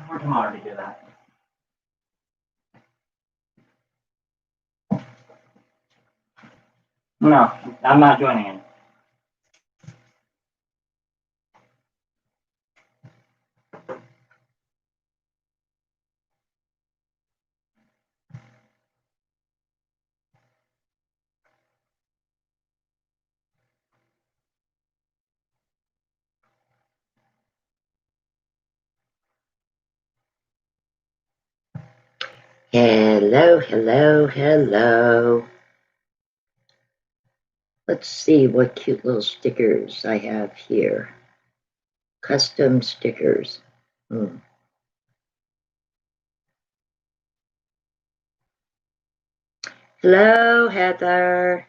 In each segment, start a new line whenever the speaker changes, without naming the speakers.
for tomorrow to do that. No, I'm not joining in.
Hello, hello, hello. Let's see what cute little stickers I have here. Custom stickers. Hello, Heather.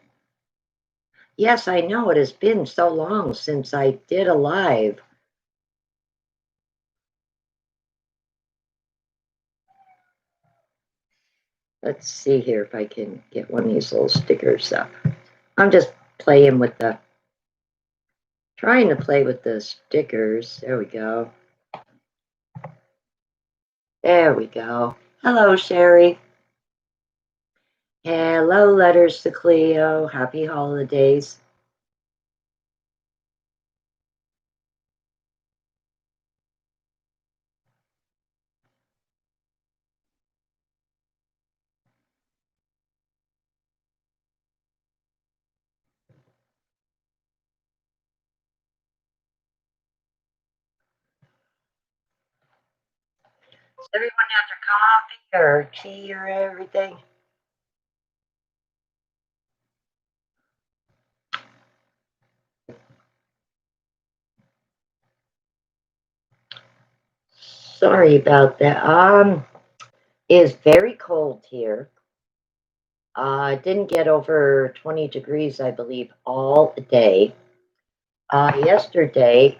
Yes, I know it has been so long since I did a live. Let's see here if I can get one of these little stickers up. I'm just playing with trying to play with the stickers. There we go. There we go. Hello, Sherry. Hello, Letters to Cleo. Happy holidays. Does everyone have their coffee or tea or everything? Sorry about that. It's very cold here. Didn't get over 20 degrees, I believe, all day. Yesterday,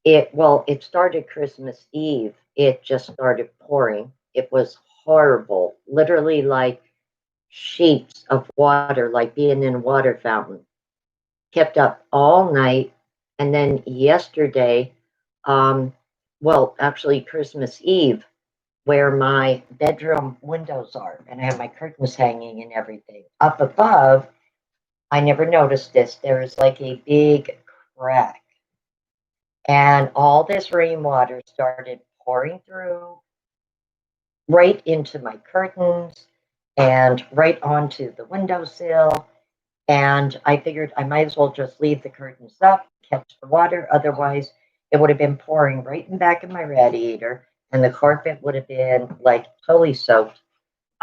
it started Christmas Eve. It just started pouring. It was horrible, literally like sheets of water, like being in a water fountain. Kept up all night. And then yesterday, actually Christmas Eve, where my bedroom windows are, and I have my curtains hanging and everything. Up above, I never noticed this. There is like a big crack. And all this rainwater started pouring through right into my curtains and right onto the windowsill. And I figured I might as well just leave the curtains up, catch the water. Otherwise, it would have been pouring right in the back of my radiator, and the carpet would have been like totally soaked.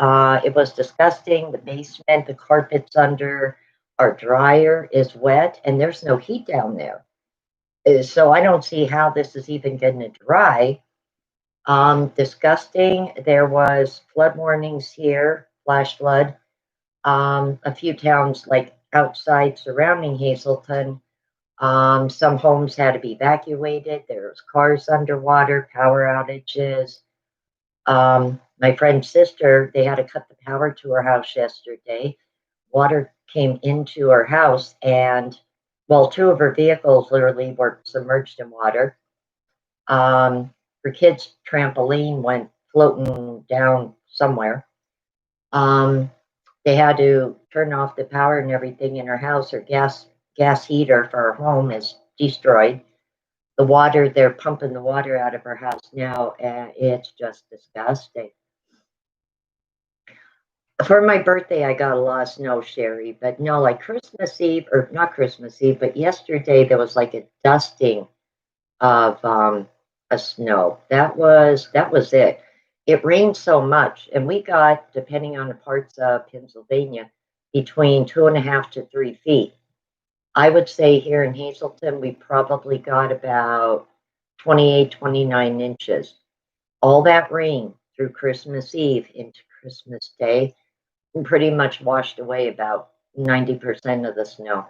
It was disgusting. The basement, the carpets under our dryer is wet, and there's no heat down there. So I don't see how this is even going to dry. Disgusting. There was flood warnings here, flash flood. A few towns like outside surrounding Hazelton. Some homes had to be evacuated. There was cars underwater, power outages. My friend's sister, they had to cut the power to her house yesterday. Water came into her house, and two of her vehicles literally were submerged in water. Her kid's trampoline went floating down somewhere. They had to turn off the power and everything in her house. Her gas heater for her home is destroyed. The water, they're pumping the water out of her house now, and it's just disgusting. For my birthday, I got a lot of snow, Sherry, but no, like Christmas Eve, or not Christmas Eve, but yesterday there was like a dusting of a snow. That was it. It rained so much, and we got, depending on the parts of Pennsylvania, between 2.5 to 3 feet. I would say here in Hazelton, we probably got about 28, 29 inches. All that rain through Christmas Eve into Christmas Day pretty much washed away about 90% of the snow.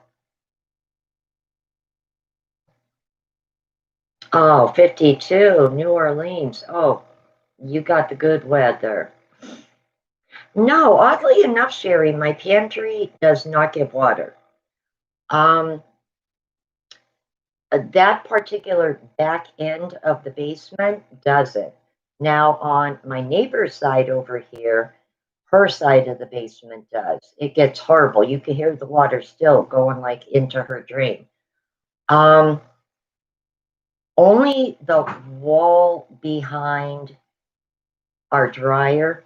Oh, 52, New Orleans. Oh, you got the good weather. No, oddly enough, Sherry, my pantry does not get water. That particular back end of the basement doesn't. Now, on my neighbor's side over here, her side of the basement does. It gets horrible. You can hear the water still going like into her drain. Um, Only the wall behind our dryer,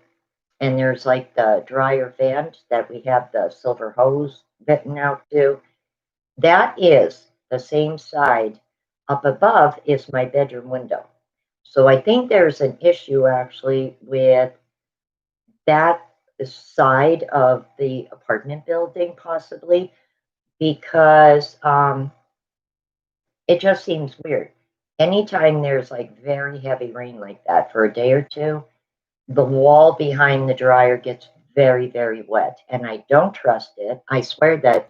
and there's like the dryer vent that we have the silver hose venting out to. That is the same side. Up above is my bedroom window. So I think there's an issue actually with that side of the apartment building, possibly, because it just seems weird. Anytime there's like very heavy rain like that for a day or two, the wall behind the dryer gets very, very wet. And I don't trust it. I swear that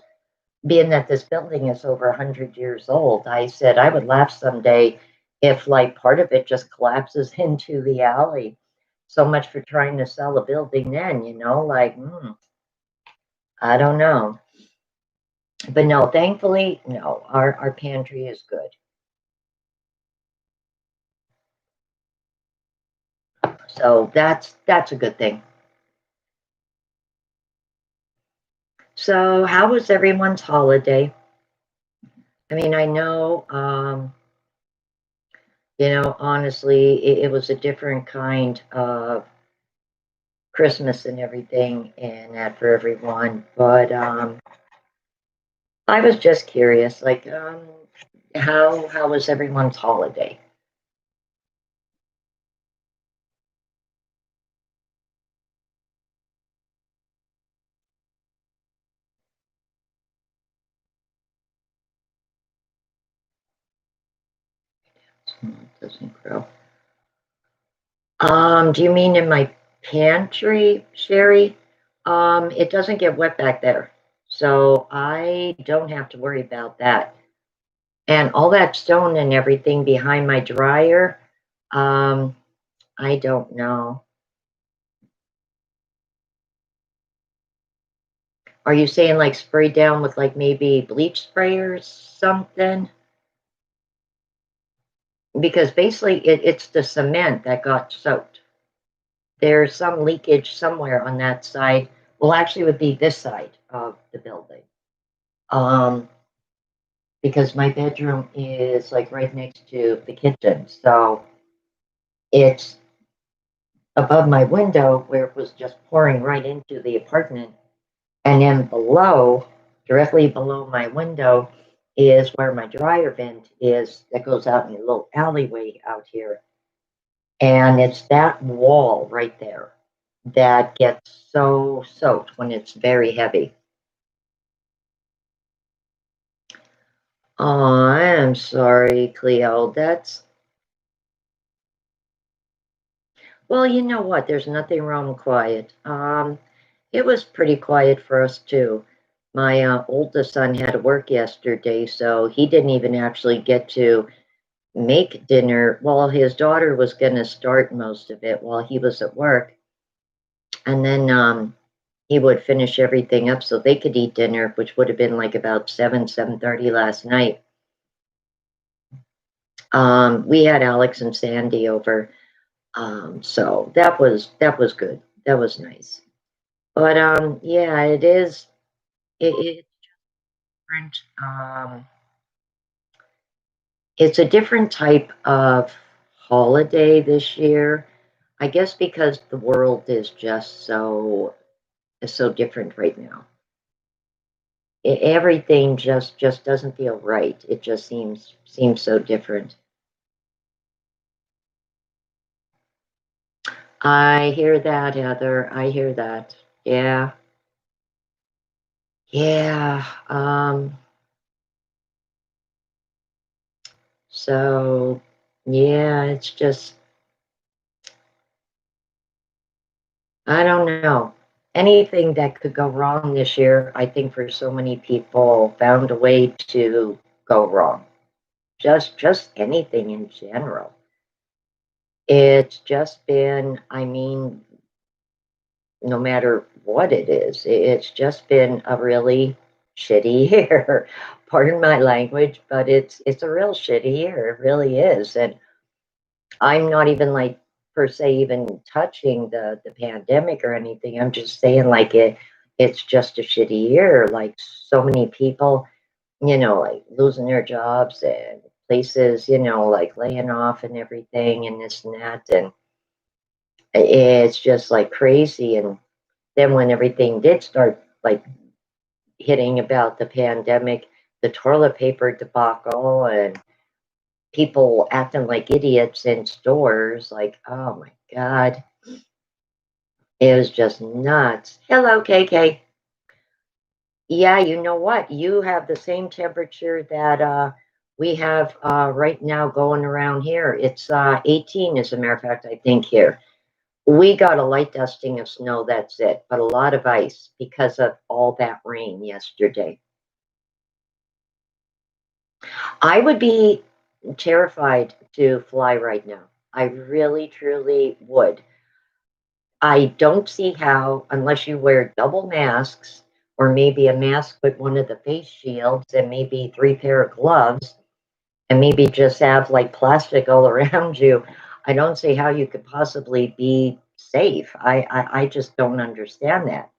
being that this building is over 100 years old, I said I would laugh someday if like part of it just collapses into the alley. So much for trying to sell a building then, like, I don't know. But no, thankfully, no, our pantry is good. So that's a good thing. So how was everyone's holiday? I mean, I know, honestly, it was a different kind of Christmas and everything and that for everyone. But I was just curious, like, how was everyone's holiday? It doesn't grow. Do you mean in my pantry, Sherry? It doesn't get wet back there, so I don't have to worry about that. And all that stone and everything behind my dryer, um, I don't know. Are you saying like spray down with like maybe bleach spray or something? Because basically it's the cement that got soaked. There's some leakage somewhere on that side. Well, actually, it would be this side of the building. Um, because my bedroom is like right next to the kitchen. So it's above my window where it was just pouring right into the apartment. And then below, directly below my window, is where my dryer vent is that goes out in a little alleyway out here. And it's that wall right there that gets so soaked when it's very heavy. Oh, I'm sorry, Cleo. Well, you know what? There's nothing wrong with quiet. It was pretty quiet for us too. My oldest son had to work yesterday, so he didn't even actually get to make dinner. Well, his daughter was going to start most of it while he was at work, and then he would finish everything up so they could eat dinner, which would have been like about 7:30 last night. We had Alex and Sandy over, so that was good. That was nice. But yeah, it's different. It's a different type of holiday this year. I guess because the world is so different right now. Everything just doesn't feel right. It just seems so different. I hear that, Heather. I hear that. Yeah. Yeah. So yeah, it's just I don't know. Anything that could go wrong this year, I think for so many people found a way to go wrong. Just anything in general. It's just been, I mean, no matter what it is, it's just been a really shitty year. Pardon my language, but it's a real shitty year. It really is. And I'm not even like per se even touching the pandemic or anything. I'm just saying like it's just a shitty year. Like so many people, like losing their jobs and places, like laying off and everything and this and that. And it's just like crazy. And then when everything did start like hitting about the pandemic, the toilet paper debacle and people acting like idiots in stores, like, oh my God. It was just nuts. Hello, KK. Yeah, you know what? You have the same temperature that we have right now going around here. It's 18, as a matter of fact, I think here. We got a light dusting of snow, that's it, but a lot of ice because of all that rain yesterday. I would be terrified to fly right now. I really, truly would. I don't see how, unless you wear double masks or maybe a mask with one of the face shields and maybe 3 pair of gloves and maybe just have like plastic all around you. I don't see how you could possibly be safe. I just don't understand that.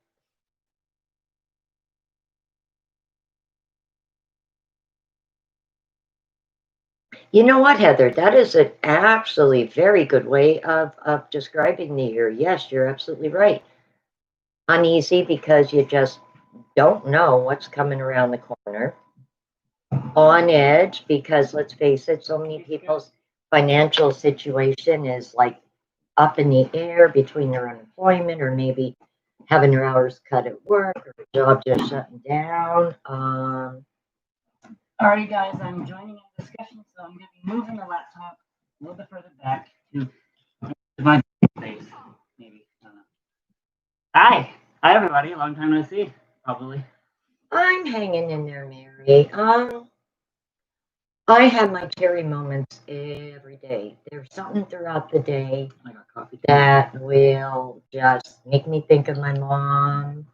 You know what, Heather? That is an absolutely very good way of describing the year. Yes, you're absolutely right. Uneasy because you just don't know what's coming around the corner. On edge because let's face it, so many people's financial situation is like up in the air between their unemployment or maybe having their hours cut at work or a job just shutting down.
Alrighty, guys, I'm joining in the discussion, so I'm going to be moving the laptop a little bit further back to my space, maybe. Hi, everybody. Long time no see, probably.
I'm hanging in there, Mary. I have my cherry moments every day. There's something throughout the day that will just make me think of my mom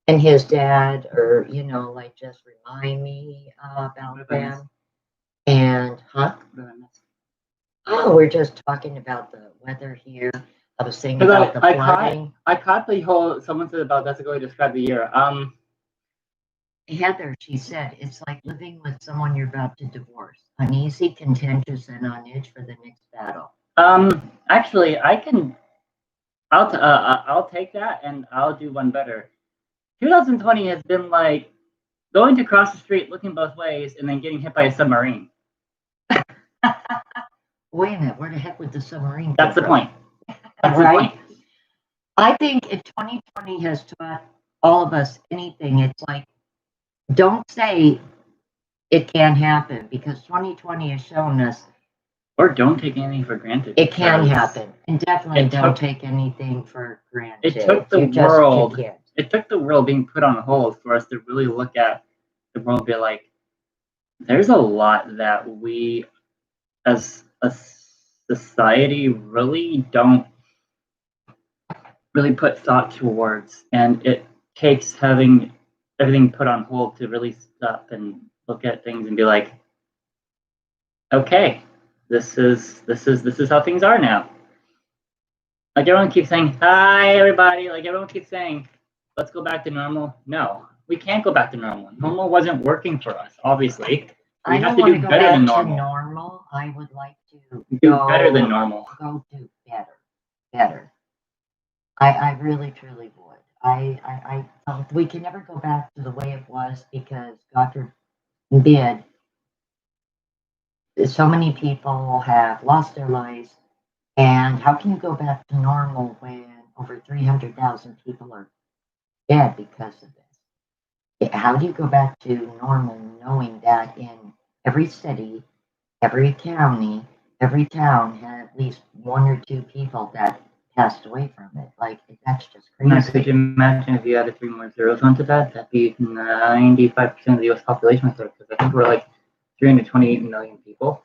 and his dad, or like just remind me about them. And oh, we're just talking about the weather here. I was saying about the flooding.
I caught the whole. Someone said about that's a good way to describe the year.
Heather, she said, it's like living with someone you're about to divorce. Uneasy, contentious, and on edge for the next battle.
Actually, I can. I'll take that, and I'll do one better. 2020 has been like going to cross the street, looking both ways, and then getting hit by a submarine.
Wait a minute, where the heck would the submarine?
That's the point. That's
right?
The point.
I think if 2020 has taught all of us anything, it's like, don't say it can't happen, because 2020 has shown us.
Or don't take anything for granted.
It can happen, and definitely don't take anything for granted.
It took the world. It took the world being put on hold for us to really look at the world and be like, there's a lot that we, as a society, really don't really put thought towards, and it takes having everything put on hold to really stop and look at things and be like, okay, this is how things are now. Like everyone keeps saying, hi everybody, like everyone keeps saying, let's go back to normal. No, we can't go back to normal. Normal wasn't working for us, obviously. We have to do better than normal.
I would like to
do better than normal.
Go do better. I really truly would. I we can never go back to the way it was, because God forbid, so many people have lost their lives. And how can you go back to normal when over 300,000 people are dead because of this? How do you go back to normal knowing that in every city, every county, every town had at least 1 or 2 people that passed away from it? Like, that's just crazy.
Could you imagine if you added 3 more zeros onto that? That'd be 95% of the U.S. population right there, because I think we're like 328 million people.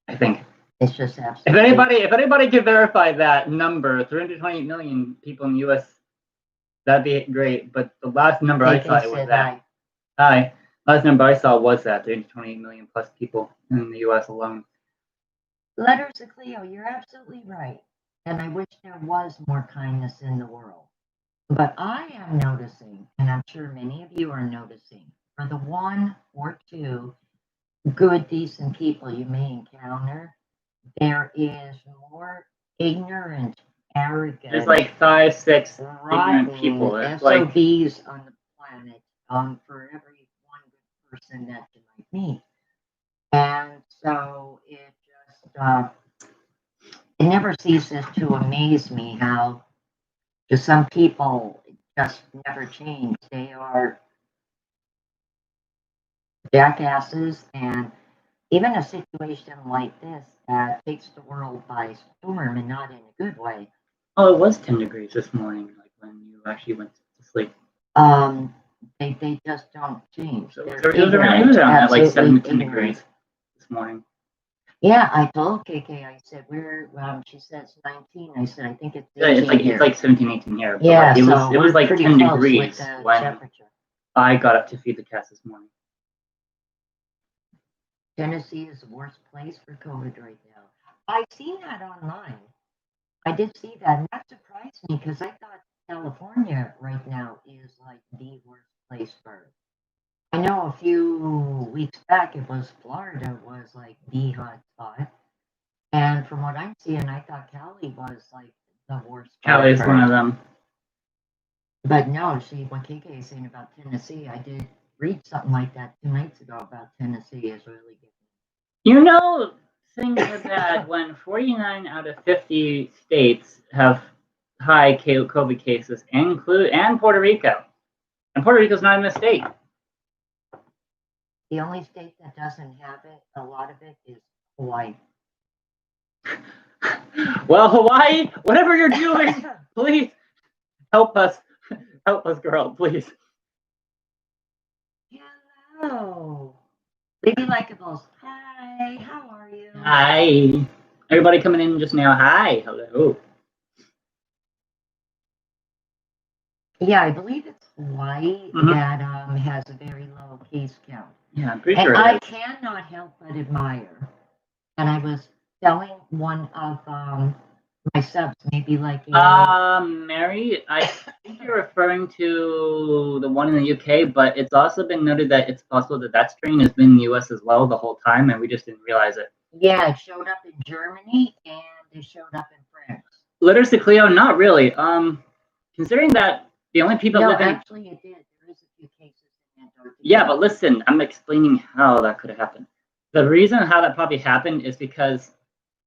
I think.
It's just absolutely.
If anybody could verify that number, 328 million people in the U.S., that'd be great. But the last number I saw was that. Last number I saw was that 328 million plus people in the U.S. alone.
Letters to Cleo, you're absolutely right. And I wish there was more kindness in the world. But I am noticing, and I'm sure many of you are noticing, for the one or two good, decent people you may encounter, there is more ignorant, arrogant.
There's like 5, 6
rotten
ignorant people. It's
SOBs on the planet for every one good person that you might meet. And so it never ceases to amaze me how just some people just never change. They are jackasses, and even a situation like this that takes the world by storm and not in a good way.
Oh, it was 10 degrees this morning, like when you actually went to sleep.
They just don't change.
So it was around at like 17 degrees this morning.
Yeah, I told KK, I said, she says 19. I said, I think it's 18
it's like 17, 18 here.
Yeah,
like, it was like 10 degrees when
temperature.
I got up to feed the cats this morning.
Tennessee is the worst place for COVID right now. I've seen that online. I did see that, and that surprised me because I thought California right now is like the worst place for it. I know a few weeks back it was Florida was like the hot spot. And from what I'm seeing, I thought Cali was like the worst.
Cali is one of them.
But no, see, what KK is saying about Tennessee, I did read something like that 2 nights ago about Tennessee is really good.
You know, things are bad when 49 out of 50 states have high COVID cases, and Puerto Rico. And Puerto Rico's not in the state.
The only state that doesn't have it, a lot of it, is Hawaii.
Well, Hawaii, whatever you're doing, please help us. Help us, girl, please.
Hello. Baby Likeables. Hi, how are you?
Hi. Everybody coming in just now. Hi. Hello.
Yeah, I believe it's Hawaii that has a very low case count.
Yeah, I'm pretty sure.
I cannot help but admire. And I was telling one of my subs, maybe like
Mary, I think you're referring to the one in the UK, but it's also been noted that it's possible that strain has been in the US as well the whole time, and we just didn't realize it.
Yeah, it showed up in Germany and it showed up in France.
Letters to Cleo, not really. Considering that the only people
actually it did. There is a few cases in Antarctica.
Yeah, but listen, I'm explaining how that could have happened. The reason how that probably happened is because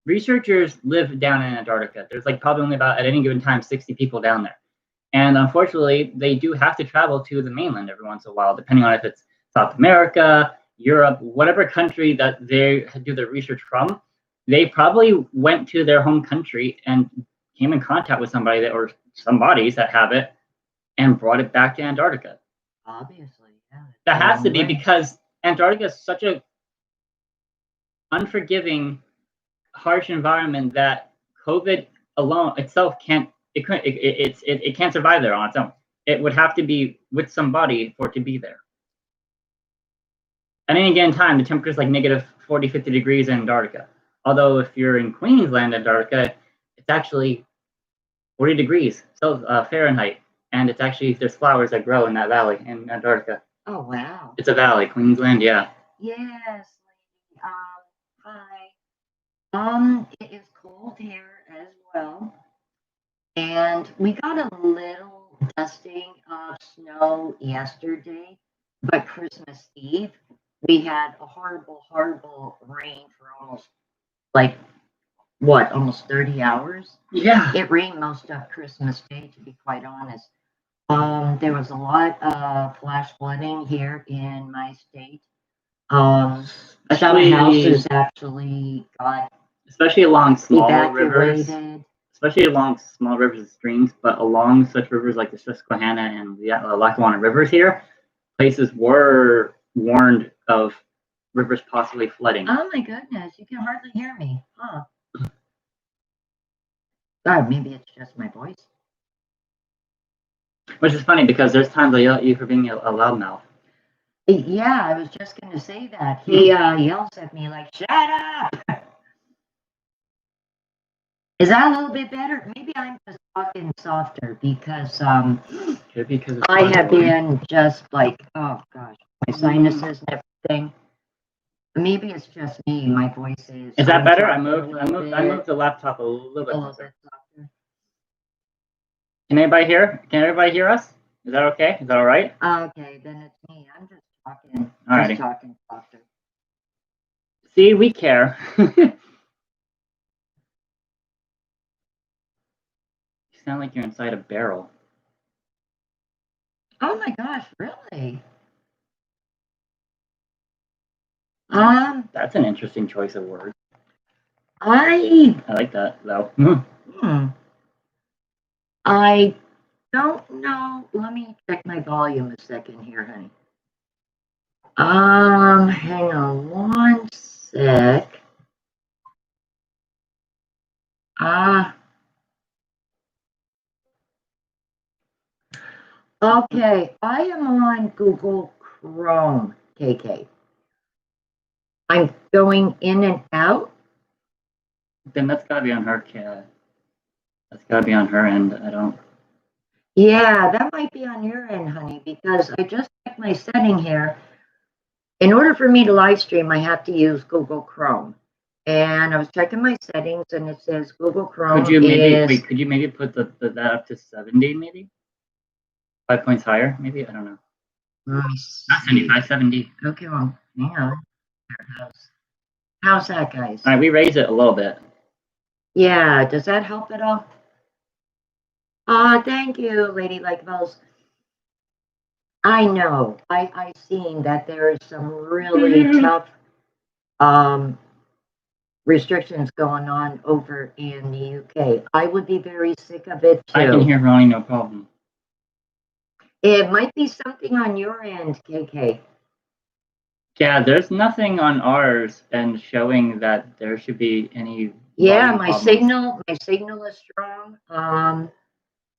researchers live down in Antarctica. There's like probably only about, at any given time, 60 people down there. And unfortunately, they do have to travel to the mainland every once in a while, depending on if it's South America, Europe, whatever country that they do their research from. They probably went to their home country and came in contact with somebody or some bodies that have it and brought it back to Antarctica.
Obviously, yeah.
That has to be because Antarctica is such a unforgiving, harsh environment that COVID alone itself can't survive there on its own. It would have to be with somebody for it to be there. At any given time, the temperature is like negative 40, 50 degrees in Antarctica. Although if you're in Queensland, Antarctica, it's actually 40 degrees Fahrenheit. And it's actually, there's flowers that grow in that valley in Antarctica.
Oh, wow.
It's a valley, Queensland, yeah.
Yes. Hi. It is cold here as well. And we got a little dusting of snow yesterday, but Christmas Eve, we had a horrible, horrible rain for almost, almost 30 hours?
Yeah.
It rained most of Christmas Day, to be quite honest. There was a lot of flash flooding here in my state. Some houses actually got
especially along small
evacuated.
Rivers. Especially along small rivers and streams, but along such rivers like the Susquehanna and the Lackawanna rivers here, places were warned of rivers possibly flooding.
Oh my goodness, you can hardly hear me, huh? God, maybe it's just my voice.
Which is funny because there's times I yell at you for being a loudmouth.
Yeah, I was just going to say that. He yells at me like, shut up! Is that a little bit better? Maybe I'm just talking softer because I have been just like, oh gosh, my sinuses and everything. Maybe it's just me. My voice is.
Is that better? I moved the laptop a little bit closer.
Softer.
Can anybody hear? Can everybody hear us? Is that okay? Is that all right?
Okay, then it's me. I'm just talking.
Alrighty.
Just talking softer.
See, we care. You sound like you're inside a barrel.
Oh my gosh, really?
That's an interesting choice of words.
I
like that though.
I don't know. Let me check my volume a second here, honey. Hang on one sec. Okay, I am on Google Chrome, KK. I'm going in and out.
Then that's gotta be on her, that's gotta be on her end. I don't.
Yeah, that might be on your end, honey, because I just checked my setting here. In order for me to live stream, I have to use Google Chrome. And I was checking my settings, and it says Google Chrome
Could you maybe put that up to 70, maybe? 5 points higher, maybe? I don't know.
Nice.
Not 75, 70.
Okay, well, hang on. How's that, guys?
All right, we raise it a little bit.
Yeah, does that help at all? Thank you, Lady Like Bells. I know. I've seen that there is some really tough restrictions going on over in the UK. I would be very sick of it too.
I can hear Ronnie, no problem.
It might be something on your end, KK.
Yeah, there's nothing on ours and showing that there should be any.
Yeah, my signal is strong.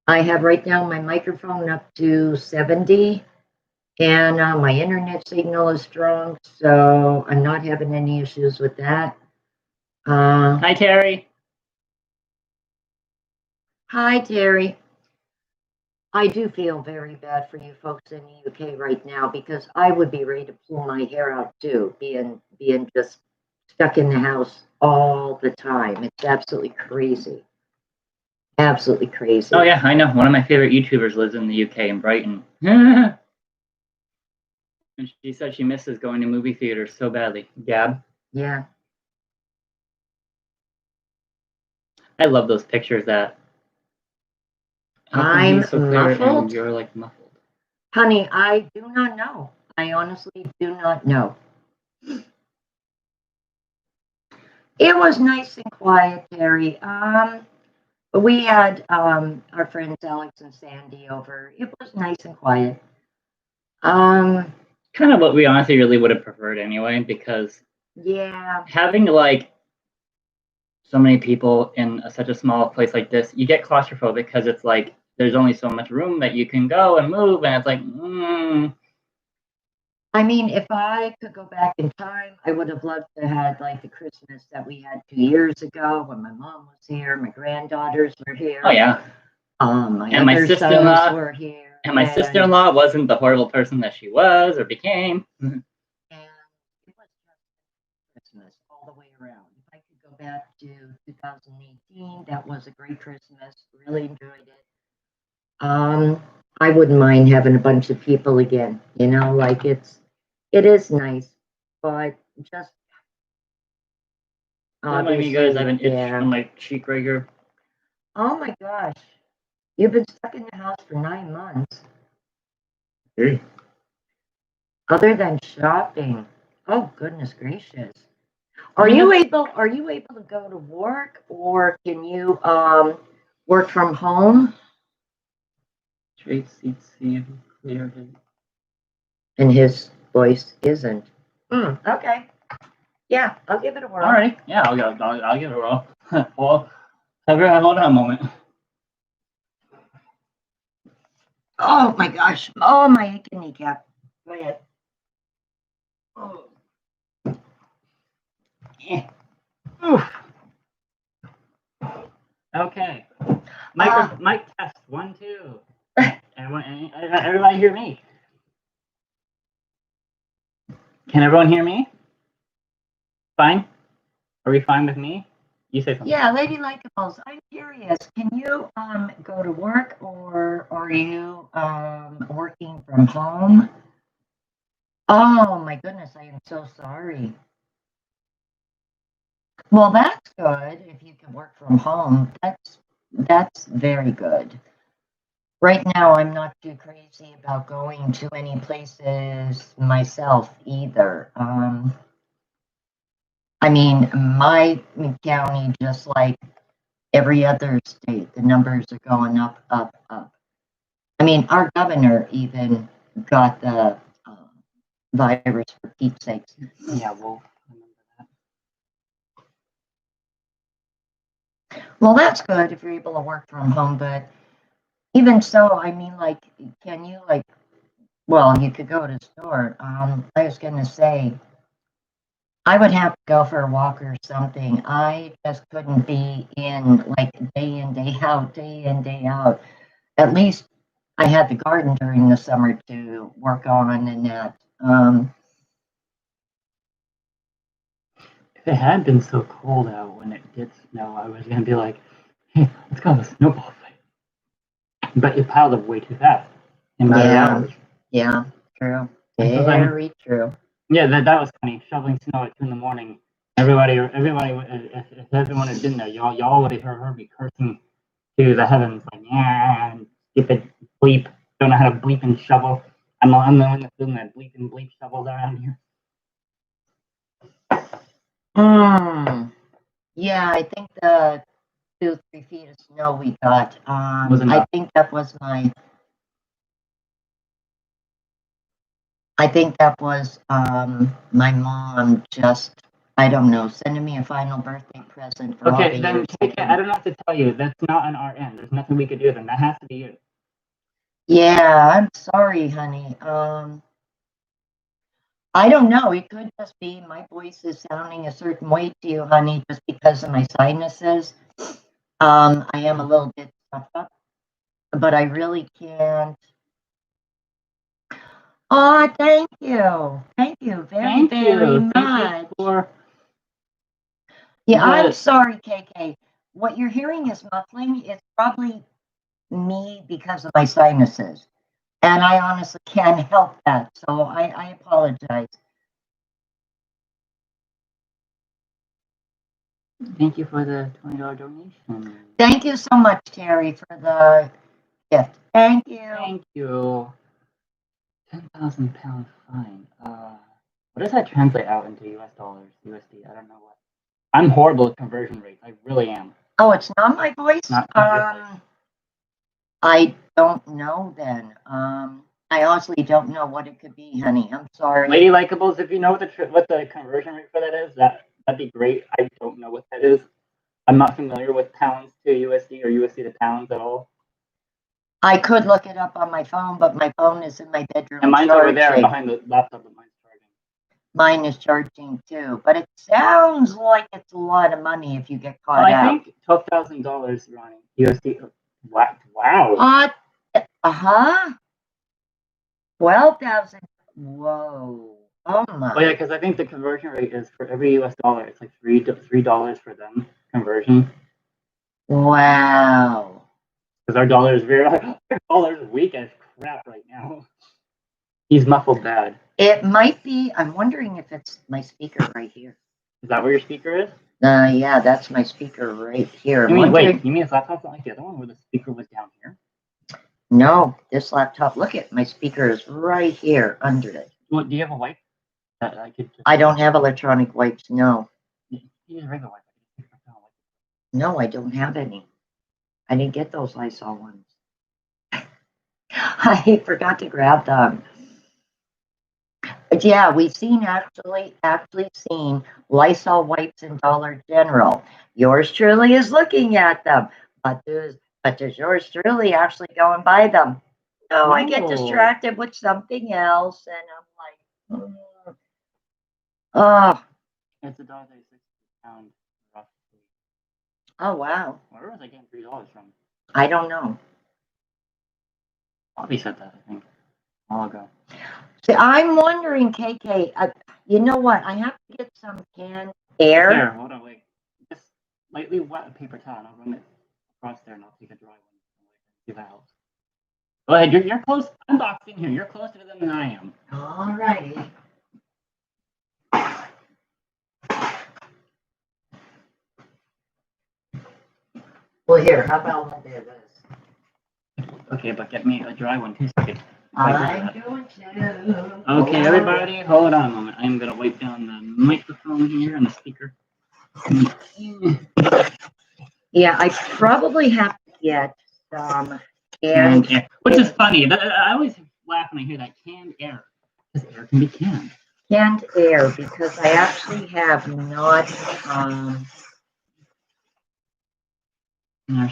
I have right now my microphone up to 70, and my internet signal is strong, so I'm not having any issues with that.
Hi, Terry.
Hi, Terry. I do feel very bad for you folks in the UK right now because I would be ready to pull my hair out too, being just stuck in the house all the time. It's absolutely crazy. Absolutely crazy.
Oh yeah, I know. One of my favorite YouTubers lives in the UK in Brighton. And she said she misses going to movie theaters so badly. Gab?
Yeah.
I love those pictures that
I'm
so clear
muffled.
and you're like muffled.
Honey, I do not know. I honestly do not know. It was nice and quiet, Terry. We had our friends Alex and Sandy over. It was nice and quiet.
Kind of what we honestly really would have preferred anyway, because
yeah,
having like so many people in such a small place like this, you get claustrophobic because it's like there's only so much room that you can go and move, and it's like.
I mean, if I could go back in time, I would have loved to have like the Christmas that we had 2 years ago when my mom was here, my granddaughters were here.
Oh yeah.
My sister-in-law were here.
And my sister-in-law wasn't the horrible person that she was or became.
And it was just Christmas all the way around. If I could go back to 2018, that was a great Christmas. Really enjoyed it. I wouldn't mind having a bunch of people again. You know, like it is nice, but just.
Don't mind me, guys. I have an itch on my cheek right here.
Oh my gosh. You've been stuck in the house for 9 months.
Hey.
Other than shopping. Oh goodness gracious. Are you able to go to work, or can you work from home?
Straight seats, clear.
And his voice isn't. Okay. Yeah, I'll give it a whirl.
All right. Yeah, I'll give it a whirl. Well, hold on a moment.
Oh my gosh. Oh, my aching kneecap. Go ahead. Oh. Yeah. Oof.
Okay. Mic test 1, 2. Everybody hear me? Can everyone hear me? Fine? Are we fine with me? You say something.
Yeah, Lady Likeables, I'm curious. Can you go to work, or are you working from home? Oh my goodness, I am so sorry. Well, that's good if you can work from home. That's very good. Right now, I'm not too crazy about going to any places myself either. I mean, my county, just like every other state, the numbers are going up, up, up. I mean, our governor even got the virus, for Pete's sakes.
Yeah, we'll remember that.
Well, that's good if you're able to work from home, but even so, I mean, like, can you, like, well, you could go to the store. I was going to say, I would have to go for a walk or something. I just couldn't be in, like, day in, day out, day in, day out. At least I had the garden during the summer to work on and that.
If it had been so cold out when it did snow, I was going to be like, hey, let's go on a snowball fight. But it piled up way too fast in matter of hours.
Yeah, true. Very true.
Yeah, that was funny. Shoveling snow at 2 in the morning. Everybody, if everyone had been there, y'all would have heard me cursing to the heavens, like, yeah, stupid bleep. Don't know how to bleep and shovel. I'm the one that's doing that bleep and bleep shovels around here.
Yeah, I think the 2-3 feet of snow we got. I think that was my. I think that was my mom just, I don't know, sending me a final birthday present for all the years.
I don't know what to tell you. That's not on our end. There's nothing we could do then. That has to be you.
Yeah, I'm sorry, honey. I don't know. It could just be my voice is sounding a certain way to you, honey, just because of my sinuses. I am a little bit stuffed up, but I really can't. Oh, thank you. Thank you very much. Yeah, I'm sorry, KK. What you're hearing is muffling. It's probably me because of my sinuses. And I honestly can't help that. So I apologize.
Thank you for the $20 donation.
Thank you so much, Terry, for the gift. Thank you.
Thank you. 10,000 pound fine. What does that translate out into US dollars, USD? I don't know what. I'm horrible at conversion rates. I really am.
Oh, it's not my voice?
Not your voice.
I don't know then. I honestly don't know what it could be, honey. I'm sorry.
Lady Likeables, if you know what the conversion rate for that is, that'd be great. I don't know what that is. I'm not familiar with pounds to USD or USD to pounds at all.
I could look it up on my phone, but my phone is in my bedroom.
And mine's over there behind the laptop, but mine's charging.
Mine is charging too, but it sounds like it's a lot of money if you get caught out.
I think $12,000, Ronnie, USD. Wow.
12,000. Whoa. Oh my.
Oh yeah, because I think the conversion rate is for every US dollar, it's like $3 for them conversion.
Wow.
Because our dollar is our dollar's weak as crap right now. He's muffled bad.
It might be. I'm wondering if it's my speaker right here.
Is that where your speaker is?
Yeah, that's my speaker right here.
You mean this laptop's not like the other one where the speaker was down here?
No, this laptop. Look at my speaker is right here under it.
Well, do you have a wipe?
I don't have electronic wipes. No.
You use a regular wipe.
No, I don't have any. I didn't get those Lysol ones. I forgot to grab them. But yeah, we've actually seen Lysol wipes in Dollar General. Yours truly is looking at them, but does yours truly actually go and buy them? No, I get distracted with something else, and I'm like, oh.
It's $1.36 a pound, roughly.
Oh, wow.
Where was I getting $3 from?
I don't know.
Bobby said that, I think, a while ago.
See, I'm wondering, KK, you know what? I have to get some canned air.
Here, hold on, wait. Just lightly wet a paper towel, and I'll run it across there, and I'll take a dry one. See if that helps. Go ahead, you're close. I'm boxed in here. You're closer to them than I am.
All righty. Well, here, how about I do this?
Okay, but get me a dry one too, so I can
I'm going to.
Okay, everybody, hold on a moment. I'm gonna wipe down the microphone here and the speaker.
Yeah, I probably have to get some
canned air, which is funny. I always laugh when I hear that canned air, because air can be canned.
Canned air, because I actually have not.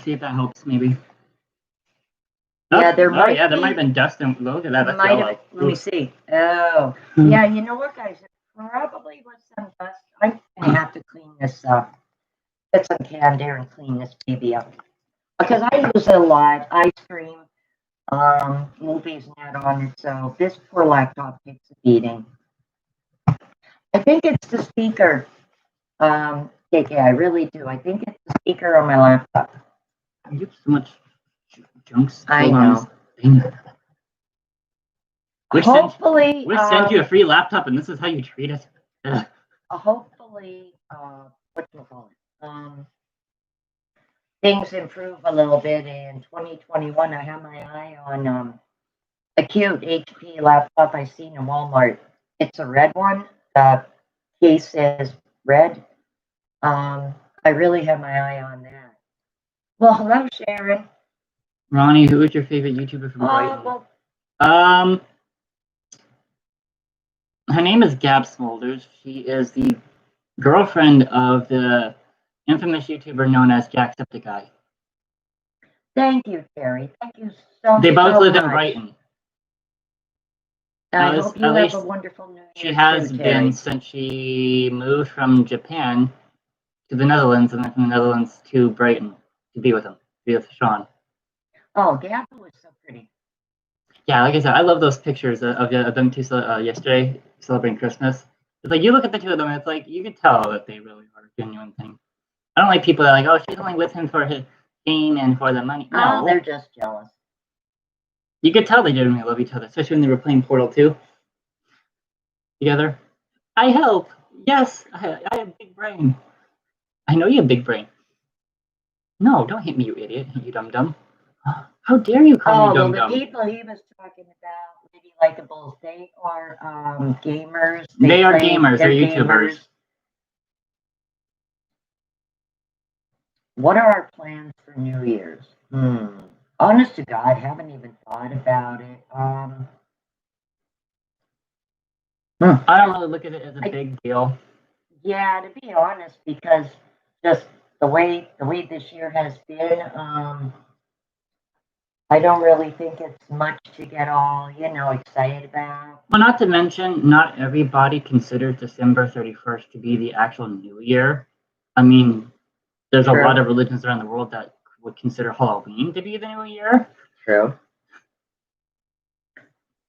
See if that helps, maybe.
Yeah, there might.
Yeah, there might have been dust and look at that. That's yellow.
Let me see. Oh, yeah. You know what, guys? It probably was some dust. I'm gonna have to clean this up. Get some canned air and clean this baby up, because I use it a lot. Ice cream, movies, and that on it. So this poor laptop takes a beating. I think it's the speaker. KK, I really do. I think it's the speaker on my laptop.
You have so much junk.
I know. Hopefully,
we sent you a free laptop, and this is how you treat us.
Hopefully, what do you call it? Things improve a little bit in 2021. I have my eye on a cute HP laptop I seen in Walmart. It's a red one. The case is red. I really have my eye on that. Well, hello, Sharon.
Ronnie, who is your favorite YouTuber from Brighton? Her name is Gab Smolders. She is the girlfriend of the infamous YouTuber known as Jacksepticeye.
Thank you, Terry. Thank you so much.
They both lived in Brighton.
I hope you have a wonderful New Year.
She has been since she moved from Japan to the Netherlands, and then from the Netherlands to Brighton to be with him, to be with Sean.
Oh, Gab was so pretty.
Yeah, like I said, I love those pictures of them two yesterday celebrating Christmas. It's like you look at the two of them, and it's like you can tell that they really are a genuine thing. I don't like people that are like, oh, she's only with him for his fame and for the money. No,
they're just jealous. You
could tell they genuinely love each other, especially when they were playing Portal 2 together. I help. Yes, I have a big brain. I know you have a big brain. No, don't hit me, you idiot, you dum-dum. How dare you call me dum-dum?
The people he was talking about, Lady Likeables, they are gamers.
They are gamers. They're YouTubers.
What are our plans for New Year's? Honest to God, haven't even thought about it.
I don't really look at it as a big deal.
Yeah, to be honest, because just the way this year has been, I don't really think it's much to get all, excited about.
Well, not to mention, not everybody considers December 31st to be the actual New Year. I mean, there's a lot of religions around the world that would consider Halloween to be the New Year.
True.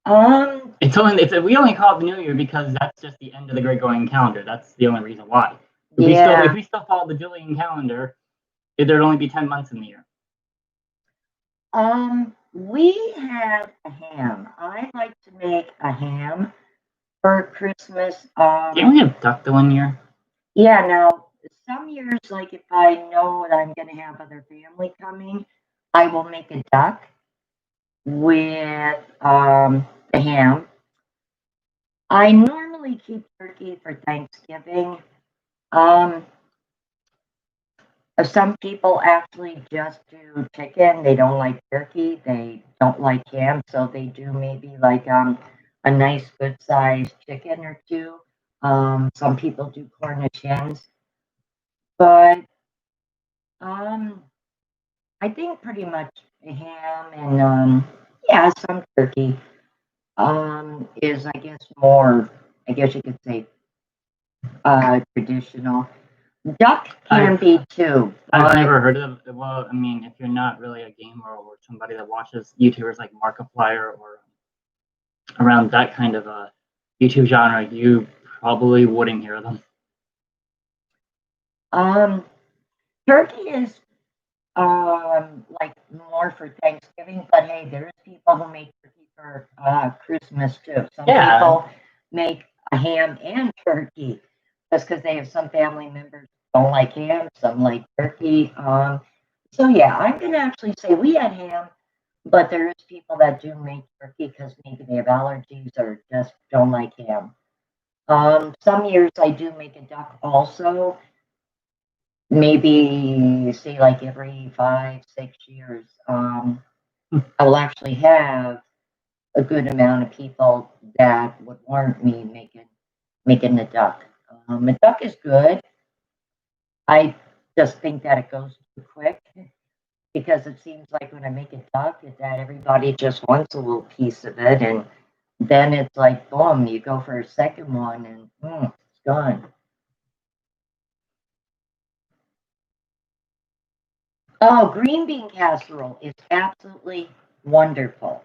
We only call it the New Year because that's just the end of the Gregorian calendar. That's the only reason why. If we still follow the Julian calendar, there'd only be 10 months in the year.
We have a ham. I like to make a ham for Christmas.
Didn't we have duck the one year?
Yeah, now some years, like if I know that I'm going to have other family coming, I will make a duck with the ham. I normally keep turkey for Thanksgiving. Some people actually just do chicken. They don't like turkey. They don't like ham, so they do maybe like a nice good sized chicken or two. Some people do Cornish hens, but I think pretty much a ham and some turkey is, I guess, more. I guess you could say traditional. Duck can be too.
I've never heard of. Well, I mean, if you're not really a gamer or somebody that watches YouTubers like Markiplier or around that kind of a YouTube genre, you probably wouldn't hear them.
Turkey is like more for Thanksgiving, but hey, there's people who make turkey for Christmas too. Some people make a ham and turkey just because they have some family members who don't like ham, some like turkey. So yeah, I'm gonna actually say we had ham, but there's people that do make turkey because maybe they have allergies or just don't like ham. Some years I do make a duck also. Maybe say like every 5, 6 years, I will actually have a good amount of people that would warrant me making the duck. A duck is good. I just think that it goes too quick because it seems like when I make a duck, that everybody just wants a little piece of it, and then it's like boom, you go for a second one, and it's gone. Oh, green bean casserole is absolutely wonderful.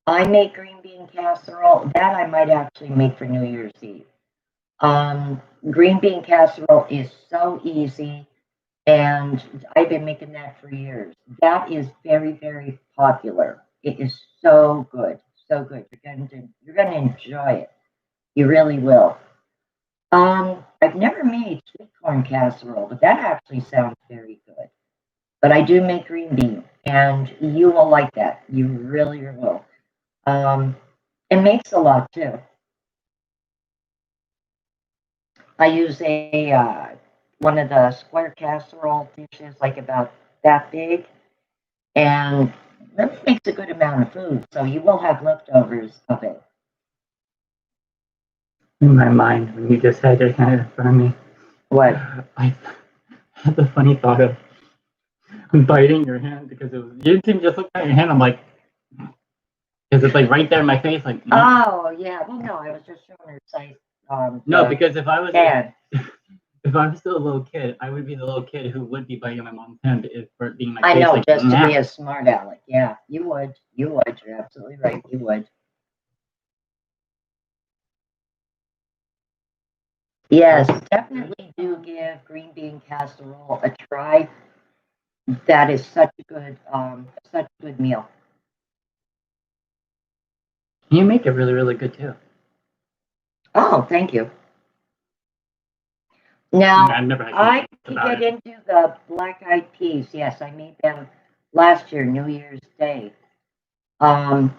I make green bean casserole. That I might actually make for New Year's Eve. Green bean casserole is so easy, and I've been making that for years. That is very, very popular. It is so good, so good. You're going to enjoy it. You really will. I've never made sweet corn casserole, but that actually sounds very good. But I do make green bean, and you will like that. You really will. It makes a lot too. I use a one of the square casserole dishes, like about that big, and that makes a good amount of food. So you will have leftovers of it.
In my mind, when you just had your hand in front of me,
What?
I had the funny thought of biting your hand because it was, you didn't just look at your hand. I'm like, because it's like right there in my face. Like,
oh yeah, well no, I was just showing her size.
No, because if I was
hand.
if I was still a little kid, I would be the little kid who would be biting my mom's hand for it being my
I
face.
know,
Like,
just to be a smart aleck. Yeah, you would. You would. You're absolutely right. You would. Yes, definitely do give green bean casserole a try. That is such a good meal.
You make it really, really good too.
Oh, thank you. Now,
I've never had
I can get into the black-eyed peas. Yes, I made them last year, New Year's Day. And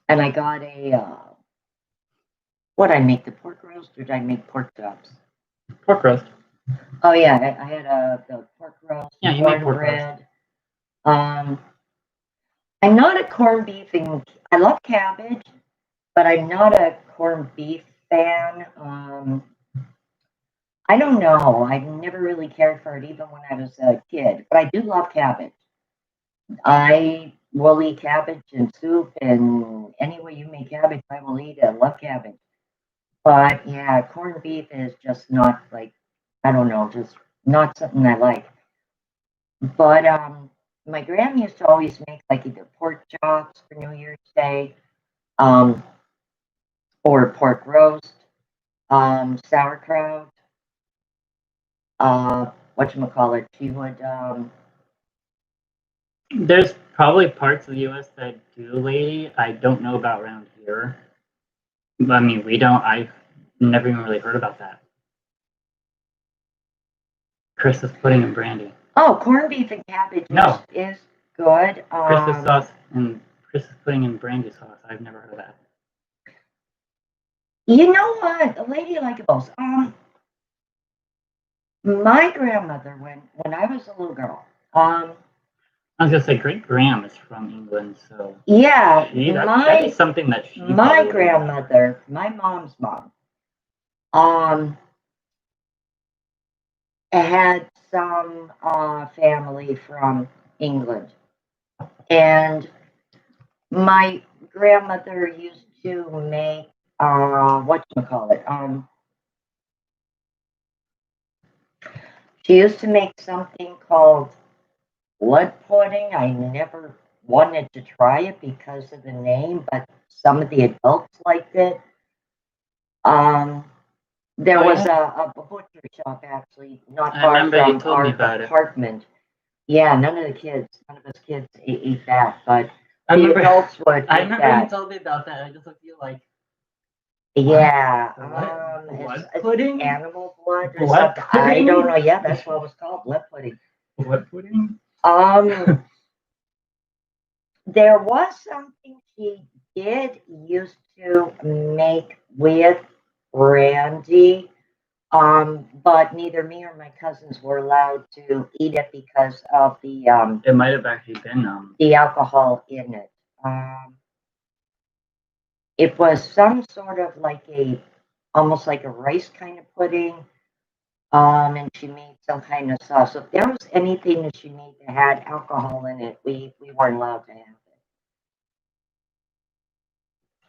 I got what I make, the pork roast, or did I make pork chops?
Pork roast.
Oh yeah, I had the pork roast,
yeah, you made pork roast.
I'm not a corned beef, and I love cabbage, but I'm not a corned beef fan. I don't know. I never really cared for it, even when I was a kid. But I do love cabbage. I will eat cabbage and soup, and any way you make cabbage, I will eat it. I love cabbage. But yeah, corned beef is just not like, I don't know, just not something I like. But my grandma used to always make like either pork chops for New Year's Day, um, or pork roast, sauerkraut. Whatchamacallit, she would.
There's probably parts of the U.S. that do, lady. I don't know about around here. I mean, we don't. I've never even really heard about that. Christmas pudding and brandy.
Oh, corned beef and cabbage is good.
Christmas sauce and Christmas pudding and brandy sauce. I've never heard of that.
You know what? A lady like those. My grandmother, when I was a little girl,
I was gonna say Great Graham is from England, so
yeah,
that is something that
my grandmother, my mom's mom, had some family from England, and my grandmother used to make whatchamacallit, She used to make something called blood pudding. I never wanted to try it because of the name, but some of the adults liked it. There
Oh,
was
yeah.
a butcher shop actually not
I
far
remember you
from
told
our
me about it.
apartment. Yeah, none of us kids ate that, but
I
the
remember.
adults would
I
eat
remember you
that.
told me about that. I just looked at you like,
Yeah,
blood
it's
pudding?
animal blood or
Blood
something. I
pudding?
don't know. Yeah, that's what it was called, blood pudding.
Blood pudding?
There was something she did used to make with brandy, but neither me or my cousins were allowed to eat it because of
It might have actually been
the alcohol in it. It was some sort of like almost like a rice kind of pudding. And she made some kind of sauce. So if there was anything that she made that had alcohol in it, we weren't allowed to have it.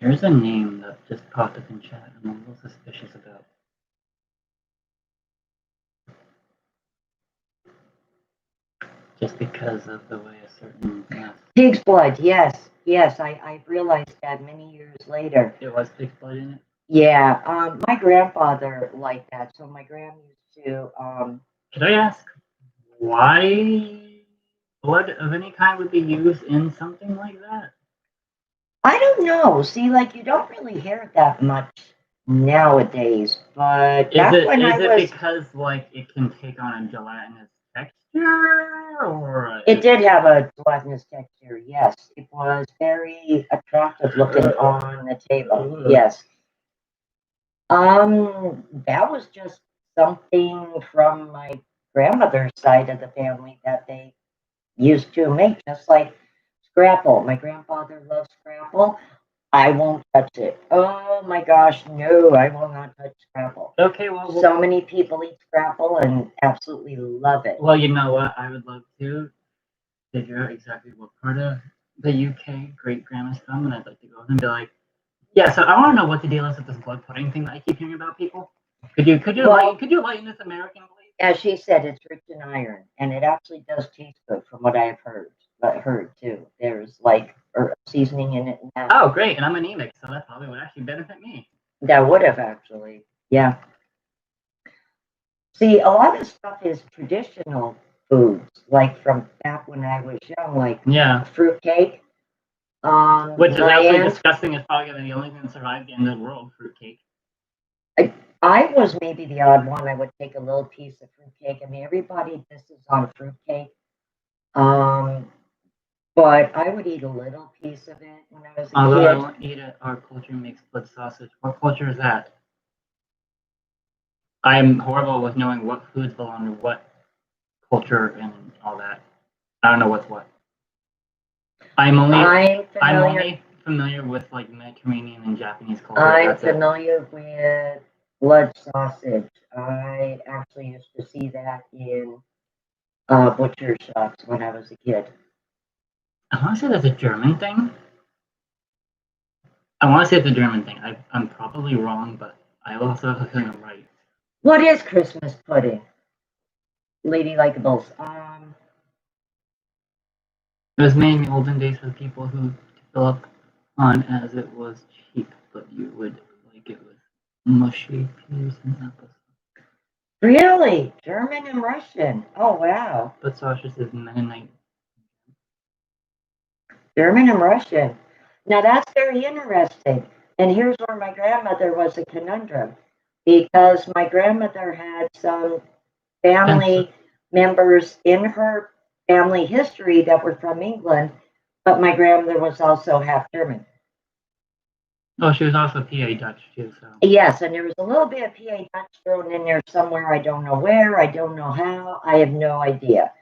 There's a name that just popped up in chat I'm a little suspicious about. Just because of the way a certain
Pig's blood, yes, yes. I realized that many years later.
It was pig's blood in it?
Yeah, my grandfather liked that. So my grandma used to.
Could I ask why blood of any kind would be used in something like that?
I don't know. See, like you don't really hear it that much nowadays, but
Is it
when
is
I
it
was,
because like it can take on a gelatinous texture, or
it did have a gelatinous texture. Yes, it was very attractive looking on the table. Yes. That was just something from my grandmother's side of the family that they used to make, just like scrapple. My grandfather loves scrapple. I won't touch it. Oh my gosh, no, I will not touch scrapple.
Okay, well,
So many people eat scrapple and absolutely love it.
Well, you know what? I would love to figure out exactly what part of the UK great grandma's from, and I'd like to go and be like, yeah. So I want to know what the deal is with this blood pudding thing that I keep hearing about people. Could you lighten this American, please?
As she said, it's rich in iron, and it actually does taste good, from what I've heard. But heard too. There's like seasoning in it now.
Oh, great! And I'm anemic, so that probably would actually benefit me.
That would have actually, yeah. See, a lot of stuff is traditional foods, like from back when I was young, like fruitcake.
Which is absolutely disgusting. It's probably going to be the only thing that survives the end of the world, fruitcake.
I was maybe the odd one. I would take a little piece of fruitcake. I mean, everybody this is on fruitcake. But I would eat a little piece of it when I was a kid.
I won't eat it. Our culture makes blood sausage. What culture is that? I'm horrible with knowing what foods belong to what culture and all that. I don't know what's what. I'm only familiar with like Mediterranean and Japanese culture.
I'm familiar with blood sausage. I actually used to see that in butcher shops when I was a kid.
I want to say that's a German thing. I'm probably wrong, but I also have a feeling I'm right.
What is Christmas pudding? Lady Likeables.
It was made in the olden days for people who fill up on as it was cheap, but you would like it with mushy peas and apples.
Really? German and Russian? Oh, wow.
But sausage is Mennonite.
German and Russian. Now that's very interesting. And here's where my grandmother was a conundrum, because my grandmother had some family members in her family history that were from England, but my grandmother was also half German.
Oh, she was also PA Dutch too. So
yes, and there was a little bit of PA Dutch thrown in there somewhere. I don't know where. I don't know how. I have no idea.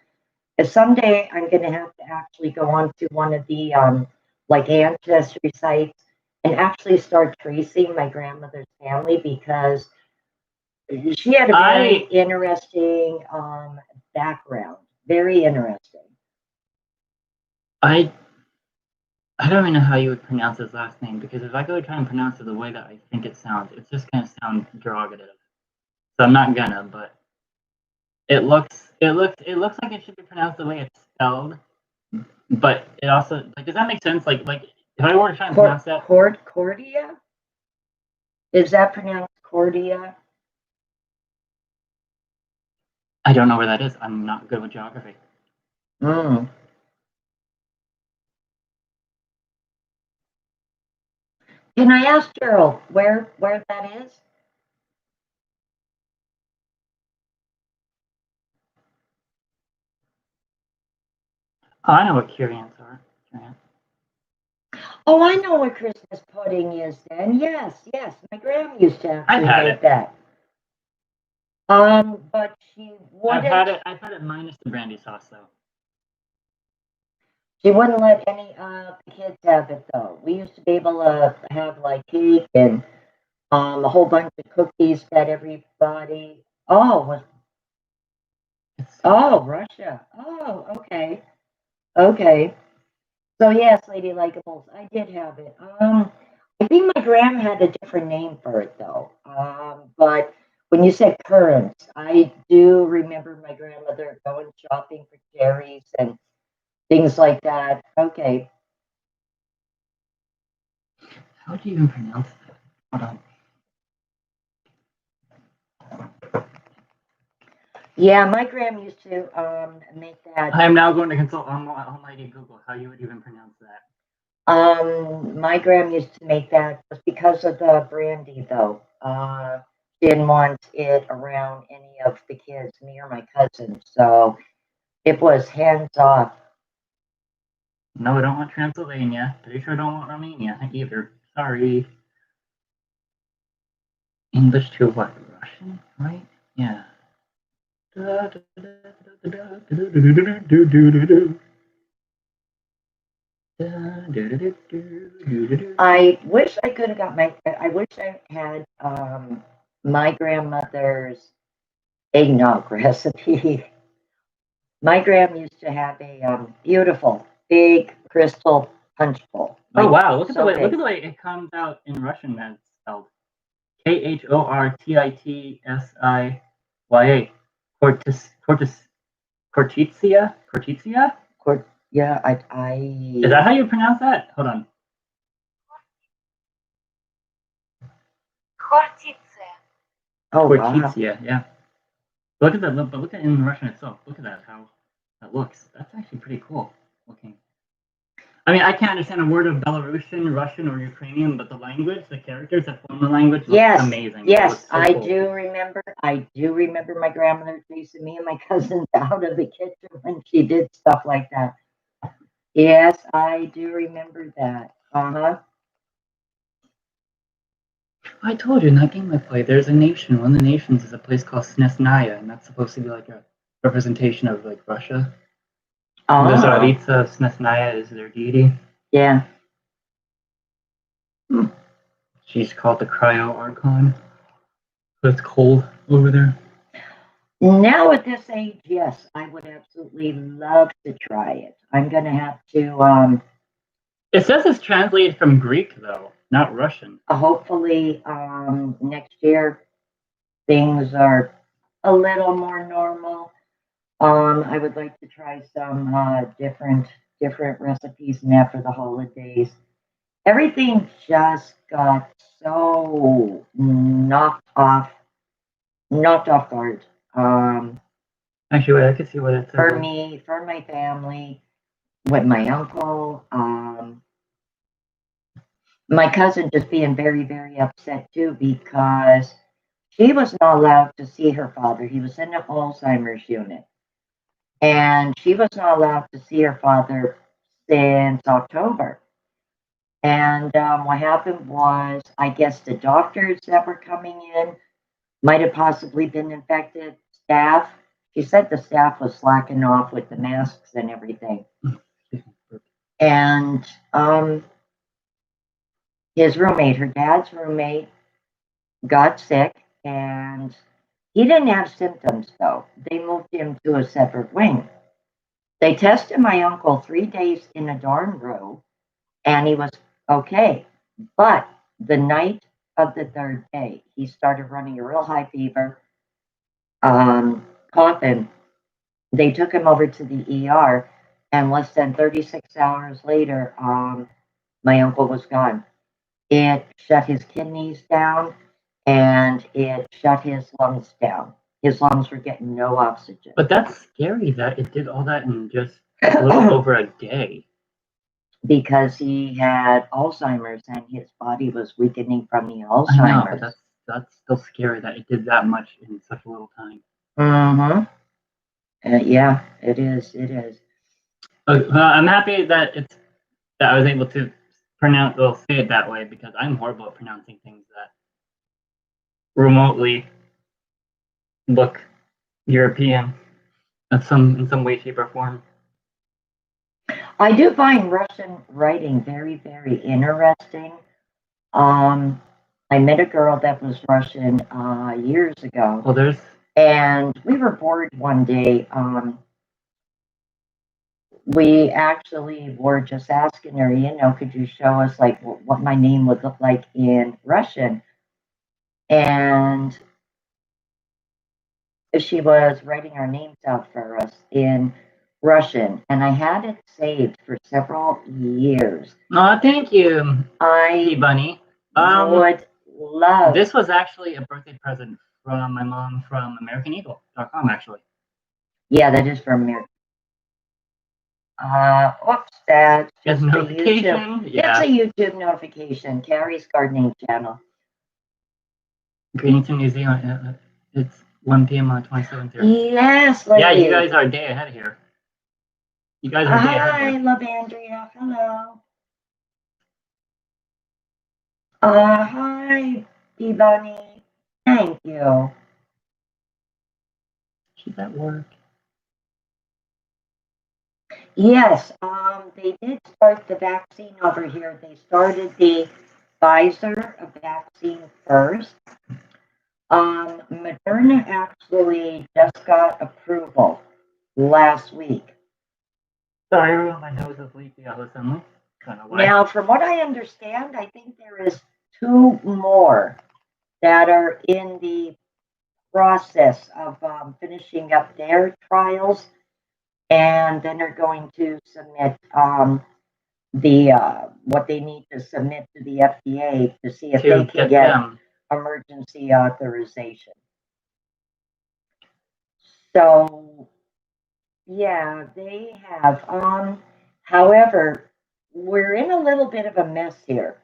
If someday I'm going to have to actually go on to one of the like ancestry sites and actually start tracing my grandmother's family, because she had a very interesting background. Very interesting.
I don't even know how you would pronounce his last name, because if I go try and pronounce it the way that I think it sounds, it's just going to sound derogative. So I'm not gonna, but it looks like it should be pronounced the way it's spelled, but it also like does that make sense? Like if I were to try and pronounce that,
Cordia? Is that pronounced Cordia?
I don't know where that is. I'm not good with geography.
Hmm. Can I ask Gerald where that is?
Oh, I know what curians are.
Oh, I know what Christmas pudding is then. Yes, yes. My grandma used to
I've
actually
had
make
it.
that. But she
I've
wouldn't.
had it. I've had it minus the brandy sauce though.
She wouldn't let any of the kids have it though. We used to be able to have like cake and a whole bunch of cookies that everybody. Oh, Russia. Oh, okay, okay. So yes, Lady Likeables, I did have it. I think my grandma had a different name for it though. But when you said currants, I do remember my grandmother going shopping for cherries and things like that. Okay.
How do you even pronounce that? Hold on.
Yeah, my grandma used to make that.
I am now going to consult Almighty Google how you would even pronounce that.
My grandma used to make that just because of the brandy though. Didn't want it around any of the kids, me or my cousins. So it was hands off.
No, I don't want Transylvania. Pretty sure I don't want Romania either. Sorry. English to what? Russian, right? Yeah.
I wish I could have got I wish I had my grandmother's eggnog recipe. My grandma used to have a beautiful big crystal punch bowl.
Oh
Like,
wow! Look at
so
the
big.
way it comes out in Russian. That's spelled Khortitsia. Cortizia.
Yeah,
Is that how you pronounce that? Hold on.
Oh, wow.
Cortizia. Yeah. Look at that. But look at it in Russian itself. Look at that. How that looks. That's actually pretty cool looking. I mean, I can't understand a word of Belarusian, Russian, or Ukrainian, but the language, the characters that form the language, look amazing.
Yes,
so
I
cool.
do remember. I do remember my grandmother chasing me and my cousins out of the kitchen when she did stuff like that. Yes, I do remember that.
I told you in that game I played, there's a nation. One of the nations is a place called Snesnaya, and that's supposed to be like a representation of like Russia. The Tsaritsa of Snesnaya is their deity.
Yeah.
She's called the Cryo Archon. But it's cold over there.
Now at this age, yes, I would absolutely love to try it. I'm gonna have to
It says it's translated from Greek though, not Russian.
hopefully next year things are a little more normal. I would like to try some different recipes now for the holidays. Everything just got so knocked off guard.
Actually, wait, I can see what it says.
For me, for my family, with my uncle, my cousin just being very, very upset too because she was not allowed to see her father. He was in the Alzheimer's unit. And she was not allowed to see her father since October. And what happened was, I guess the doctors that were coming in might have possibly been infected. Staff, she said the staff was slacking off with the masks and everything. And his roommate, her dad's roommate, got sick, and he didn't have symptoms though. They moved him to a separate wing. They tested my uncle 3 days in a dorm room, and he was okay. But the night of the third day, he started running a real high fever, coffin. They took him over to the ER, and less than 36 hours later, my uncle was gone. It shut his kidneys down, and it shut his lungs down. His lungs were getting no oxygen.
But that's scary that it did all that in just a little over a day.
Because he had Alzheimer's and his body was weakening from the Alzheimer's.
I know, but that's still scary that it did that much in such a little time.
Yeah, it is. It is.
I'm happy that I was able to say it that way, because I'm horrible at pronouncing things that remotely look European in some way, shape, or form.
I do find Russian writing very, very interesting. I met a girl that was Russian years ago.
Well,
and we were bored one day. We actually were just asking her, could you show us like what my name would look like in Russian? And she was writing our names out for us in Russian, and I had it saved for several years.
Oh, thank you,
I
Bunny.
would love.
This was actually a birthday present from my mom from AmericanEagle.com, actually.
Yeah, that is from American. Oops, that's
just a notification.
Yeah. It's a YouTube notification. Carrie's gardening channel.
Greetings to New Zealand. It's 1 p.m. on 27th here.
Yes, lady.
Yeah, you guys are a day ahead here. You guys are a day ahead
Hi,
here.
love Andrea. Hello. Hi, B-Bunny. Thank you.
She's at work.
Yes, they did start the vaccine over here. They started the Pfizer vaccine first. Moderna actually just got approval last week.
Sorry, my nose is leaky all of a sudden.
Now, from what I understand, I think there is 2 more that are in the process of finishing up their trials, and then they're going to submit what they need to submit to the FDA to see if they can get emergency authorization. So, yeah, they have. However, we're in a little bit of a mess here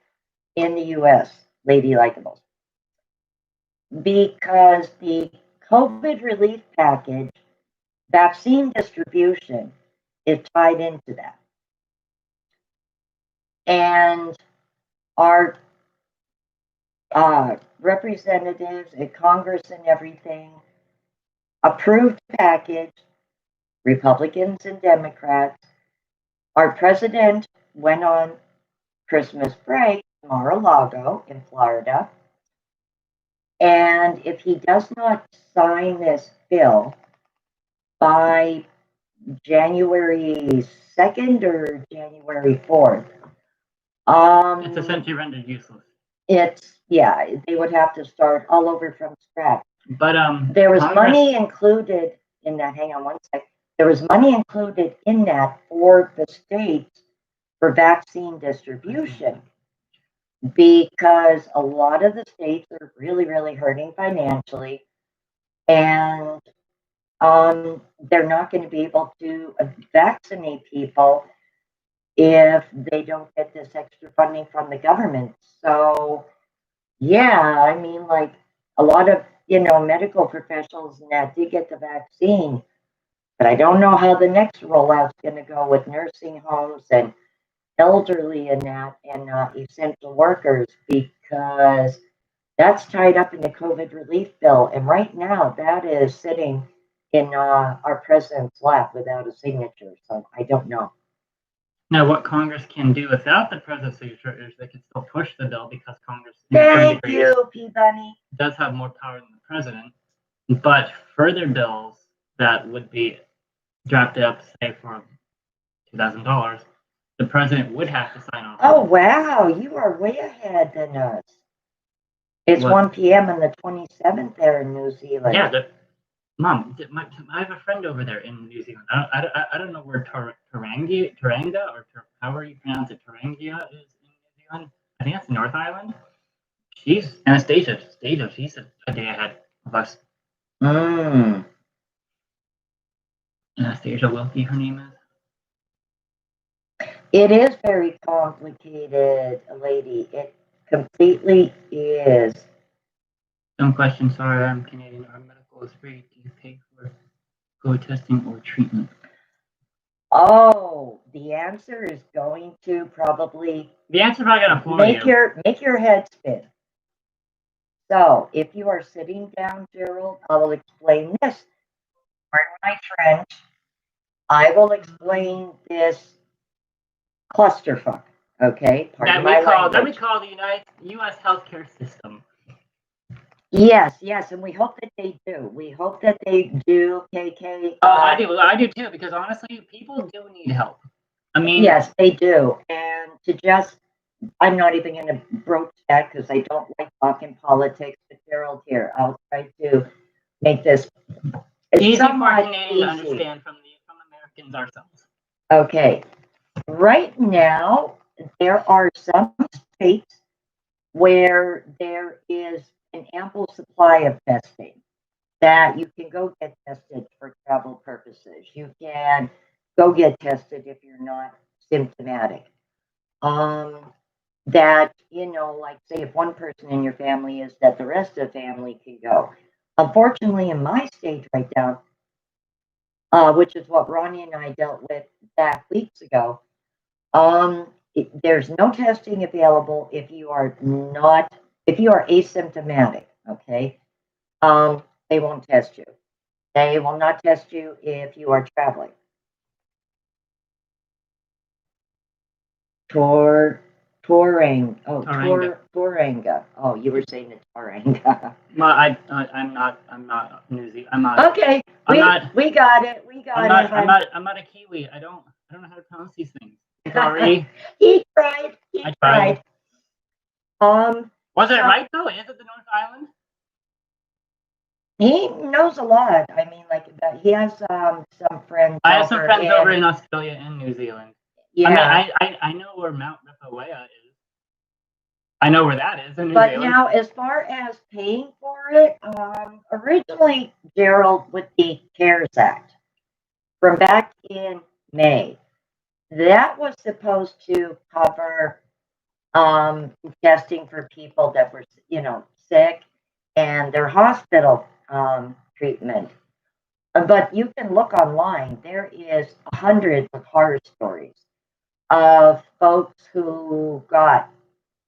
in the U.S., Lady Likeables, because the COVID relief package vaccine distribution is tied into that. And our representatives at Congress and everything approved the package, Republicans and Democrats. Our president went on Christmas break in Mar-a-Lago in Florida. And if he does not sign this bill by January 2nd or January 4th,
it's essentially rendered useless.
They would have to start all over from scratch.
But
there was money included in that. Hang on one sec. There was money included in that for the states for vaccine distribution, because a lot of the states are really, really hurting financially, and they're not going to be able to vaccinate people if they don't get this extra funding from the government. So, yeah, I mean, like a lot of, medical professionals and that did get the vaccine, but I don't know how the next rollout's going to go with nursing homes and elderly and that, and essential workers, because that's tied up in the COVID relief bill. And right now that is sitting in our president's lap without a signature. So I don't know.
Now, what Congress can do without the president's signature is they can still push the bill, because Congress,
thank you, P-Bunny,
does have more power than the president. But further bills that would be drafted up, say, for $2,000, the president would have to sign off.
Oh, wow. You are way ahead than us. It's 1 p.m. on the 27th there in New Zealand.
Yeah, Mom, I have a friend over there in New Zealand. I don't know where Taranga, or however you pronounce it, Tarangia is in New Zealand. I think that's North Island. She's Anastasia. She's a day ahead of us. Anastasia Wilkie, her name is.
It is very complicated, lady. It completely is.
Some question, sorry, I'm Canadian. Our medical is free. Do you pay for COVID testing or treatment?
Oh, the answer is going to probably
The answer I gotta for you.
Make your head spin. So, if you are sitting down, Gerald, I will explain this. Pardon my French. I will explain this clusterfuck. Okay,
that we call the U.S. healthcare system.
Yes, and we hope that they do. We hope that they do, KK.
I do too, because honestly, people do need help. I mean,
yes, they do. And I'm not even going to broach that because I don't like talking politics. But Gerald, here, I'll try to make this
easy for Canadians to understand from Americans ourselves.
Okay, right now there are some states where there is an ample supply of testing that you can go get tested for travel purposes. You can go get tested if you're not symptomatic. That, like say if one person in your family is, that the rest of the family can go. Unfortunately, in my state right now, which is what Ronnie and I dealt with back weeks ago, there's no testing available if you are asymptomatic. Okay, they won't test you. They will not test you if you are traveling. Tauranga. Oh, you were saying it's Tauranga.
I'm not New Zealand. I'm not.
Okay, we got it.
I'm not a Kiwi. I don't know how to pronounce these things. Sorry.
He tried. I tried.
Was it right though? Is it the North Island?
He knows a lot. I mean, like he has some friends.
I have some friends over in Australia and New Zealand. Yeah. I know where Mount Ripawea is. I know where that is in New Zealand.
But now, as far as paying for it, originally, Gerald, with the CARES Act from back in May, that was supposed to cover testing for people that were, sick and their hospital treatment. But you can look online. There is hundreds of horror stories of folks who got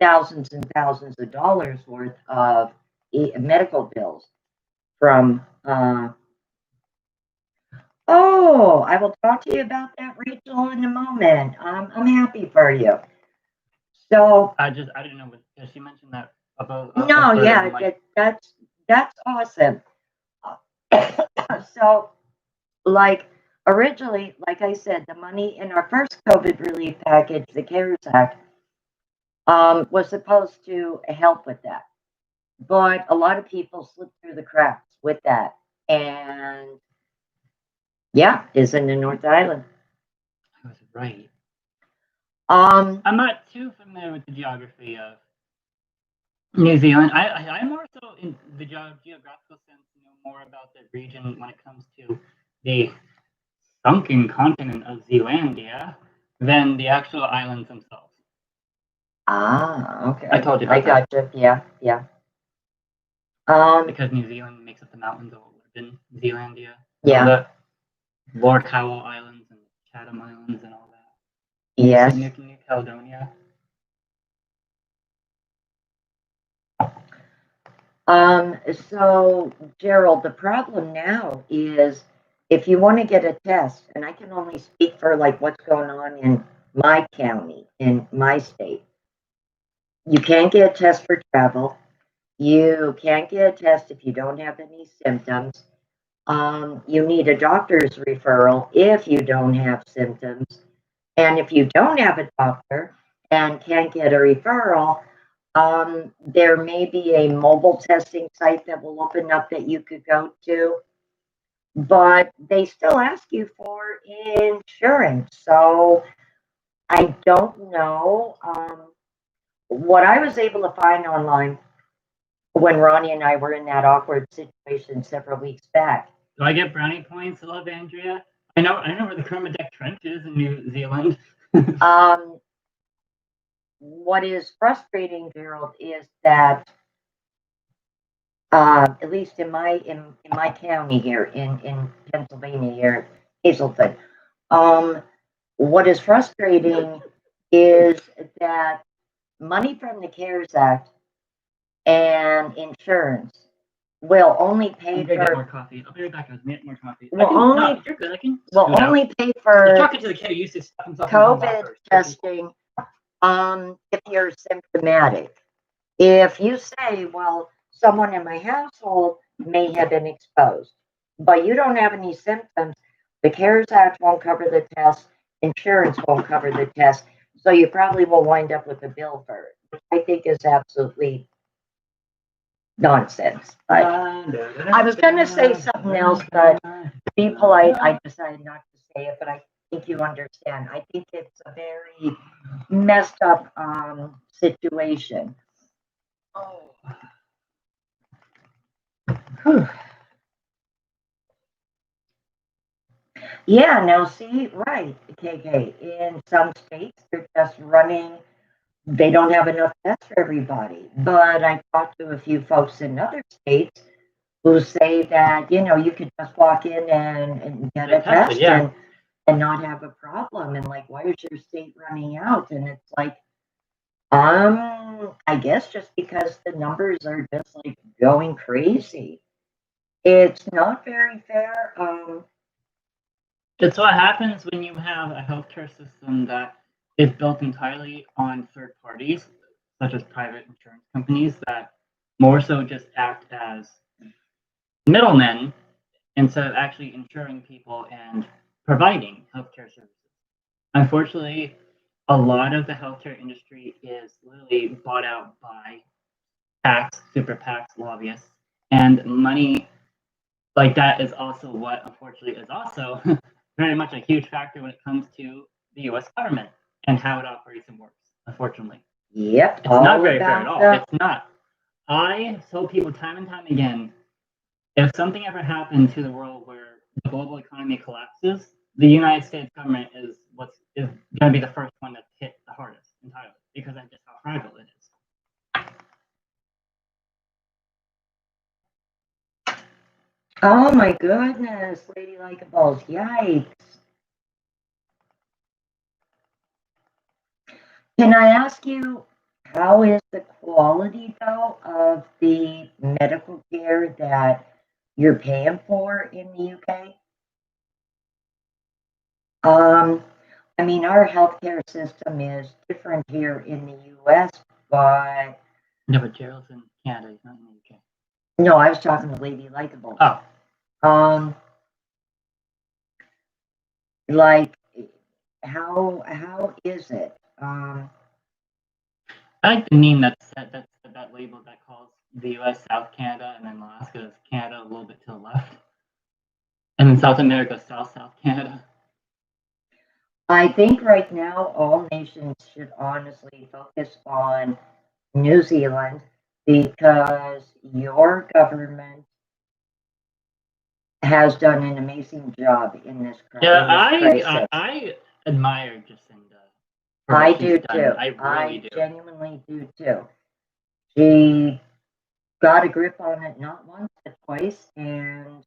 thousands and thousands of dollars worth of medical bills from. I will talk to you about that, Rachel, in a moment. I'm happy for you. So
I didn't know because she mentioned that about.
No, yeah, that's awesome. So, like originally, like I said, the money in our first COVID relief package, the CARES Act, was supposed to help with that. But a lot of people slipped through the cracks with that. And yeah, is in the North Island.
I was right. I'm not too familiar with the geography of New Zealand. I'm more so in the geographical sense, more about the region when it comes to the sunken continent of Zealandia than the actual islands themselves.
Okay.
I told you.
I got you. Yeah.
Because New Zealand makes up the mountains of Zealandia.
Yeah.
The Lord Howe Islands and Chatham Islands and all that.
Yes.
New Caledonia.
So Gerald, the problem now is if you want to get a test, and I can only speak for like what's going on in my county, in my state, you can't get a test for travel. You can't get a test if you don't have any symptoms. You need a doctor's referral if you don't have symptoms. And if you don't have a doctor and can't get a referral, there may be a mobile testing site that will open up that you could go to. but they still ask you for insurance. So I don't know. What I was able to find online when Ronnie and I were in that awkward situation several weeks back.
Do I get brownie points? Love, Andrea. I know where the Kermadec Trench is in New Zealand.
What is frustrating, Gerald, is that at least in my county here in Pennsylvania here, Hazelton, what is frustrating is that money from the CARES Act and insurance will only pay
Get more
for
coffee. I'll be right back. I was getting more coffee.
You're
good. I can
will only pay for
talking to the kid who used to stuff himself
COVID testing if you're symptomatic. If you say, well, someone in my household may have been exposed, but you don't have any symptoms, the CARES Act won't cover the test, insurance won't cover the test, so you probably will wind up with a bill for it, which I think is absolutely nonsense. I was going to say something else, but to be polite, I decided not to say it, but I think you understand. I think it's a very messed up situation. Oh. Yeah, now see, right, KK, in some states, they're just running, they don't have enough tests for everybody. But I talked to a few folks in other states who say that, you could just walk in and get a test and not have a problem. And like, why is your state running out? And it's like, I guess just because the numbers are just like going crazy. It's not very fair.
It's what happens when you have a healthcare system that is built entirely on third parties, such as private insurance companies, that more so just act as middlemen instead of actually insuring people and providing healthcare services. Unfortunately, a lot of the healthcare industry is literally bought out by PACs, super PACs, lobbyists, and money like that is also what, unfortunately, is also very much a huge factor when it comes to the U.S. government and how it operates and works, unfortunately.
Yep.
It's not very fair at all. It's not. I told people time and time again, if something ever happened to the world where the global economy collapses, the United States government is going to be the first one that's hit the hardest entirely because that's just how fragile it is.
Oh my goodness, Lady Likeables, yikes. Can I ask you, how is the quality, though, of the medical care that you're paying for in the UK? I mean, our healthcare system is different here in the US, but...
No, but Gerald's in Canada, he's not in the UK.
No, I was talking to Lady Likeable.
Oh.
Like, how is it?
I like the meme that's that label that calls the U.S. South Canada, and then Alaska is Canada a little bit to the left, and then South America South Canada.
I think right now all nations should honestly focus on New Zealand because your government has done an amazing job in this crisis.
Yeah, I admire Jacinda.
I do too.
I really do.
Genuinely do too. She got a grip on it not once but twice, and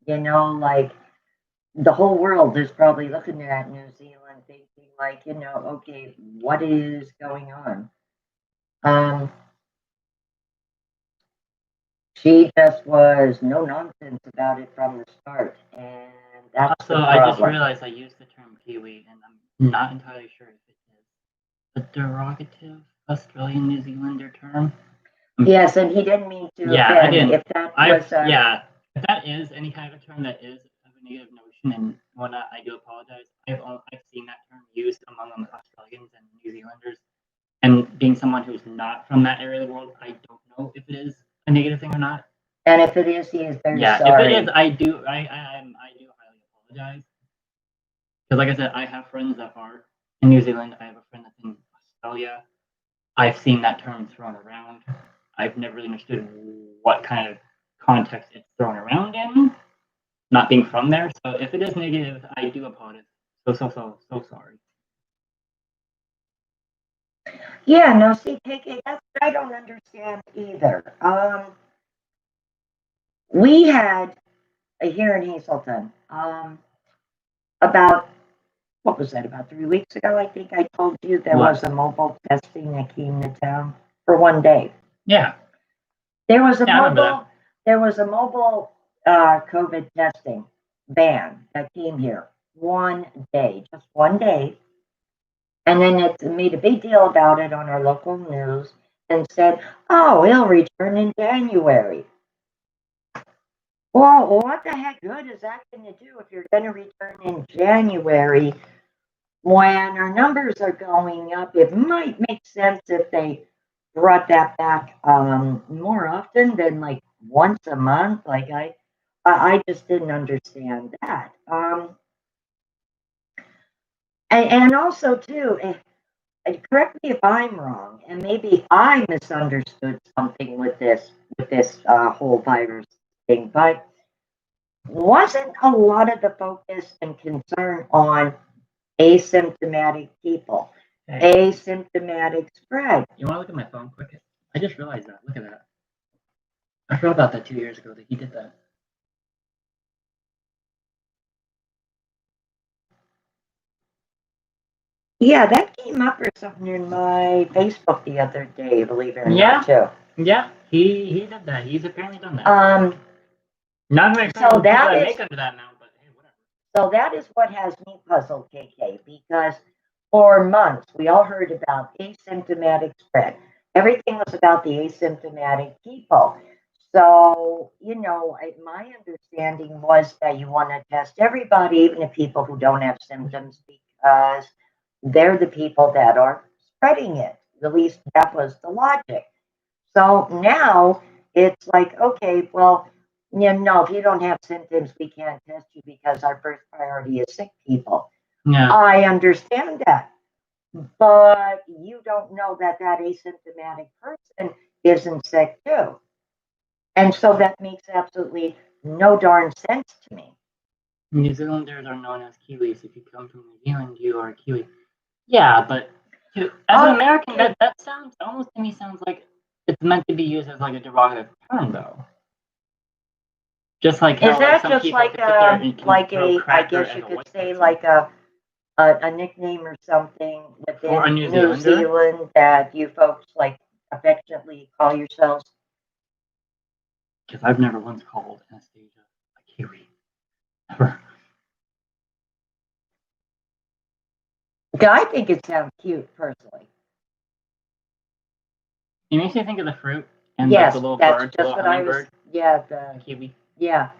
like the whole world is probably looking at New Zealand thinking like, okay, what is going on? She just was no nonsense about it from the start, and that's also, the problem.
I just realized I used the term Kiwi, and I'm not entirely sure if it is a derogative Australian New Zealander term.
Yes, and he didn't mean to offend.
I didn't.
If that was
if that is any kind of a term that is of a negative notion and whatnot, I do apologize. I've seen that term used among Australians and New Zealanders, and being someone who's not from that area of the world, I don't know if it is a negative thing or not.
And if it is, he is very sorry.
If it is, I'm apologize. Because like I said, I have friends that are in New Zealand. I have a friend that's in Australia. I've seen that term thrown around. I've never really understood what kind of context it's thrown around in, not being from there. So if it is negative, I do apologize. So sorry.
Yeah, no, see, KK, that's what I don't understand either. We had here in Hazelton, about, what was that, about 3 weeks ago, I think I told you there was a mobile testing that came to town for 1 day.
Yeah.
There was a mobile COVID testing van that came here 1 day, just 1 day. And then it made a big deal about it on our local news and said, oh, it'll return in January. Well, what the heck good is that going to do if you're going to return in January when our numbers are going up? It might make sense if they brought that back more often than like once a month. Like I just didn't understand that. And also too, correct me if I'm wrong, and maybe I misunderstood something with this whole virus thing, but wasn't a lot of the focus and concern on asymptomatic people, asymptomatic spread?
You want to look at my phone quick? I just realized that. Look at that. I forgot about that 2 years ago that he did that.
Yeah, that came up or something in my Facebook the other day, believe it or not, too.
Yeah, he did that. He's apparently done that. Not very sure
so that is,
make under that now, but hey, whatever.
So that is what has me puzzled, KK, because for months we all heard about asymptomatic spread. Everything was about the asymptomatic people. So, my understanding was that you want to test everybody, even the people who don't have symptoms, because they're the people that are spreading it. At least that was the logic. So now it's like, okay, well, no, if you don't have symptoms, we can't test you because our first priority is sick people.
Yeah.
I understand that. But you don't know that asymptomatic person isn't sick too. And so that makes absolutely no darn sense to me.
New Zealanders are known as Kiwis. If you come from New Zealand, you are a Kiwi. Yeah, but as an American, that sounds almost to me sounds like it's meant to be used as like a derogative term, though. Just like how,
is that
like,
just like I guess you could say like a nickname or something within New Zealand that you folks like affectionately call yourselves?
Because I've never once called Anastasia a Kiwi. Never.
I think it sounds cute, personally.
It makes me think of the fruit and like the little bird, the little hummingbird.
Yeah, the
Kiwi.
Yeah.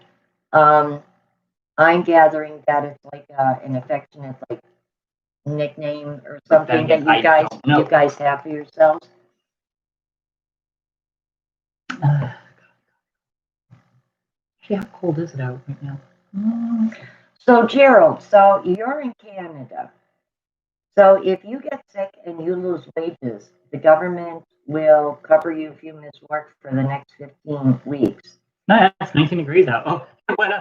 I'm gathering that it's like an affectionate like nickname or something that you guys have for yourselves.
How cold is it out right now?
So Gerald, so you're in Canada. So if you get sick and you lose wages, the government will cover you if you miss work for the next 15 weeks.
No, that's 19 degrees out. Oh, it went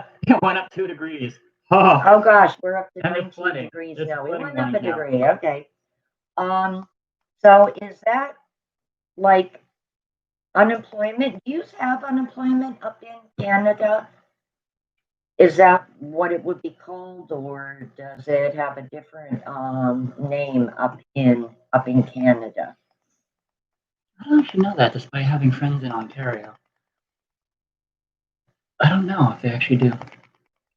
up 2 degrees.
Oh gosh, we're up to 19 degrees
now.
We went up a degree. Okay. So is that like unemployment? Do you have unemployment up in Canada? Is that what it would be called, or does it have a different name up in Canada?
I don't know if you know that, despite having friends in Ontario. I don't know if they actually do.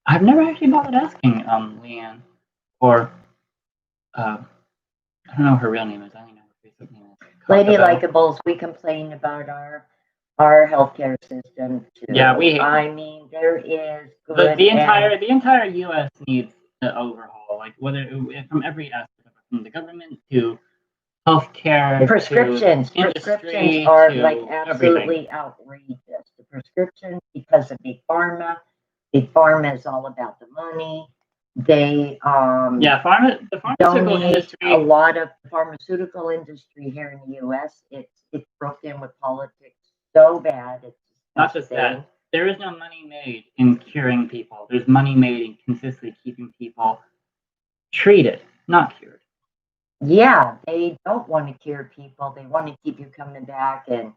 I've never actually bothered asking Leanne, or I don't know what her real name is. I don't know her Facebook name is.
Lady Likeables, we complain about our healthcare system too.
Yeah,
I mean, there is good.
The entire U.S. needs an overhaul, like whether from every aspect, from the government to healthcare,
prescriptions are like absolutely outrageous. The prescriptions, because of big pharma is all about the money. They
Yeah, the pharmaceutical
donate
industry.
a lot of pharmaceutical industry here in the U.S. It's broke in with politics so bad. It's
Not just that. There is no money made in curing people. There's money made in consistently keeping people treated, not cured.
Yeah, they don't want to cure people. They want to keep you coming back and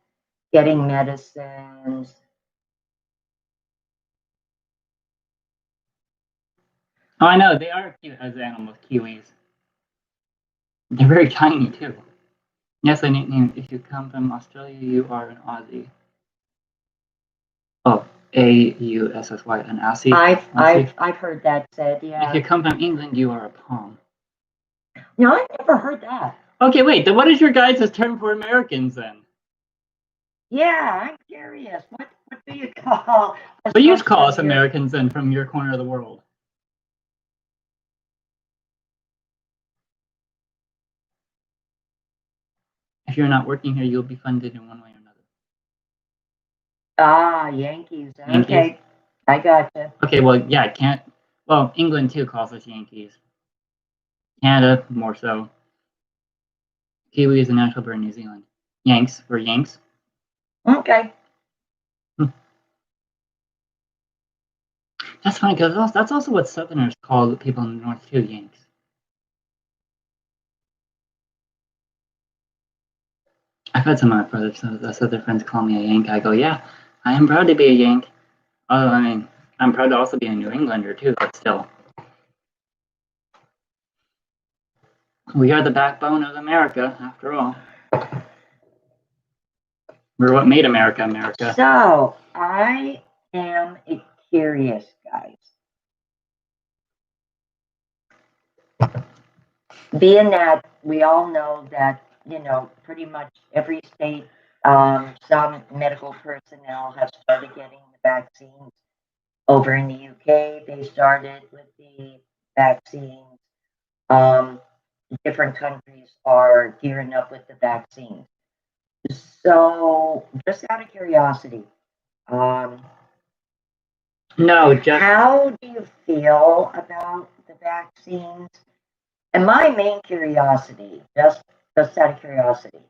getting medicines.
Oh, I know, they are cute as animals, kiwis. They're very tiny, too. Yes, I need if you come from Australia, you are an Aussie. Oh, A-U-S-S-Y, an Aussie?
I've heard that said, yeah.
If you come from England, you are a palm.
No, I've never heard that.
Okay, wait, then what is your guys' term for Americans, then?
Yeah, I'm curious. What do you call?
What do you call us Americans, then, from your corner of the world? If you're not working here, you'll be funded in one way or another.
Ah, Yankees. Okay, I gotcha.
Okay, well, yeah, well, England too calls us Yankees. Canada, more so. Kiwi is a national bird in New Zealand. Yanks, we're Yanks.
Okay.
That's funny, because that's also what Southerners call the people in the North too, Yanks. I've had some of my brothers, other friends call me a Yank. I go, yeah, I am proud to be a Yank. Oh, I mean, I'm proud to also be a New Englander too, but still. We are the backbone of America, after all. We're what made America, America.
So, I am curious, guys. Being that we all know that, pretty much every state, some medical personnel have started getting the vaccines. Over in the UK, they started with the vaccines. Different countries are gearing up with the vaccines. So, just out of curiosity,
No,
how do you feel about the vaccines? And my main curiosity, just out of curiosity,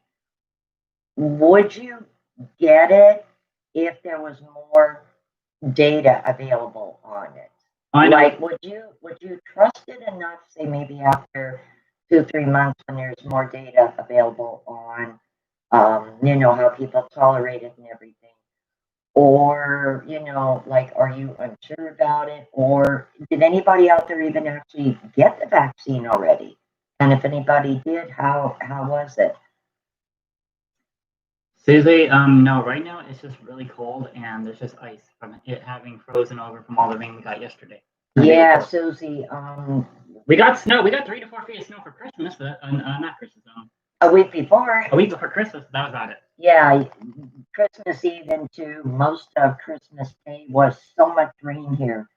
would you get it if there was more data available on it? Like, would you trust it enough, say maybe after 2-3 months when there's more data available on, how people tolerate it and everything? Or, like, are you unsure about it? Or did anybody out there even actually get the vaccine already? And if anybody did, how was it?
Susie, no, right now it's just really cold and there's just ice from it having frozen over from all the rain we got yesterday.
Yeah, Susie,
we got snow. We got 3 to 4 feet of snow for Christmas, not Christmas,
a week before.
A week before Christmas, that was about it.
Yeah, Christmas Eve into most of Christmas Day was so much rain here,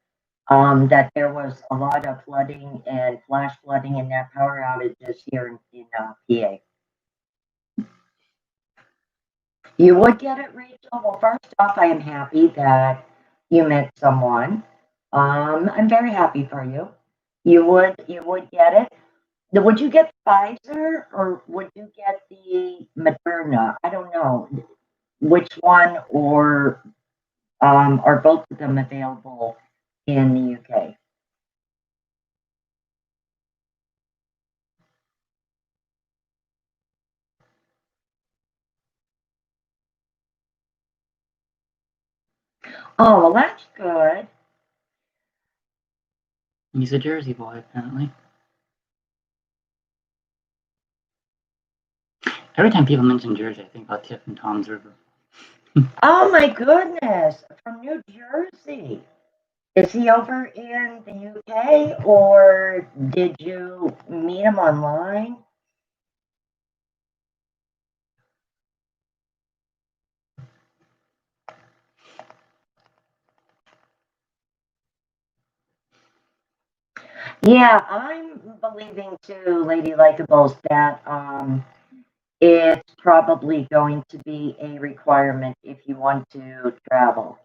that there was a lot of flooding and flash flooding and that power outages here in PA. You would get it, Rachel. Well, first off, I am happy that you met someone. I'm very happy for you. You would get it. Would you get Pfizer or would you get the Moderna? I don't know which one, or are both of them available in the UK? Oh, well, that's good.
He's a Jersey boy, apparently. Every time people mention Jersey, I think about Tiff and Tom's River.
Oh my goodness, from New Jersey. Is he over in the UK or did you meet him online? Yeah, I'm believing too, Lady Likeables, that it's probably going to be a requirement if you want to travel.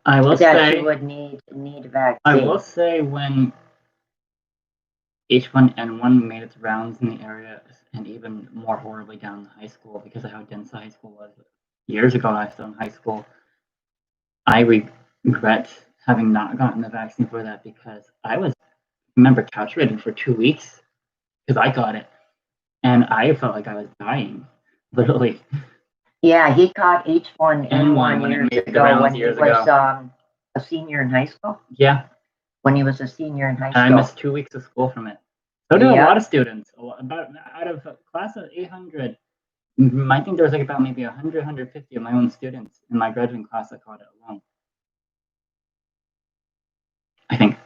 I will
that
say
you would need a vaccine.
I will say when H1N1 made its rounds in the area, and even more horribly down the high school because of how dense the high school was years ago when I was still in high school, I regret having not gotten the vaccine for that because I remember couch ridden for 2 weeks because I got it, and I felt like I was dying, literally.
Yeah, he caught H1N1
when it
years
made the
ago
rounds
when he
years
was
ago.
a senior in high school.
Yeah,
When he was a senior in high
and I
school.
missed 2 weeks of school from it. So did a
Yeah.
lot of students. About out of a class of 800, I think there was like about maybe 100, 150 of my own students in my graduating class that caught it alone. I think.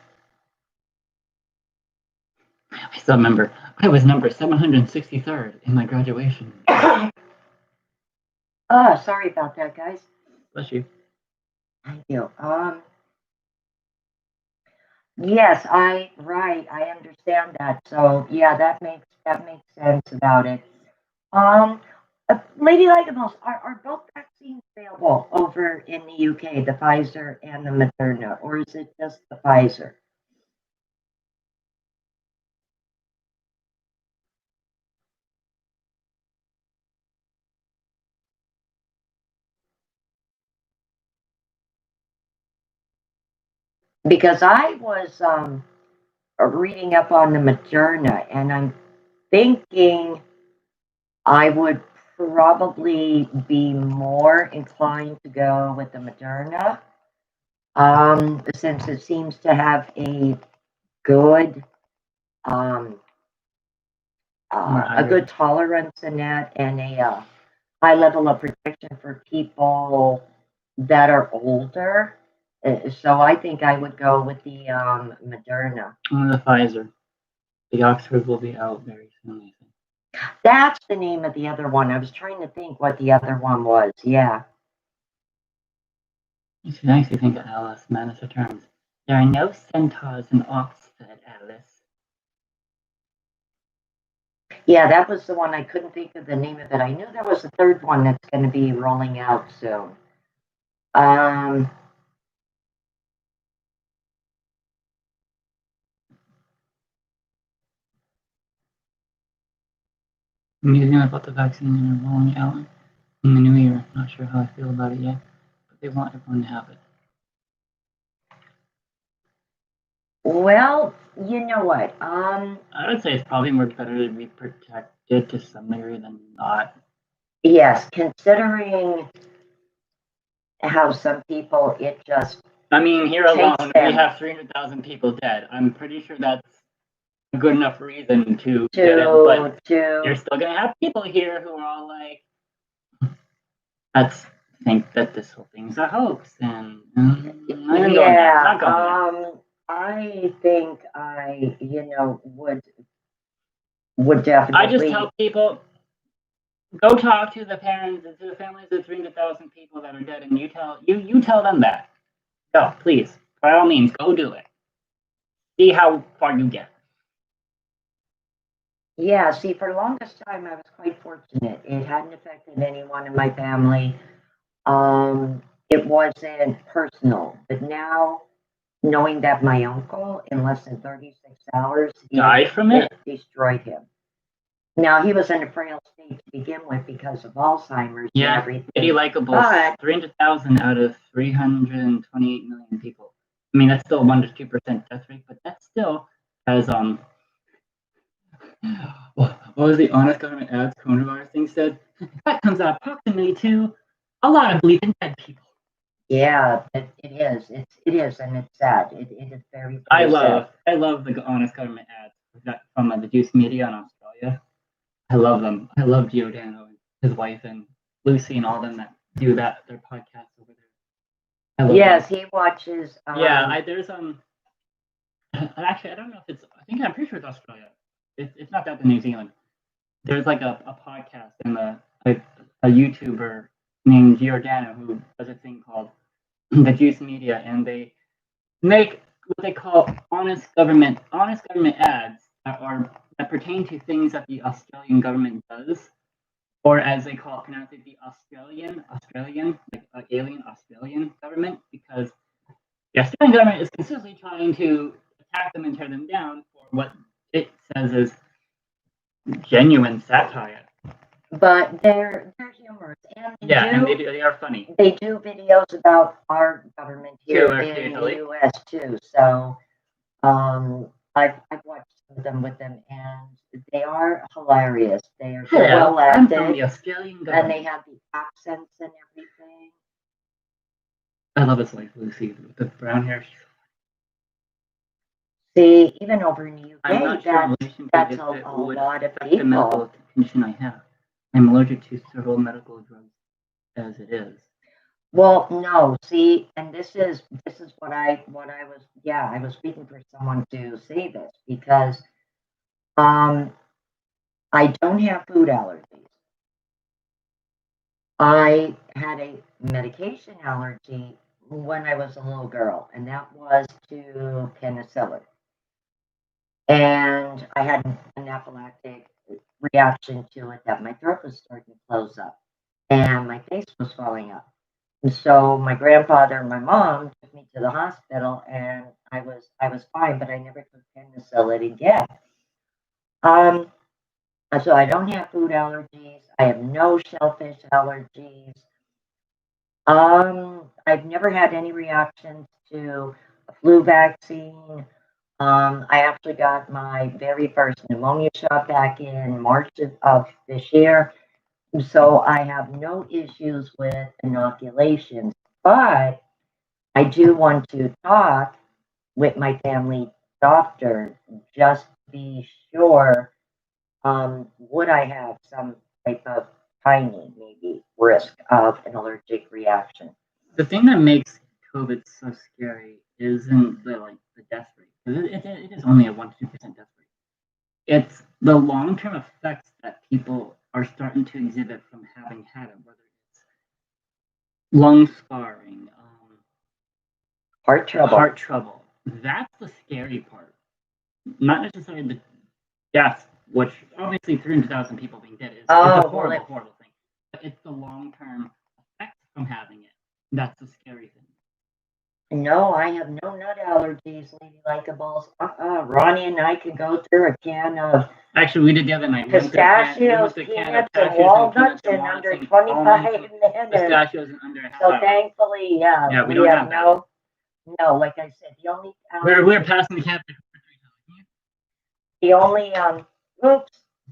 I still remember I was number 763rd in my graduation.
Oh, sorry about that, guys.
Bless you.
Thank you. Yes, I understand that. So yeah, that makes sense about it. Lady Legables, are both vaccines available over in the UK, the Pfizer and the Moderna, or is it just the Pfizer? Because I was reading up on the Moderna, and I'm thinking I would probably be more inclined to go with the Moderna, since it seems to have a good a good tolerance in that, and a high level of protection for people that are older. So I think I would go with the Moderna.
The Pfizer. The Oxford will be out very soon, I think.
That's the name of the other one. I was trying to think what the other one was. Yeah.
It's nice to think of Alice, Madness of Terms. There are no centaurs in Oxford, Alice.
Yeah, that was the one. I couldn't think of the name of it. I knew there was a third one that's going to be rolling out soon.
Musing about the vaccine and rolling out in the new year. Not sure how I feel about it yet, but they want everyone to have it.
Well, you know what?
I would say it's probably more better to be protected to some degree than not.
Yes, considering how some people, it just.
I mean, here alone, we have 300,000 people dead. I'm pretty sure that's a good enough reason to get it, but you're still gonna have people here who are all like, think that this whole thing's a hoax, and
I think I, would definitely.
I just tell people, go talk to the parents and to the families of 300,000 people that are dead, and you tell them that. Go, please, by all means, go do it. See how far you get.
Yeah, see, for the longest time, I was quite fortunate. It hadn't affected anyone in my family. It wasn't personal, but now, knowing that my uncle, in less than 36 hours,
died from it,
destroyed him. Now, he was in a frail state to begin with because of Alzheimer's and everything. Pretty likable.
300,000 out of 328 million people. I mean, that's still 1 to 2% death rate, but that still has what was the honest government ads coronavirus thing said? That comes out approximately to a lot of bleeping dead people.
Yeah, it is. It is, and it's sad. It is very, very
I
sad.
love the honest government ads from the Juice Media in Australia. I love them. I love Giordano and his wife and Lucy and all them that do their podcast over there.
Yes, he watches.
There's actually I don't know if I'm pretty sure it's Australia. It's not that in New Zealand. There's like a podcast and a YouTuber named Giordano who does a thing called the Juice Media, and they make what they call honest government ads that pertain to things that the Australian government does, or as they pronounce it, the Australian, like alien Australian government, because Yeah, Syrian government is consistently trying to attack them and tear them down for what it says is genuine satire.
But they're humorous, and
they are funny.
They do videos about our government here
Too,
in
occasionally.
the U.S. too. So I've watched some of them with them, and they are hilarious. They're well
I'm from
acted,
the Australian
and
government.
they have the accents and everything.
I love his wife Lucy with the brown hair.
See, even over in the UK,
I'm not sure
that's
if
a
it would
lot of
affect the medical
people.
condition I have. I'm allergic to several medical drugs as it is.
Well, no, see, and this is what I was, yeah, I was speaking for someone to say this because I don't have food allergies. I had a medication allergy when I was a little girl, and that was to penicillin. And I had an anaphylactic reaction to it that my throat was starting to close up and my face was swelling up. And so my grandfather and my mom took me to the hospital, and I was fine, but I never took penicillin again. So I don't have food allergies. I have no shellfish allergies. I've never had any reactions to a flu vaccine. I actually got my very first pneumonia shot back in March of this year. So I have no issues with inoculations, but I do want to talk with my family doctor just to be sure. Would I have some type of tiny, maybe, risk of an allergic reaction?
The thing that makes COVID so scary isn't the death rate, because it is only a 1 to 2% death rate. It's the long-term effects that people are starting to exhibit from having had it, whether it's lung scarring,
Heart
trouble. That's the scary part. Not necessarily the death, which obviously 300,000 people being dead is a horrible thing. But it's the long-term effects from having it. That's the scary thing.
No, I have no nut allergies, Lady Likeables. Ronnie and I can go through a can of
Actually, we did the other night.
pistachios, peanuts, and walnuts in under 25 minutes.
Pistachios in under half
So
hour.
thankfully,
we don't have that.
No, like I said, the only
we're passing the cap.
The only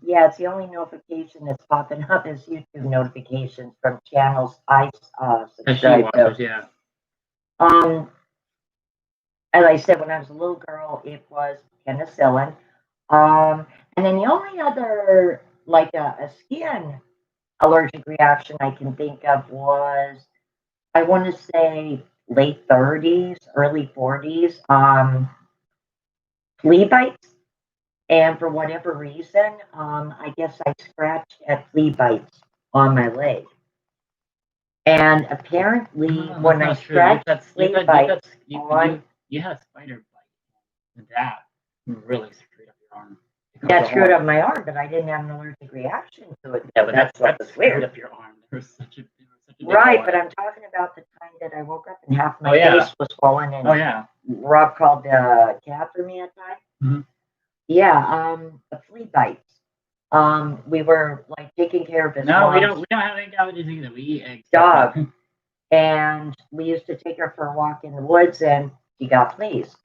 it's the only notification that's popping up is YouTube notifications from channels I subscribe to.
Yeah.
As I said, when I was a little girl, it was penicillin. And then the only other, like a skin allergic reaction I can think of was, I want to say late 30s, early 40s, flea bites. And for whatever reason, I guess I scratched at flea bites on my leg. And apparently, when I scratched flea bites
you had a spider bite, and that really screwed up your arm.
That screwed up my arm, but I didn't have an allergic reaction to it.
Yeah, but that's screwed up your arm. There was such a
right, but I'm talking about the time that I woke up and half my face was swollen, and Rob called the cab for me at time.
Mm-hmm.
Yeah, the flea bites. We were like taking care of his
we don't have any allergies either. We eat eggs.
Dog. And we used to take her for a walk in the woods, and she got fleas.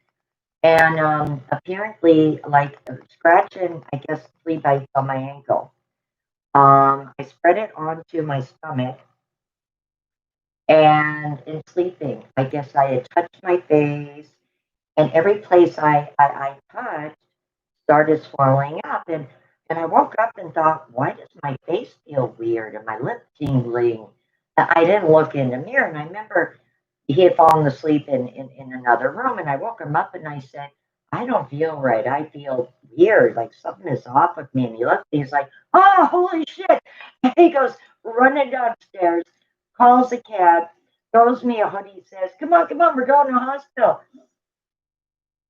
And apparently, like scratching, I guess, flea bites on my ankle. I spread it onto my stomach, and in sleeping, I guess I had touched my face, and every place I touched started swelling up. And I woke up and thought, why does my face feel weird and my lip tingling? I didn't look in the mirror, and I remember he had fallen asleep in another room, and I woke him up and I said, I don't feel right. I feel weird, like something is off with me. And he looked, he's like, oh, holy shit. And he goes running downstairs, calls a cab, throws me a hoodie, says, come on, we're going to the hospital.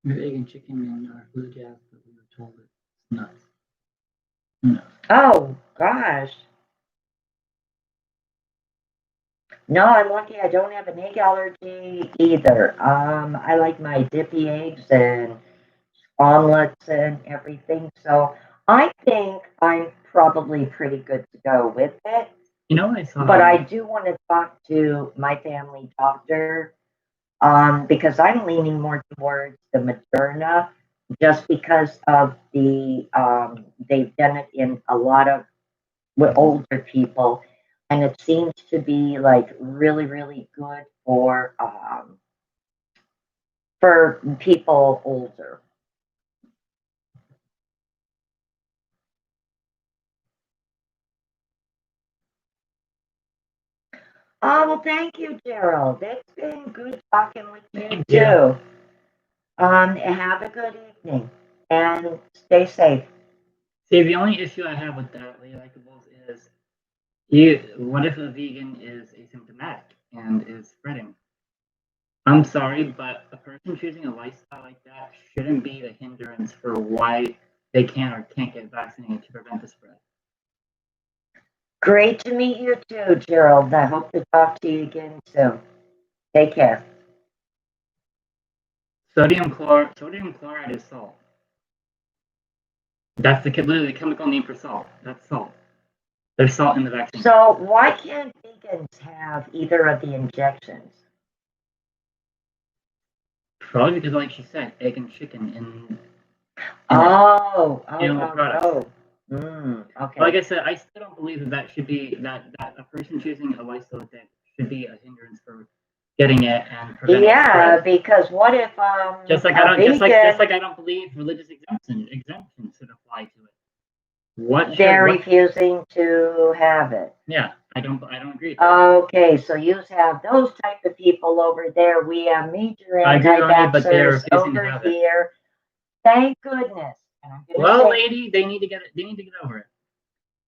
We're eating chicken and our blue jazz, but we were told it's nuts. No.
Oh, gosh. No, I'm lucky I don't have an egg allergy either. I like my dippy eggs and omelets and everything. So I think I'm probably pretty good to go with it.
You know, I saw.
But I do want to talk to my family doctor because I'm leaning more towards the Moderna just because of they've done it in a lot of with older people, and it seems to be like really, really good for people older. Oh, well, thank you, Gerald. It's been good talking with you too. Have a good evening and stay safe.
See, the only issue I have with that, likeables, is you. What if a vegan is asymptomatic and is spreading? I'm sorry, but a person choosing a lifestyle like that shouldn't be the hindrance for why they can or can't get vaccinated to prevent the spread.
Great to meet you too, Gerald. I hope to talk to you again soon. Take care.
Sodium chloride is salt. That's literally the chemical name for salt. That's salt. There's salt in the vaccine.
So why can't vegans have either of the injections?
Probably because, like she said, egg and chicken in
animal
products.
Okay.
Like I said, I still don't believe that should be that a person choosing a lifestyle like that should be a hindrance for getting it and preventing it spread.
Because what if
just like I don't believe religious exemption should apply to it.
They're refusing to have it.
Yeah, I don't agree.
Okay, so you have those type of people over there. We have major anti-vaxxers over here. Thank goodness.
Well, lady, they need to get over it.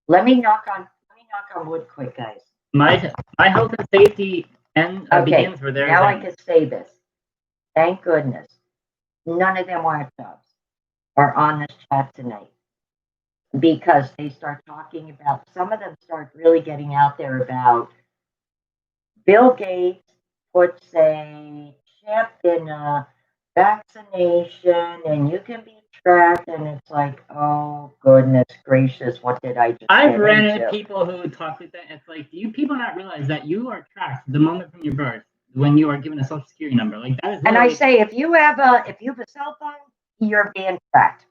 Let me knock on wood quick, guys.
My health and safety begins where they're
now I can say this. Thank goodness. None of them watchdogs are on this chat tonight. Because they start talking about, some of them start really getting out there about Bill Gates puts a chip in a vaccination and you can be tracked, and it's like, oh goodness gracious, what did I just
I've ran into people who talk like that. It's like, do you people not realize that you are tracked the moment from your birth when you are given a social security number? Like that is.
And I say, if you have a cell phone, you're being tracked.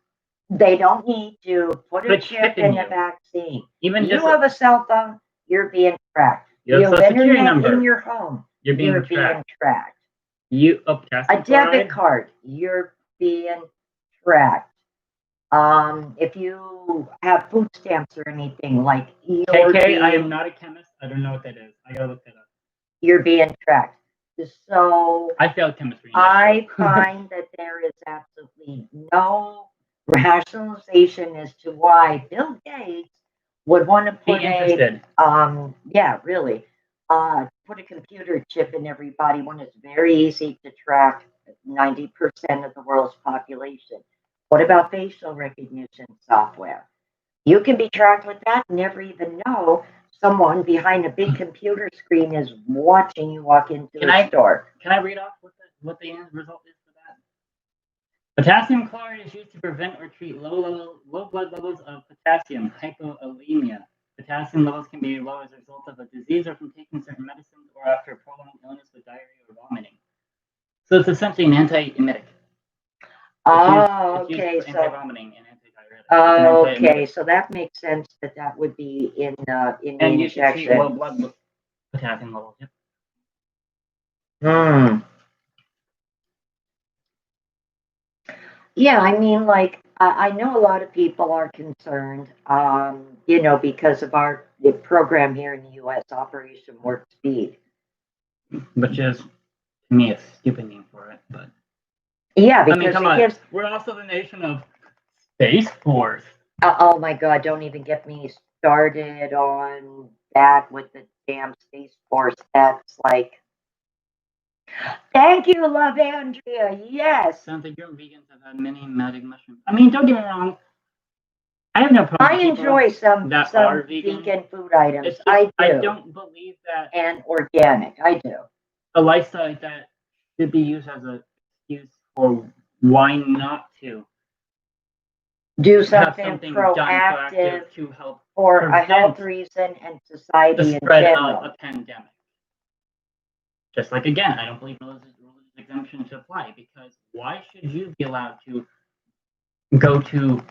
They don't need to put a chip in the vaccine. Even you have a cell phone, you're being tracked. You have internet in your home, you're being tracked. A debit card, you're being tracked. If you have food stamps or anything like
I am not a chemist. I don't know what that is. I gotta look that up.
You're being tracked. So
I failed chemistry.
I find that there is absolutely no rationalization as to why Bill Gates would want to put put a computer chip in everybody when it's very easy to track 90% of the world's population. What about facial recognition software? You can be tracked with that, never even know someone behind a big computer screen is watching you walk into a store.
Can I read off what the end result is for that? Potassium chloride is used to prevent or treat low blood levels of potassium, hypoalemia. Potassium levels can be low as a result of a disease or from taking certain medicines or after a prolonged illness with diarrhea or vomiting. So it's essentially an anti-emetic.
Okay.
Anti-vomiting and
anti-diuretic. Okay, so that makes sense that would be in the injection.
You should treat low blood potassium levels. Yep.
Yeah, I mean, like, I know a lot of people are concerned, because of the program here in the U.S., Operation Warp Speed.
Which is, to me, a stupid name for it, but...
Yeah, because
we're also the nation of Space Force.
Oh my God, don't even get me started on that with the damn Space Force. That's like... Thank you, Love Andrea. Yes.
Sounds like your vegans have had many magic mushrooms. I mean, don't get me wrong. I have no problem.
I enjoy some vegan food items.
Just,
I do.
I don't believe that.
And organic. I do.
A lifestyle like that should be used as an excuse for why not to
do something proactive
to help
for a health reason and society in general.
A pandemic. Just like, again, I don't believe religious exemption should apply, because why should you be allowed to go to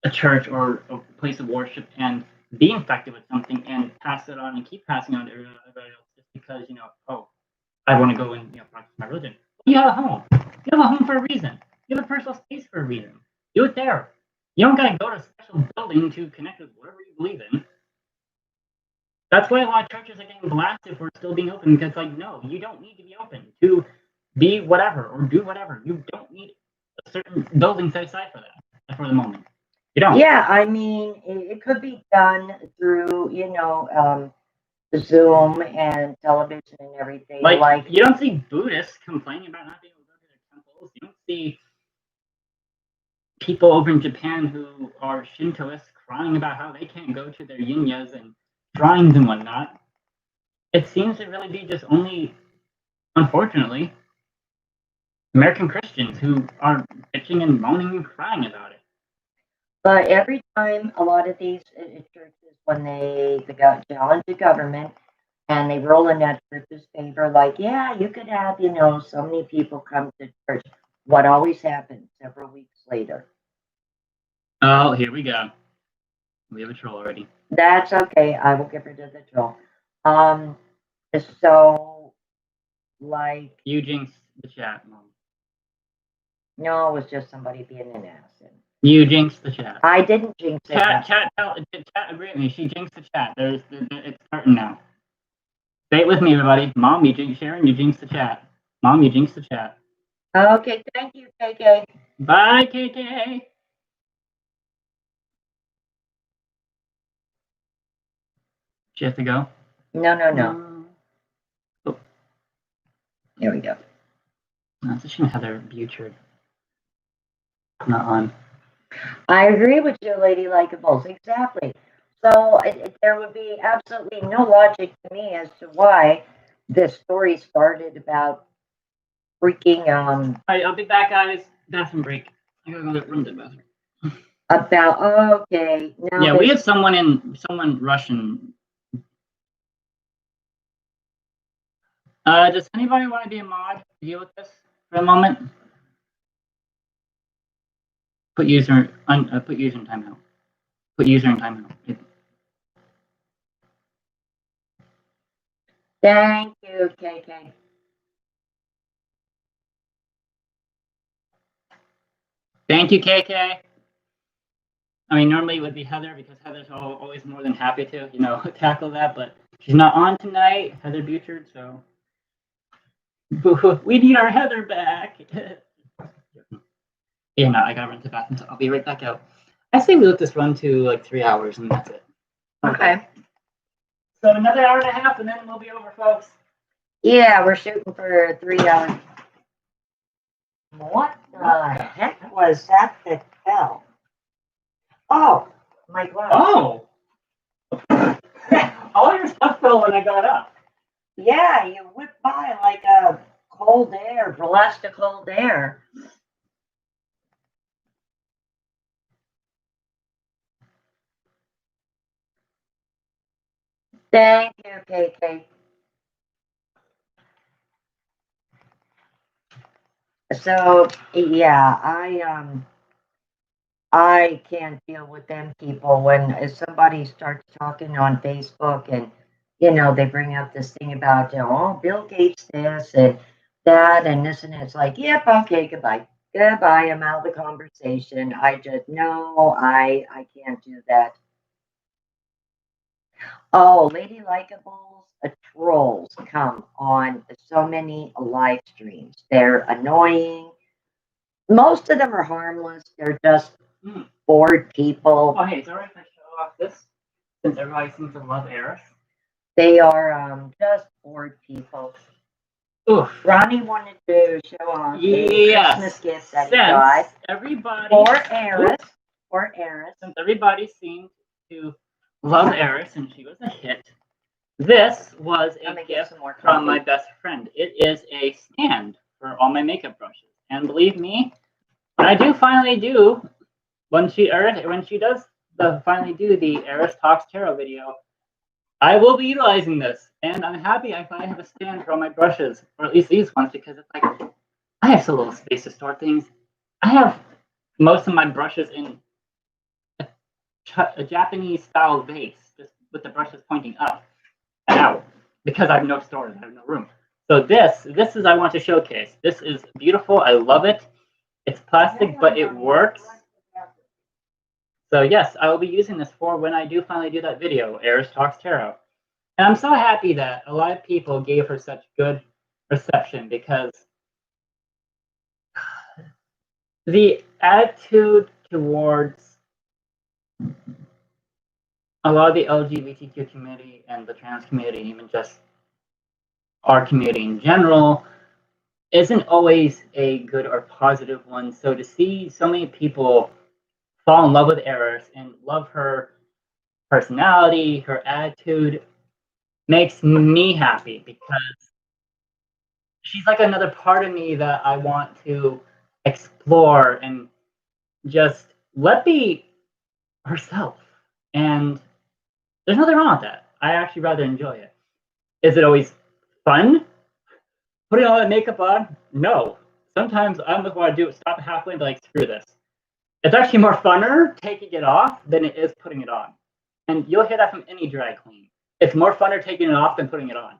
a church or a place of worship and be infected with something and pass it on and keep passing on to everybody else just because, I want to go and practice my religion? You have a home. You have a home for a reason. You have a personal space for a reason. Do it there. You don't gotta go to a special building to connect with whatever you believe in. That's why a lot of churches are getting blasted for still being open, because, no, you don't need to be open to be whatever or do whatever. You don't need a certain building set aside for that for the moment. You don't.
Yeah, I mean, it could be done through, Zoom and television and everything.
You don't see Buddhists complaining about not being able to go to their temples. You don't see people over in Japan who are Shintoists crying about how they can't go to their yinyas and shrines and whatnot. It seems to really be just only, unfortunately, American Christians who are bitching and moaning and crying about it.
But every time a lot of these churches, when they challenge the government and they roll in that church's favor, yeah, you could have, so many people come to church. What always happens several weeks later?
Oh, here we go. We have a troll already.
That's okay. I will get rid of the troll. So,
you jinxed the chat, Mom.
No, it was just somebody being an ass.
You jinxed the chat.
I didn't jinx it.
Chat agree with me. She jinxed the chat. It's starting now. Say it with me, everybody. Mom, you jinxed Sharon. You jinxed the chat. Mom, you jinxed the chat.
Okay, thank you, KK.
Bye, KK. She has to go?
No.
Oh.
There we go.
No, it's a shame Heather Butcherd not on.
I agree with you, Lady Likeables. Exactly. So there would be absolutely no logic to me as to why this story started about freaking
All right, I'll be back, guys. Bathroom break. I gotta go run to the bathroom.
Okay. Now
yeah, we had someone Russian. Does anybody want to be a mod to deal with this for a moment? Put user in timeout. Put user in timeout.
Thank you, KK.
Thank you, KK. I mean, normally it would be Heather, because Heather's always more than happy to, tackle that, but she's not on tonight, Heather Butcherd, so we need our Heather back. Yeah, no, I gotta run to the bathroom, so I'll be right back out. I say we let this run to 3 hours, and that's it.
Okay.
So another hour and a half, and then we'll be over, folks.
Yeah, we're shooting for 3 hours. What the heck was that fell? Oh, my God.
Oh! All your stuff fell when I got up.
Yeah, you whipped by like a cold air, blast of cold air. Thank you, KK. So yeah, I can't deal with them people when somebody starts talking on Facebook and they bring up this thing about Bill Gates this and that and this and it's like, yep, okay, goodbye, I'm out of the conversation. I just no, I can't do that. Oh, Lady Likeables, trolls come on so many live streams. They're annoying. Most of them are harmless. They're just bored people.
Oh, hey, is it alright if I show off this? Since everybody seems to love Eris.
They are just bored people.
Oof.
Ronnie wanted to show off a Christmas gift that he got
everybody
for Eris. Or Eris.
Since everybody seemed to love Eris and she was a hit, this was a gift from my best friend. It is a stand for all my makeup brushes. And believe me, when I do finally do, when she does finally do the Eris Talks Tarot video, I will be utilizing this. And I'm happy I finally have a stand for all my brushes, or at least these ones, because it's like, I have so little space to store things. I have most of my brushes in a Japanese style vase, just with the brushes pointing up and out, because I have no storage, I have no room. So this is I want to showcase. This is beautiful. I love it. It's plastic, but it works. So yes, I will be using this for when I do finally do that video, Eris Talks Tarot. And I'm so happy that a lot of people gave her such good reception, because the attitude towards a lot of the LGBTQ community and the trans community, even just our community in general, isn't always a good or positive one. So to see so many people fall in love with Eris and love her personality, her attitude, makes me happy, because she's like another part of me that I want to explore and just let be herself. And there's nothing wrong with that. I actually rather enjoy it. Is it always fun putting all that makeup on? No. Sometimes I almost want to do it, stop halfway and be like, screw this. It's actually more funner taking it off than it is putting it on. And you'll hear that from any drag queen. It's more funner taking it off than putting it on.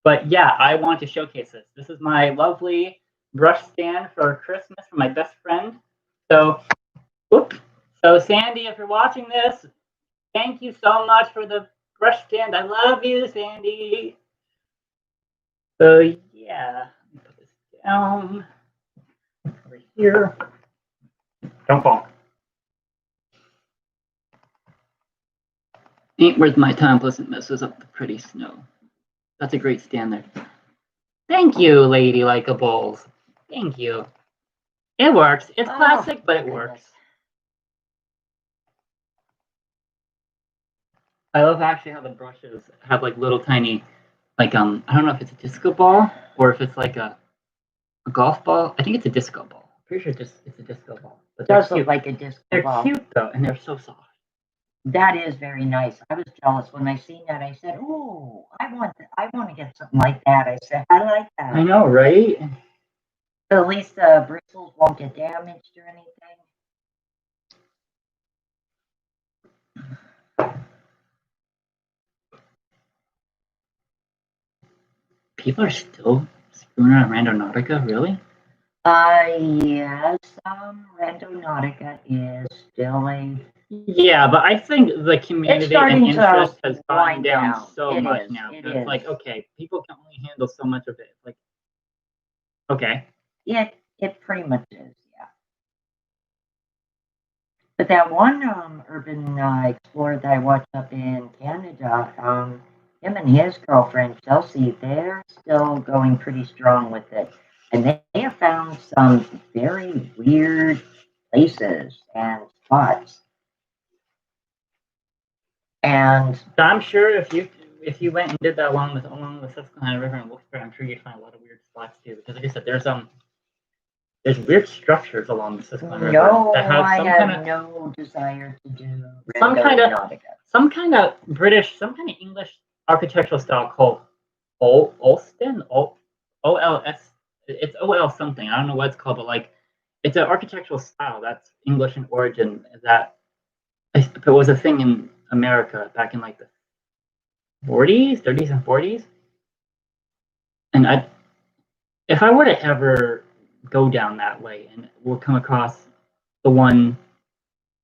But yeah, I want to showcase this. This is my lovely brush stand for Christmas from my best friend. So, whoops. So Sandy, if you're watching this, thank you so much for the brush stand. I love you, Sandy. So yeah, let me put this down over here. Don't fall. Ain't worth my time, plus it messes up the pretty snow. That's a great stand there. Thank you, Lady Likeables. Thank you. It works. It's plastic, but it works. I love actually how the brushes have like little tiny, like I don't know if it's a disco ball or if it's like a golf ball. I think it's a disco ball. Pretty sure it's a disco ball. But
it does look like a disco ball.
They're cute though, and they're so soft.
That is very nice. I was jealous when I seen that. I said, "Oh, I want to get something like that." I said, "I like that."
I know, right?
But at least the bristles won't get damaged or anything.
People are still screwing around Randonautica, really?
Yes, Randonautica is still a...
Yeah, but I think the community and interest has gone down so much now. It's like, okay, people can only handle so much of it. Like, okay.
Yeah, it pretty much is, yeah. But that one urban explorer that I watched up in Canada, him and his girlfriend, Chelsea, they're still going pretty strong with it. And they have found some very weird places and spots. And
I'm sure if you went and did that along the Susquehanna River and Wilkes-Barre, I'm sure you'd find a lot of weird spots too. Because like I said, there's weird structures along the Susquehanna River that have
I have no desire to do
some kind of British, some kind of English architectural style called Olston, OLS. It's OL something. I don't know what it's called, but like it's an architectural style that's English in origin. That if it was a thing in America back in like the 30s and 40s, and if I were to ever go down that way and we'll come across the one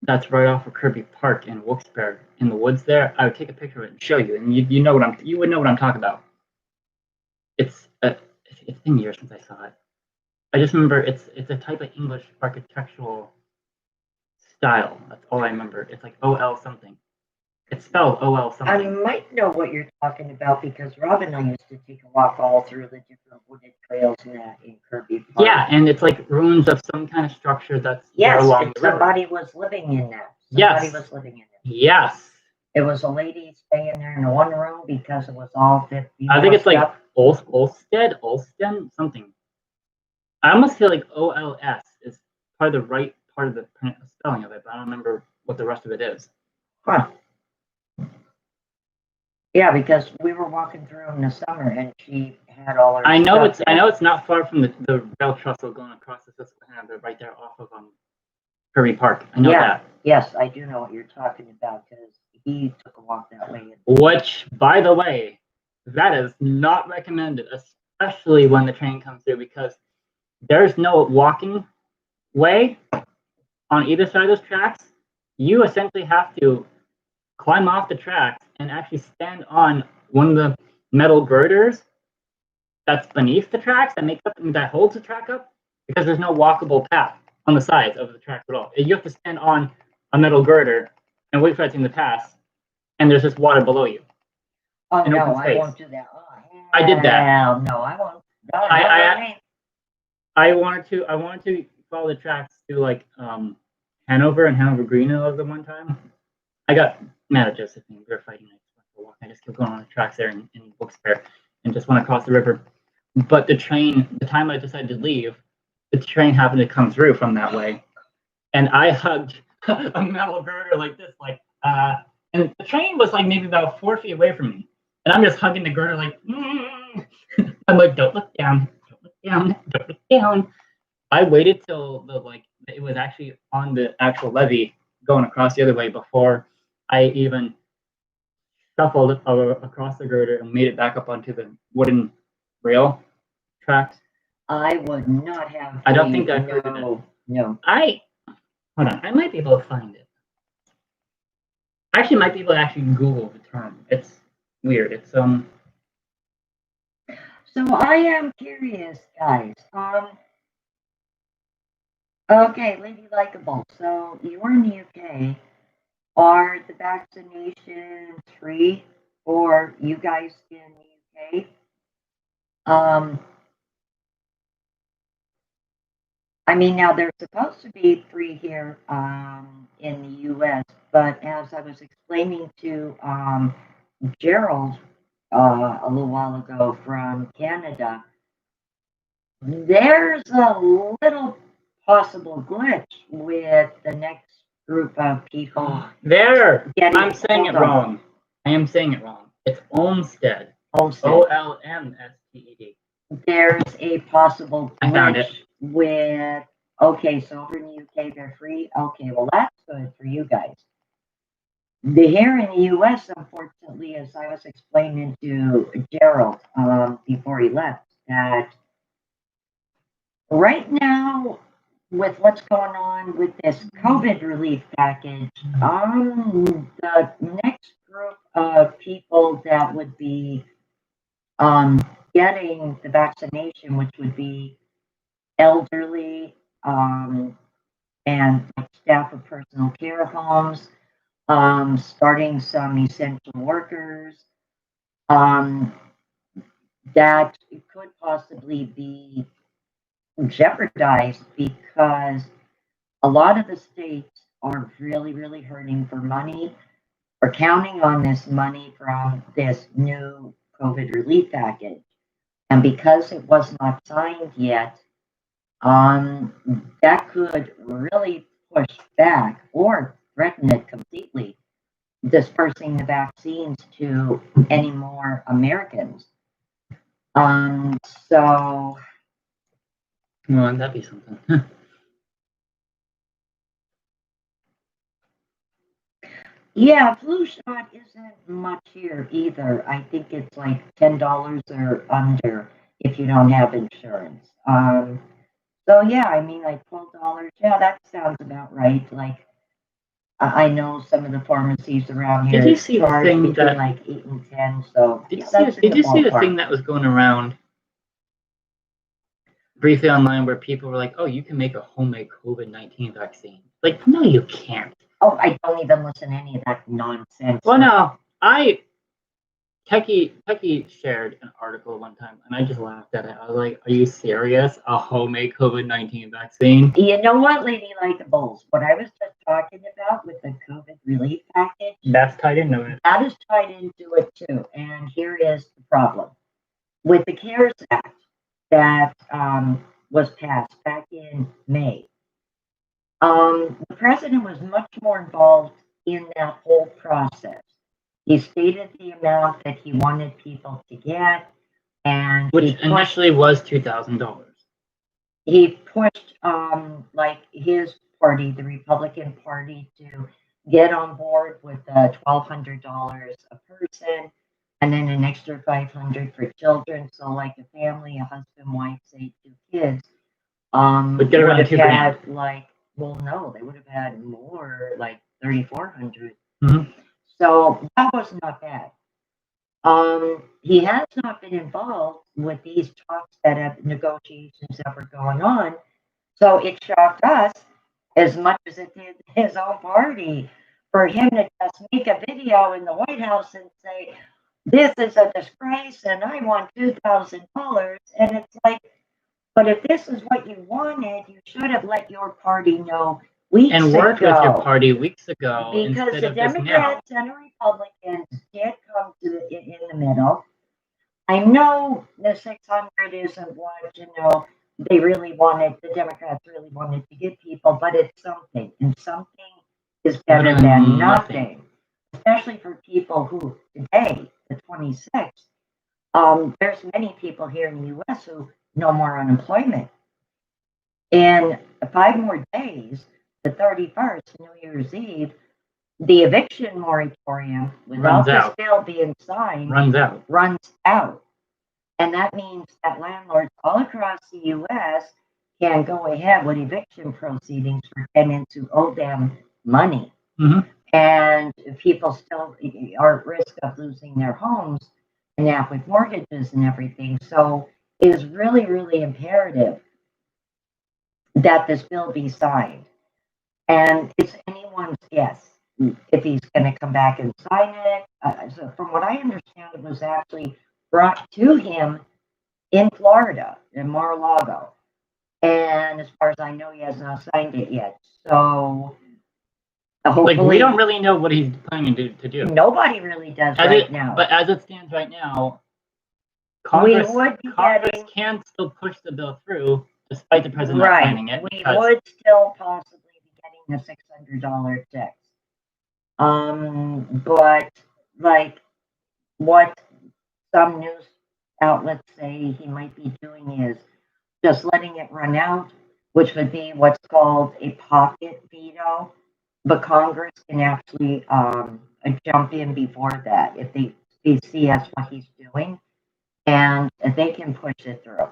that's right off of Kirby Park in Wilkes-Barre in the woods there, I would take a picture of it and show you, and you would know what I'm talking about. It's been years since I saw it. I just remember it's a type of English architectural style. That's all I remember. It's like OL something. It's spelled O-L
I
something.
might know what you're talking about because Rob and I used to take a walk all through the different wooded trails in Kirby Park.
Yeah, and it's like ruins of some kind of structure that's
yes,
along the river.
Somebody was living in that.
Somebody
was living in it.
Yes.
It was a lady staying there in one room because it was all the
I think it's like Olsted, something. I almost feel like OLS is probably the right part of the spelling of it, but I don't remember what the rest of it is.
Huh. Yeah, because we were walking through in the summer and she had all her
I know
stuff
it's not far from the rail trestle going across the Susquehanna. They're right there off of Kirby Park. I know that.
Yes, I do know what you're talking about because he took a walk that way.
Which, by the way, that is not recommended, especially when the train comes through, because there's no walking way on either side of those tracks. You essentially have to climb off the tracks and actually stand on one of the metal girders that's beneath the tracks that holds the track up, because there's no walkable path on the sides of the tracks at all. You have to stand on a metal girder and wait for that thing to pass, and there's just water below you.
Oh no, I won't do that.
I did that.
No, I won't. No,
I wanted to follow the tracks to like Hanover and Hanover Green the one time. I got mad at Josephine. We were fighting. I just kept going on the tracks there in Wilkes-Barre and just went across the river. But the time I decided to leave, the train happened to come through from that way, and I hugged a metal girder like this, and the train was like maybe about 4 feet away from me, and I'm just hugging the girder like, I'm like, don't look down, don't look down, don't look down. I waited till it was actually on the actual levee going across the other way before I even shuffled across the girder and made it back up onto the wooden rail tracks.
I would not have.
I don't think I heard it.
No.
Hold on. I might be able to find it. I actually might be able to actually Google the term. It's weird. It's
So I am curious, guys. Okay, Lady Likeable. So you're in the UK. Are the vaccinations free for you guys in the UK? I mean, now they're supposed to be free here in the US, but as I was explaining to Gerald a little while ago from Canada, there's a little possible glitch with the next group of people.
There! I'm saying it wrong. I am saying it wrong. It's Olmsted. Olmsted.
There's a possible glitch.
I found it.
With, okay, so over in the UK they're free. Okay, well that's good for you guys. Here in the US, unfortunately, as I was explaining to Gerald before he left, that right now, with what's going on with this COVID relief package, the next group of people that would be getting the vaccination, which would be elderly and staff of personal care homes, starting some essential workers, that could possibly be jeopardized because a lot of the states are really, really hurting for money or counting on this money from this new COVID relief package. And because it was not signed yet, that could really push back or threaten it completely, dispersing the vaccines to any more Americans. So.
Well, that'd be something.
Yeah, flu shot isn't much here either. I think it's like $10 or under if you don't have insurance. So yeah, I mean like $12. Yeah, that sounds about right. Like I know some of the pharmacies around here.
Did you see the thing
between like 8 and 10? So
did you see the thing that was going around briefly online where people were like, "Oh, you can make a homemade COVID-19 vaccine"? Like, no, you can't.
Oh, I don't even listen to any of that nonsense.
Well, no, Techie shared an article one time, and I just laughed at it. I was like, "Are you serious? A homemade COVID-19 vaccine?"
You know what, Lady Likeables? What I was just talking about with the COVID relief package,
That's tied into it.
that is tied into it too. And here is the problem. With the CARES Act that was passed back in May, the president was much more involved in that whole process. He stated the amount that he wanted people to get, and
Which initially was $2,000.
he pushed like his party, the Republican Party, to get on board with $1,200 a person, and then an extra $500 for children. So, like a family, a husband, wife, say 2 kids,
Would get around
have
$2,000.
had like, well, no, they would have had more, like 3,400.
Mhm.
So that was not bad. He has not been involved with these talks that have negotiations that were going on. So it shocked us as much as it did his own party for him to just make a video in the White House and say, this is a disgrace and I want $2,000. And it's like, but if this is what you wanted, you should have let your party know weeks
And worked
ago.
with your party weeks ago
Because
instead
the
of just now.
Democrats and the Republicans did come to in the middle. I know the 600 isn't what, they really wanted, the Democrats really wanted to give people, but it's something, and something is better than nothing, especially for people who today, the 26th, there's many people here in the U.S. who no more unemployment. In 5 more days, the 31st, New Year's Eve, the eviction moratorium, without this bill being signed, runs out. And that means that landlords all across the U.S. can go ahead with eviction proceedings for tenants who owe them money.
Mm-hmm.
And people still are at risk of losing their homes and now with mortgages and everything. So it is really, really imperative that this bill be signed. And it's anyone's guess if he's going to come back and sign it. So from what I understand, it was actually brought to him in Florida, in Mar-a-Lago. And as far as I know, he has not signed it yet. So hopefully,
we don't really know what he's planning to do.
Nobody really does now.
But as it stands right now, Congress can still push the bill through despite the president not signing it.
We would still possibly be getting a $600 check. But like what some news outlets say he might be doing is just letting it run out, which would be what's called a pocket veto. But Congress can actually jump in before that if they see that's what he's doing, and they can push it through.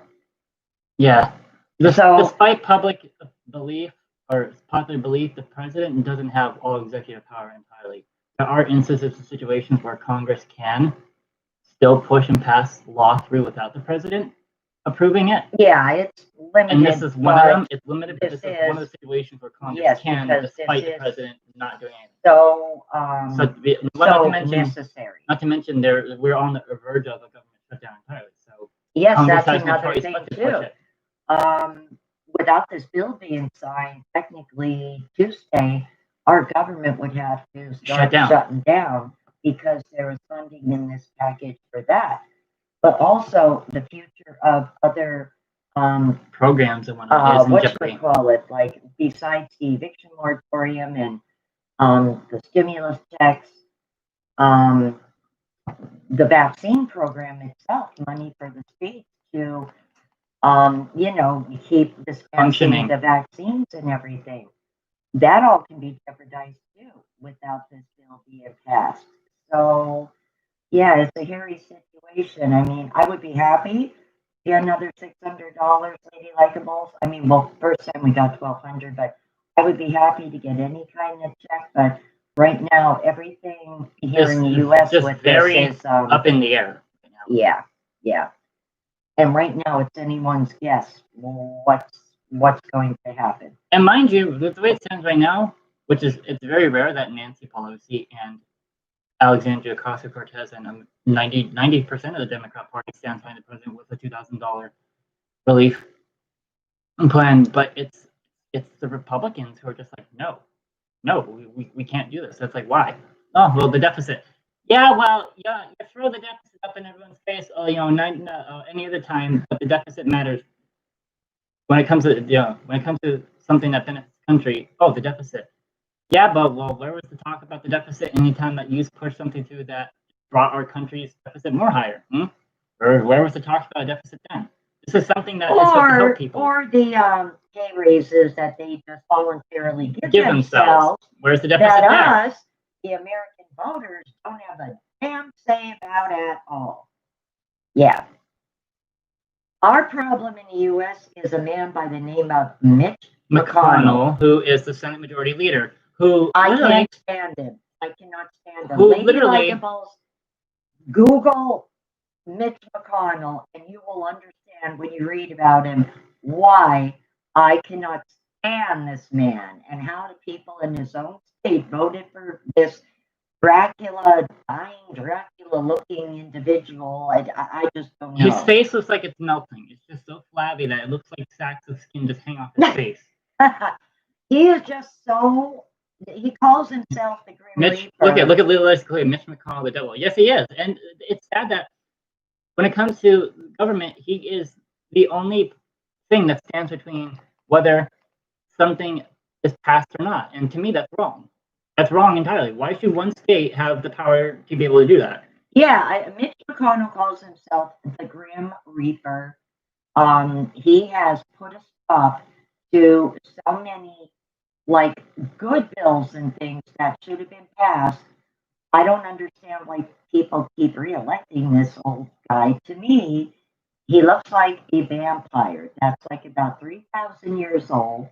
Yeah. Despite public belief or popular belief, the president doesn't have all executive power entirely. There are instances and situations where Congress can still push and pass law through without the president approving it.
Yeah, it's limited.
And this is one of them. It's limited, but this is one of the situations where Congress can, despite the president not doing anything.
So,
necessary. Not to mention, we're on the verge of a government shutdown entirely. So
yes, Congress that's another thing too. Without this bill being signed, technically Tuesday, our government would have to start shutting down because there is funding in this package for that. But also the future of other
programs and whatnot.
Like besides the eviction moratorium and the stimulus checks, the vaccine program itself, money for the states to keep dispensing the vaccines and everything. That all can be jeopardized too without this bill being passed. So yeah, it's a hairy situation. I mean, I would be happy to get another $600, Lady Likeables. I mean, well, first time we got $1,200, but I would be happy to get any kind of check. But right now, everything here in the U.S. with this is
up in the air.
Yeah. And right now, it's anyone's guess what's going to happen.
And mind you, the way it stands right now, it's very rare that Nancy Pelosi and Alexandria Ocasio-Cortez and 90% of the Democrat Party stands behind the president with a $2,000 relief plan, but it's the Republicans who are just like, no, we can't do this. So it's like, why? Oh, well, the deficit. Yeah, well, yeah, you throw the deficit up in everyone's face. Oh, any other time, but the deficit matters when it comes to something that benefits the country. Oh, the deficit. Yeah, but well, where was the talk about the deficit anytime that you pushed something through that brought our country's deficit more higher? Or where was the talk about a deficit then? This is something that is supposed to help people.
Or the pay raises that they just voluntarily give themselves.
Where's the deficit
that
there?
Us, the American voters, don't have a damn say about at all. Yeah. Our problem in the U.S. is a man by the name of Mitch McConnell,
who is the Senate Majority Leader, who
I can't stand him. I cannot stand him.
Who
Lady
literally
Likeables, Google Mitch McConnell, and you will understand when you read about him why I cannot stand this man and how the people in his own state voted for this Dracula-looking individual. I just don't know.
His face looks like it's melting. It's just so flabby that it looks like sacks of skin just hang off his face.
He is just so. He calls himself the Grim Reaper.
Look at Mitch McConnell, the devil. Yes, he is, and it's sad that when it comes to government, he is the only thing that stands between whether something is passed or not. And to me, that's wrong. That's wrong entirely. Why should one state have the power to be able to do that?
Yeah, Mitch McConnell calls himself the Grim Reaper. He has put a stop to so many good bills and things that should have been passed. I don't understand why people keep re-electing this old guy. To me, he looks like a vampire that's like about 3,000 years old,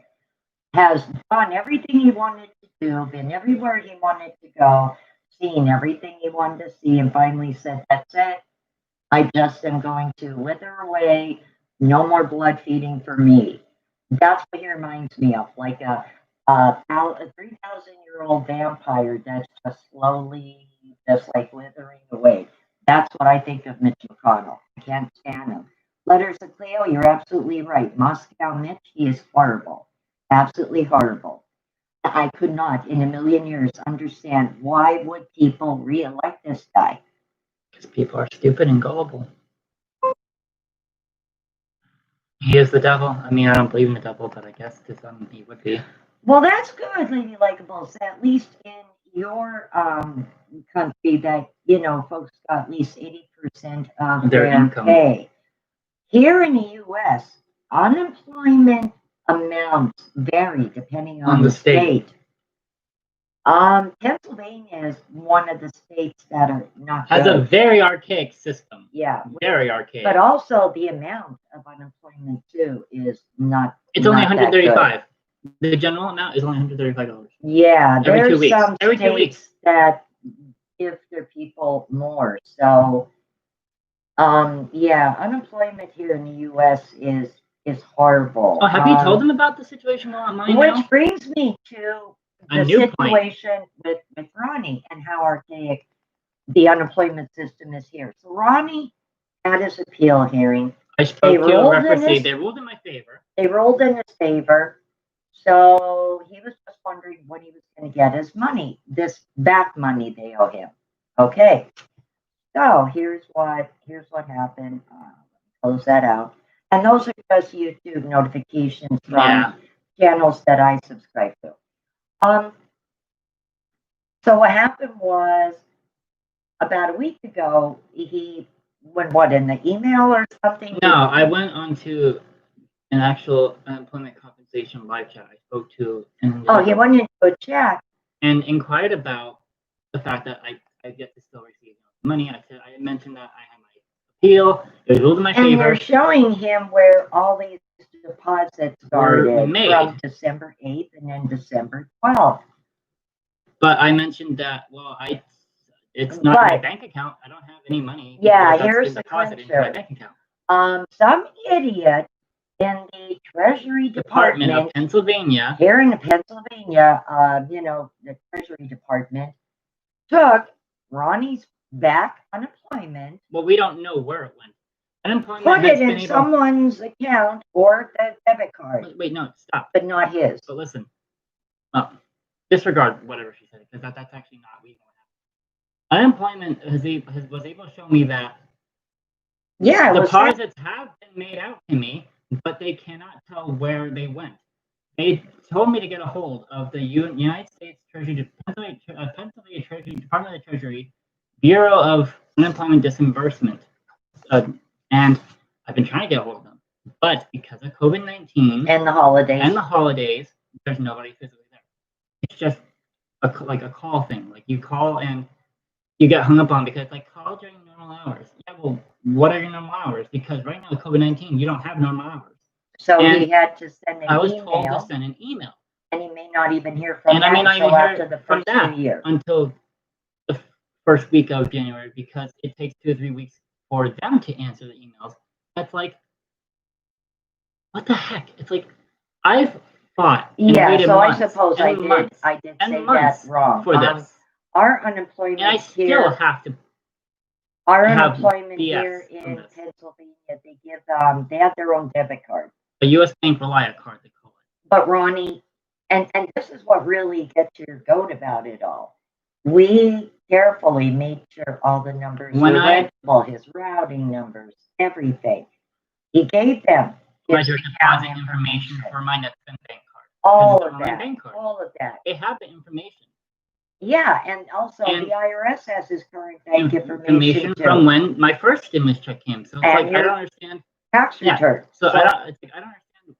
has done everything he wanted to do, been everywhere he wanted to go, seen everything he wanted to see, and finally said, that's it. I just am going to wither away. No more blood feeding for me. That's what he reminds me of, like a 3,000-year-old vampire that's just slowly just like withering away. That's what I think of Mitch McConnell. I can't stand him. Letters of Cleo, you're absolutely right. Moscow Mitch, he is horrible. Absolutely horrible. I could not in a million years understand why would people re-elect this guy.
Because people are stupid and gullible. He is the devil. I mean, I don't believe in the devil, but I guess to some he would be.
Well, that's good, Lady Likeables. At least in your country, that folks got at least 80% of their income. Pay. Here in the U.S., unemployment amounts vary depending on the state. Pennsylvania is one of the states that are not
has a very archaic system.
Yeah,
very archaic.
But also the amount of unemployment too is not.
It's only $135. The general amount is only $135.
Yeah,
every 2 weeks.
Some
every 2 weeks
that give their people more. So, yeah, unemployment here in the U.S. is horrible.
Oh, have you told them about the situation while I'm on?
Which brings me to the situation with Ronnie and how archaic the unemployment system is here. So Ronnie had his appeal hearing.
I spoke to a referee. They ruled in my favor.
They ruled in his favor. So he was just wondering what he was going to get as money, this back money they owe him. Okay. So here's what happened. Close that out. And those are just YouTube notifications from channels that I subscribe to. So what happened was about a week ago, he went in the email or something?
No, I went on to an actual unemployment compensation live chat. I spoke to
he went into a chat
and inquired about the fact that I get to still receive money. I mentioned that I had my appeal. It was ruled in my favor.
And you're showing him where all these deposits started from December 8th and then December 12th.
But I mentioned that, it's not my bank account. I don't have any money.
Yeah, here's the
deposit into my bank account.
Some idiot in the Treasury
Department of
Department
Pennsylvania.
here in Pennsylvania, the Treasury Department took Ronnie's back unemployment.
Well, we don't know where it went. Unemployment
Put
has
it
been
in
able.
someone's account or the debit card,
Wait, no, stop.
but not his.
But listen, disregard whatever she said, because that's actually not we know. Unemployment was able to show me that deposits have been made out to me, but they cannot tell where they went. They told me to get a hold of the United States Treasury, Pennsylvania Treasury, Department of the Treasury, Bureau of Unemployment Disbursement, and I've been trying to get a hold of them, but because of COVID-19
and the
holidays, there's nobody physically there. It's just like a call thing. Like you call and you get hung up on because call during normal hours. Yeah, well, what are your normal hours? Because right now with COVID-19, you don't have normal hours.
So he had to send an email.
I was told to send an email.
And he may not even hear from that until after the first of the year.
Until the first week of January, because it takes 2 or 3 weeks for them to answer the emails. That's like, what the heck? It's like, I've fought and waited
so
months
I suppose I did say that wrong.
For this.
Our unemployment
and I still have to.
Our unemployment here in Pennsylvania, they have their own debit card.
A U.S. Bank Reliant card, they call it.
But Ronnie, and this is what really gets your goat about it all. We carefully made sure all the numbers were legible, his routing numbers, everything. He gave them his
deposit information for my Nashville bank card.
All of that.
They have the information.
Yeah, and also the IRS has his current bank information too.
From when my first stimulus check came. So it's I don't understand.
Tax return.
So I don't understand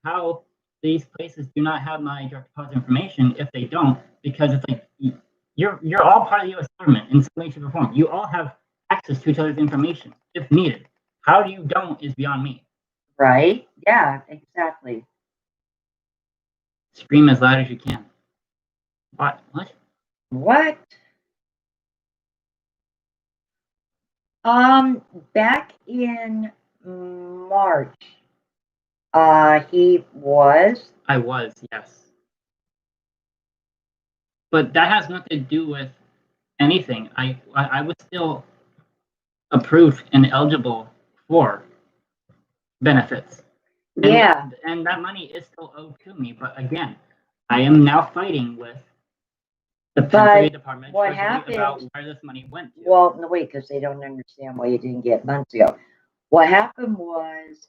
how these places do not have my direct deposit information if they don't, because it's like you're all part of the U.S. government in some way, shape, or form. You all have access to each other's information if needed. How you don't is beyond me.
Right? Yeah, exactly.
Scream as loud as you can. What?
What? Back in March, he was.
I was, yes. But that has nothing to do with anything. I was still approved and eligible for benefits. And that money is still owed to me. But again, I am now fighting with the Pennsylvania Department
what happened,
about where this money went to.
Well, no, wait, because they don't understand why you didn't get months ago. What happened was,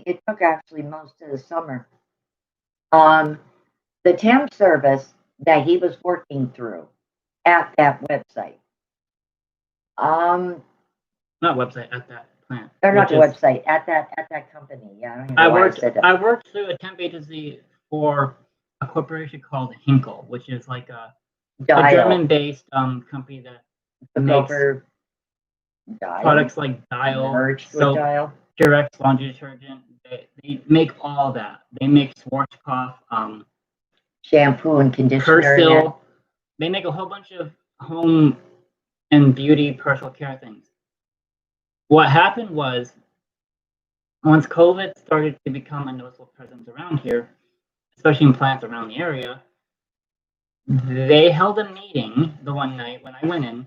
it took actually most of the summer. The temp service that he was working through at that website.
Not website, at that plant.
Or not the website, at that company. Yeah, I don't know why I said that.
I worked through a temp agency for a corporation called Hinkle, which is like a German-based company that makes products like Dial, soap, Durex laundry detergent. They make all that. They make Schwarzkopf,
shampoo and conditioner.
Persil. They make a whole bunch of home and beauty personal care things. What happened was, once COVID started to become a noticeable presence around here, especially in plants around the area, they held a meeting the one night when I went in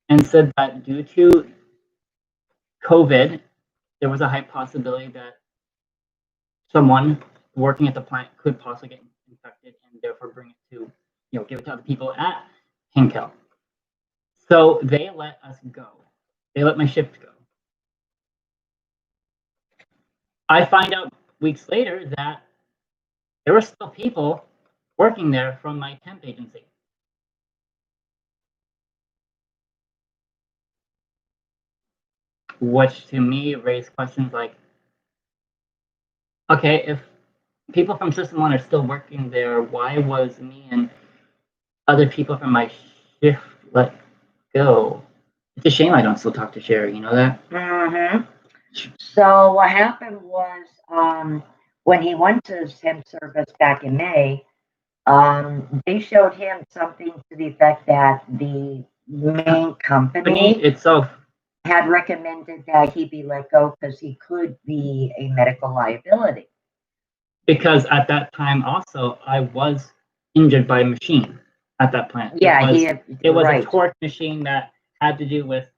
and said that due to COVID, there was a high possibility that someone working at the plant could possibly get infected and therefore bring it to, give it to other people at Hinkle. So they let us go. They let my shift go. I find out weeks later that there were still people working there from my temp agency. Which to me raised questions like, okay, if people from System 1 are still working there, why was me and other people from my shift let go? It's a shame I don't still talk to Sherry, you know that?
Mm-hmm. So what happened was, when he went to his temp service back in May, they showed him something to the effect that the main company
itself
had recommended that he be let go because he could be a medical liability.
Because at that time also, I was injured by a machine at that plant.
Yeah,
it was
right.
a torque machine that had to do with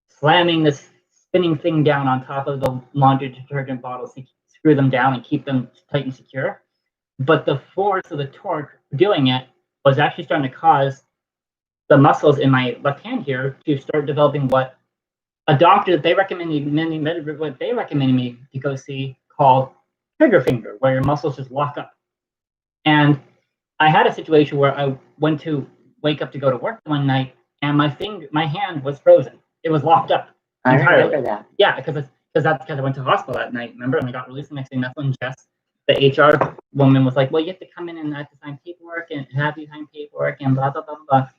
slamming this spinning thing down on top of the laundry detergent bottles to screw them down and keep them tight and secure. But the force of the torque doing it was actually starting to cause the muscles in my left hand here to start developing what a doctor they recommended me to go see called trigger finger, where your muscles just lock up. And I had a situation where I went to wake up to go to work one night, and my hand was frozen. It was locked up entirely.
I remember that.
Yeah, because I went to the hospital that night. Remember, and I got released the next day. And that's when Jess, the HR woman, was like, "Well, you have to come in and I have to sign paperwork and have you sign paperwork and blah blah blah blah."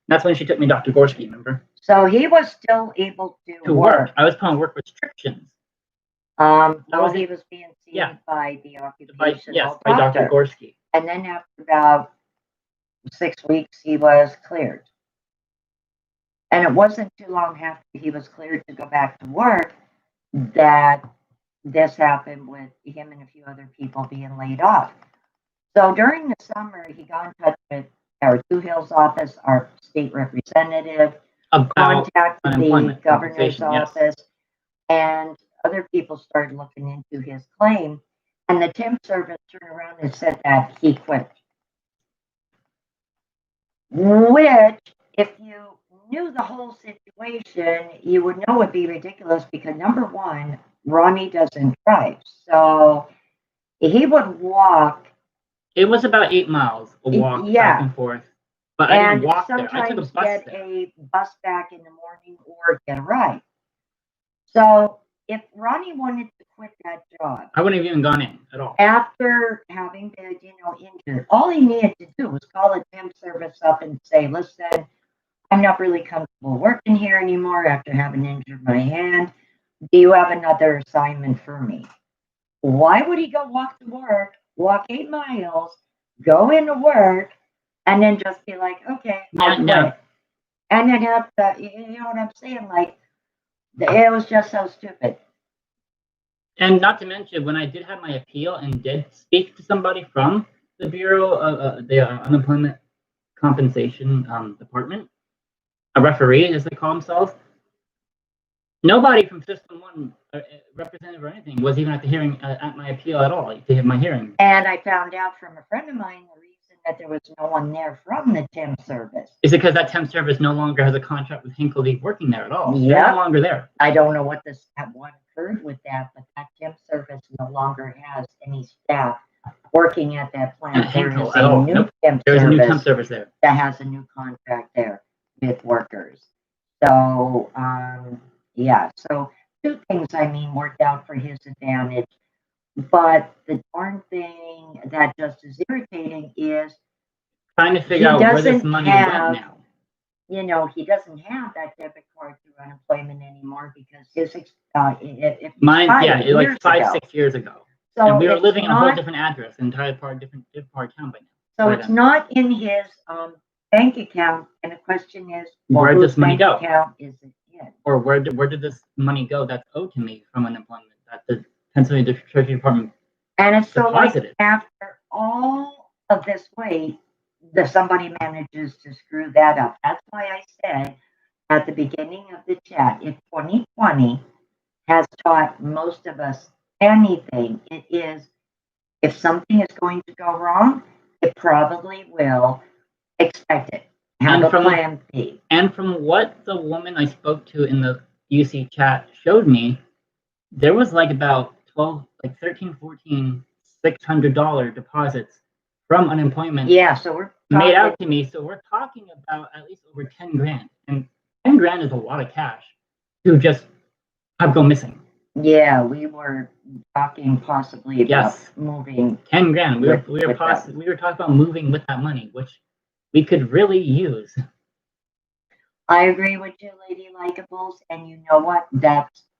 That's when she took me to Dr. Gorski. Remember?
So he was still able to work.
I was put on work restrictions.
While he was being seen by the occupational
by Dr. Gorski.
And then after about 6 weeks, he was cleared. And it wasn't too long after he was cleared to go back to work that this happened with him and a few other people being laid off. So during the summer, he got in touch with our Two Hills office, our state representative, contacted the governor's office, and other people started looking into his claim. And the temp service turned around and said that he quit. Which, if you knew the whole situation, you would know would be ridiculous because number one, Ronnie doesn't drive. So he would walk.
It was about 8 miles a walk back and forth. But I didn't walk there. I took a bus
get a bus back in the morning or get a ride. So if Ronnie wanted to quit that job,
I wouldn't have even gone in at all.
After having been, injured, all he needed to do was call the temp service up and say, "Listen, I'm not really comfortable working here anymore after having injured my hand. Do you have another assignment for me?" Why would he go walk to work, walk 8 miles, go into work, and then just be like, "Okay, I'll quit." And then have to, you know what I'm saying? Like, it was just so stupid.
And not to mention, when I did have my appeal and did speak to somebody from the Bureau of the Unemployment Compensation Department, a referee, as they call themselves, nobody from System 1, representative or anything, was even at the hearing, at my appeal at all, to hit my hearing.
And I found out from a friend of mine the reason that there was no one there from the temp service.
Is it because that temp service no longer has a contract with Hinckley working there at all? Yeah. They're no longer there.
I don't know what occurred with that, but that temp service no longer has any staff working at that plant. There is a new temp service
there
that has a new contract there with workers. So, so 2 things, worked out for his advantage. But the darn thing that just is irritating is
trying to figure out where this money went now.
He doesn't have that debit card through unemployment anymore because his
like 5-6 years ago. So and we were living in a whole different address, entire different part of town by now.
So it's not in his bank account, and the question is,
where does this money go?
Account is it in?
Or where did this money go that's owed to me from unemployment that the Pennsylvania Treasury Department
and it's so
deposited?
Like after all of this wait, somebody manages to screw that up. That's why I said at the beginning of the chat, if 2020 has taught most of us anything, it is if something is going to go wrong, it probably will. Expect it. Have a plan B.
And from what the woman I spoke to in the UC chat showed me, there was like about 13, 14, $600 deposits from unemployment.
Yeah, so we're
made out to me. So we're talking about at least over 10 grand, and 10 grand is a lot of cash to just have go missing.
Yeah, we were talking possibly about moving
10 grand. We were talking about moving with that money, which we could really use.
I agree with you, Lady Likeables, and you know what?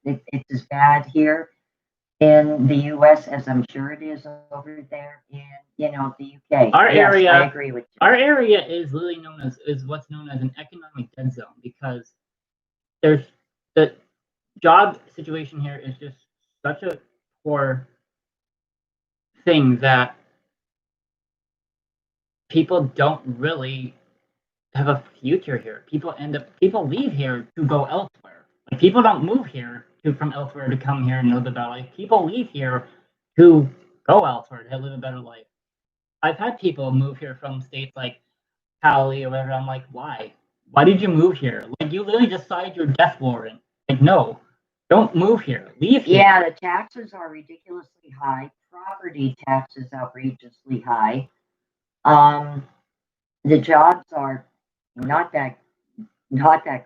It's as bad here in the U.S. as I'm sure it is over there in the U.K.
Our area,
I agree with you.
Our area is literally known as what's known as an economic dead zone because there's the job situation here is just such a poor thing that people don't really have a future here. People leave here to go elsewhere. Like, people don't move here from elsewhere to come here and live a better life. People leave here to go elsewhere to live a better life. I've had people move here from states like Cali or whatever. I'm like, why? Why did you move here? Like, you literally just signed your death warrant. Like, no, don't move here. Leave here.
Yeah, the taxes are ridiculously high. Property taxes outrageously high. The jobs are not that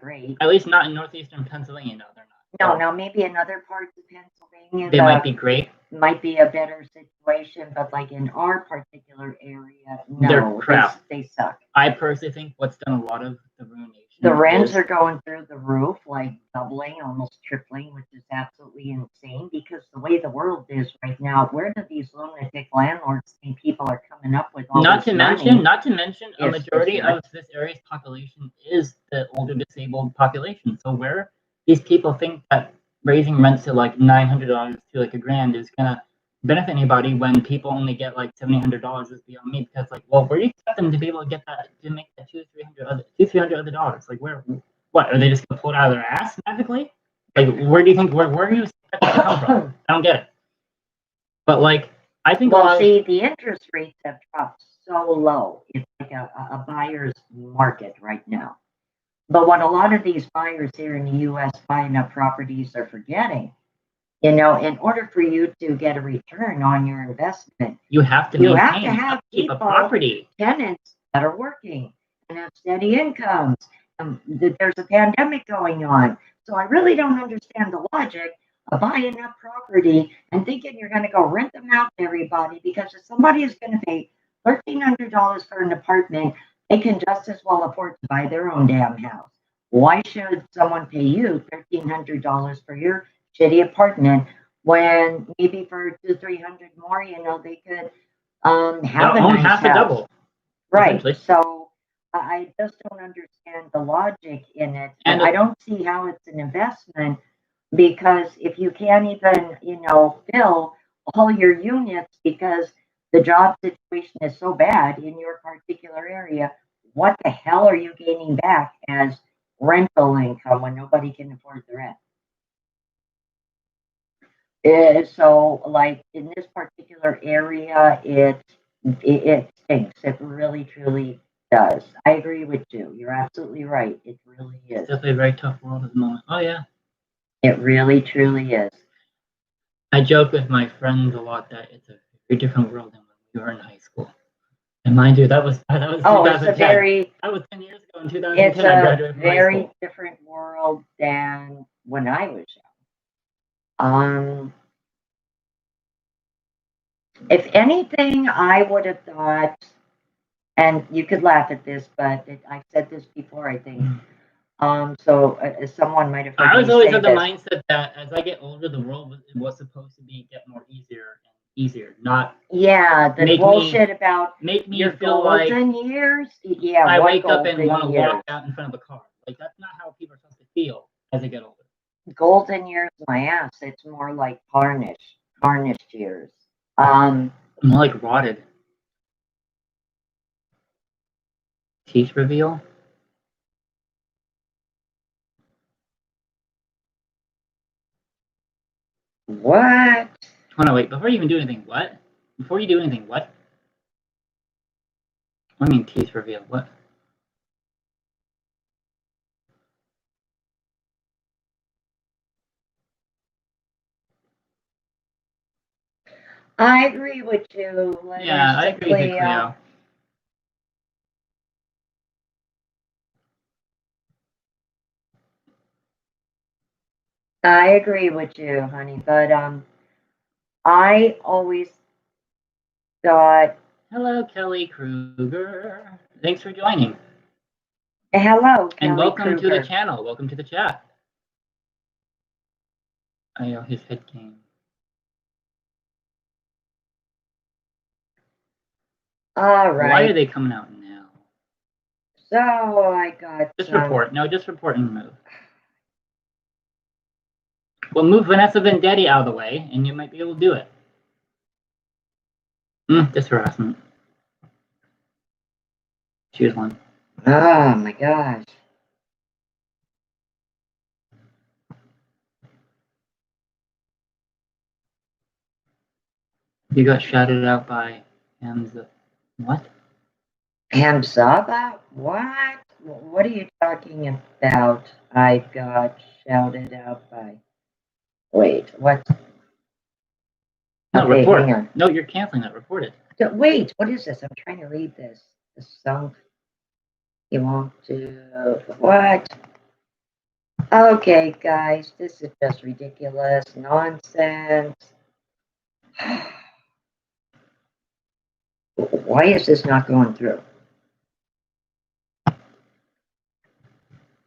great.
At least not in northeastern Pennsylvania. No, they're not.
No, maybe in other parts of Pennsylvania
they might be great.
Might be a better situation, but like in our particular area, no,
they're crap.
They suck.
I personally think what's done a lot of the ruination.
The rents are going through the roof, like doubling, almost tripling, which is absolutely insane because the way the world is right now, where do these lunatic landlords think people are coming up with all
not
this
to
money?
mention, not to mention, a majority of this area's population is the older disabled population. So where these people think that raising rents to like $900 to like $1,000 is gonna benefit anybody when people only get like $700 is beyond me, because like, well, where do you expect them to be able to get that, to make that $200-300 other dollars? Like, where, what, are they just gonna pull it out of their ass magically? Like, where do you think, where are you expecting to come from? I don't get it. But like, I think
the interest rates have dropped so low. It's like a buyer's market right now. But what a lot of these buyers here in the U.S. buying up properties are forgetting, in order for you to get a return on your investment,
you have to have keep a property,
tenants that are working and have steady incomes. There's a pandemic going on, so I really don't understand the logic of buying up property and thinking you're going to go rent them out to everybody, because if somebody is going to pay $1,300 for an apartment, they can just as well afford to buy their own damn house. Why should someone pay you $1,300 for your shitty apartment when maybe for $200-300 more, they could have a nice
half
house.
A double,
right? So I just don't understand the logic in it, and I don't see how it's an investment, because if you can't even fill all your units because the job situation is so bad in your particular area, what the hell are you gaining back as rental income when nobody can afford the rent? So, like in this particular area, it stinks. It really, truly does. I agree with you. You're absolutely right. It really is.
It's definitely a very tough world at the moment. Oh yeah.
It really, truly is.
I joke with my friends a lot that it's a very different world than when we were in high school. And mind you, that was 2010. That was 10 years ago in 2010.
It's a very different world than when I was young. If anything, I would have thought, and you could laugh at this, but I've said this before, I think. So someone might have heard
I was
me
always
say
of the
this.
mindset that as I get older, the world was supposed to get more easier and easier, not
the bullshit about
make me
your
feel like
golden years. Yeah,
I wake up and want to walk out in front of a car. Like, that's not how people are supposed to feel as they get older.
Golden years, my ass. It's more like tarnished years.
More like rotted. Teeth reveal.
What?
Hold on, wait. Before you even do anything, what? Before you do anything, what? I mean, teeth reveal. What?
I agree with you.
Yeah, I agree with you, Cleo.
I agree with you, honey, but I always thought.
Hello, Kelly Kruger. Thanks for joining.
Hello, Kelly
and welcome
Kruger.
to the channel. Welcome to the chat. I know his head game.
All right.
Why are they coming out now?
So I got
just report. No, just report and remove. Well, move Vanessa Vendetti out of the way, and you might be able to do it. Just harassment. Choose one.
Oh my gosh.
You got shouted out by Hamza. What?
Hamzaba? What? What are you talking about? I got shouted out by. Wait, what?
No,
Okay,
report.
hang on.
No, you're canceling that. Report it.
Wait, what is this? I'm trying to read this. The song. You want to. What? Okay, guys, this is just ridiculous nonsense. Why is this not going through?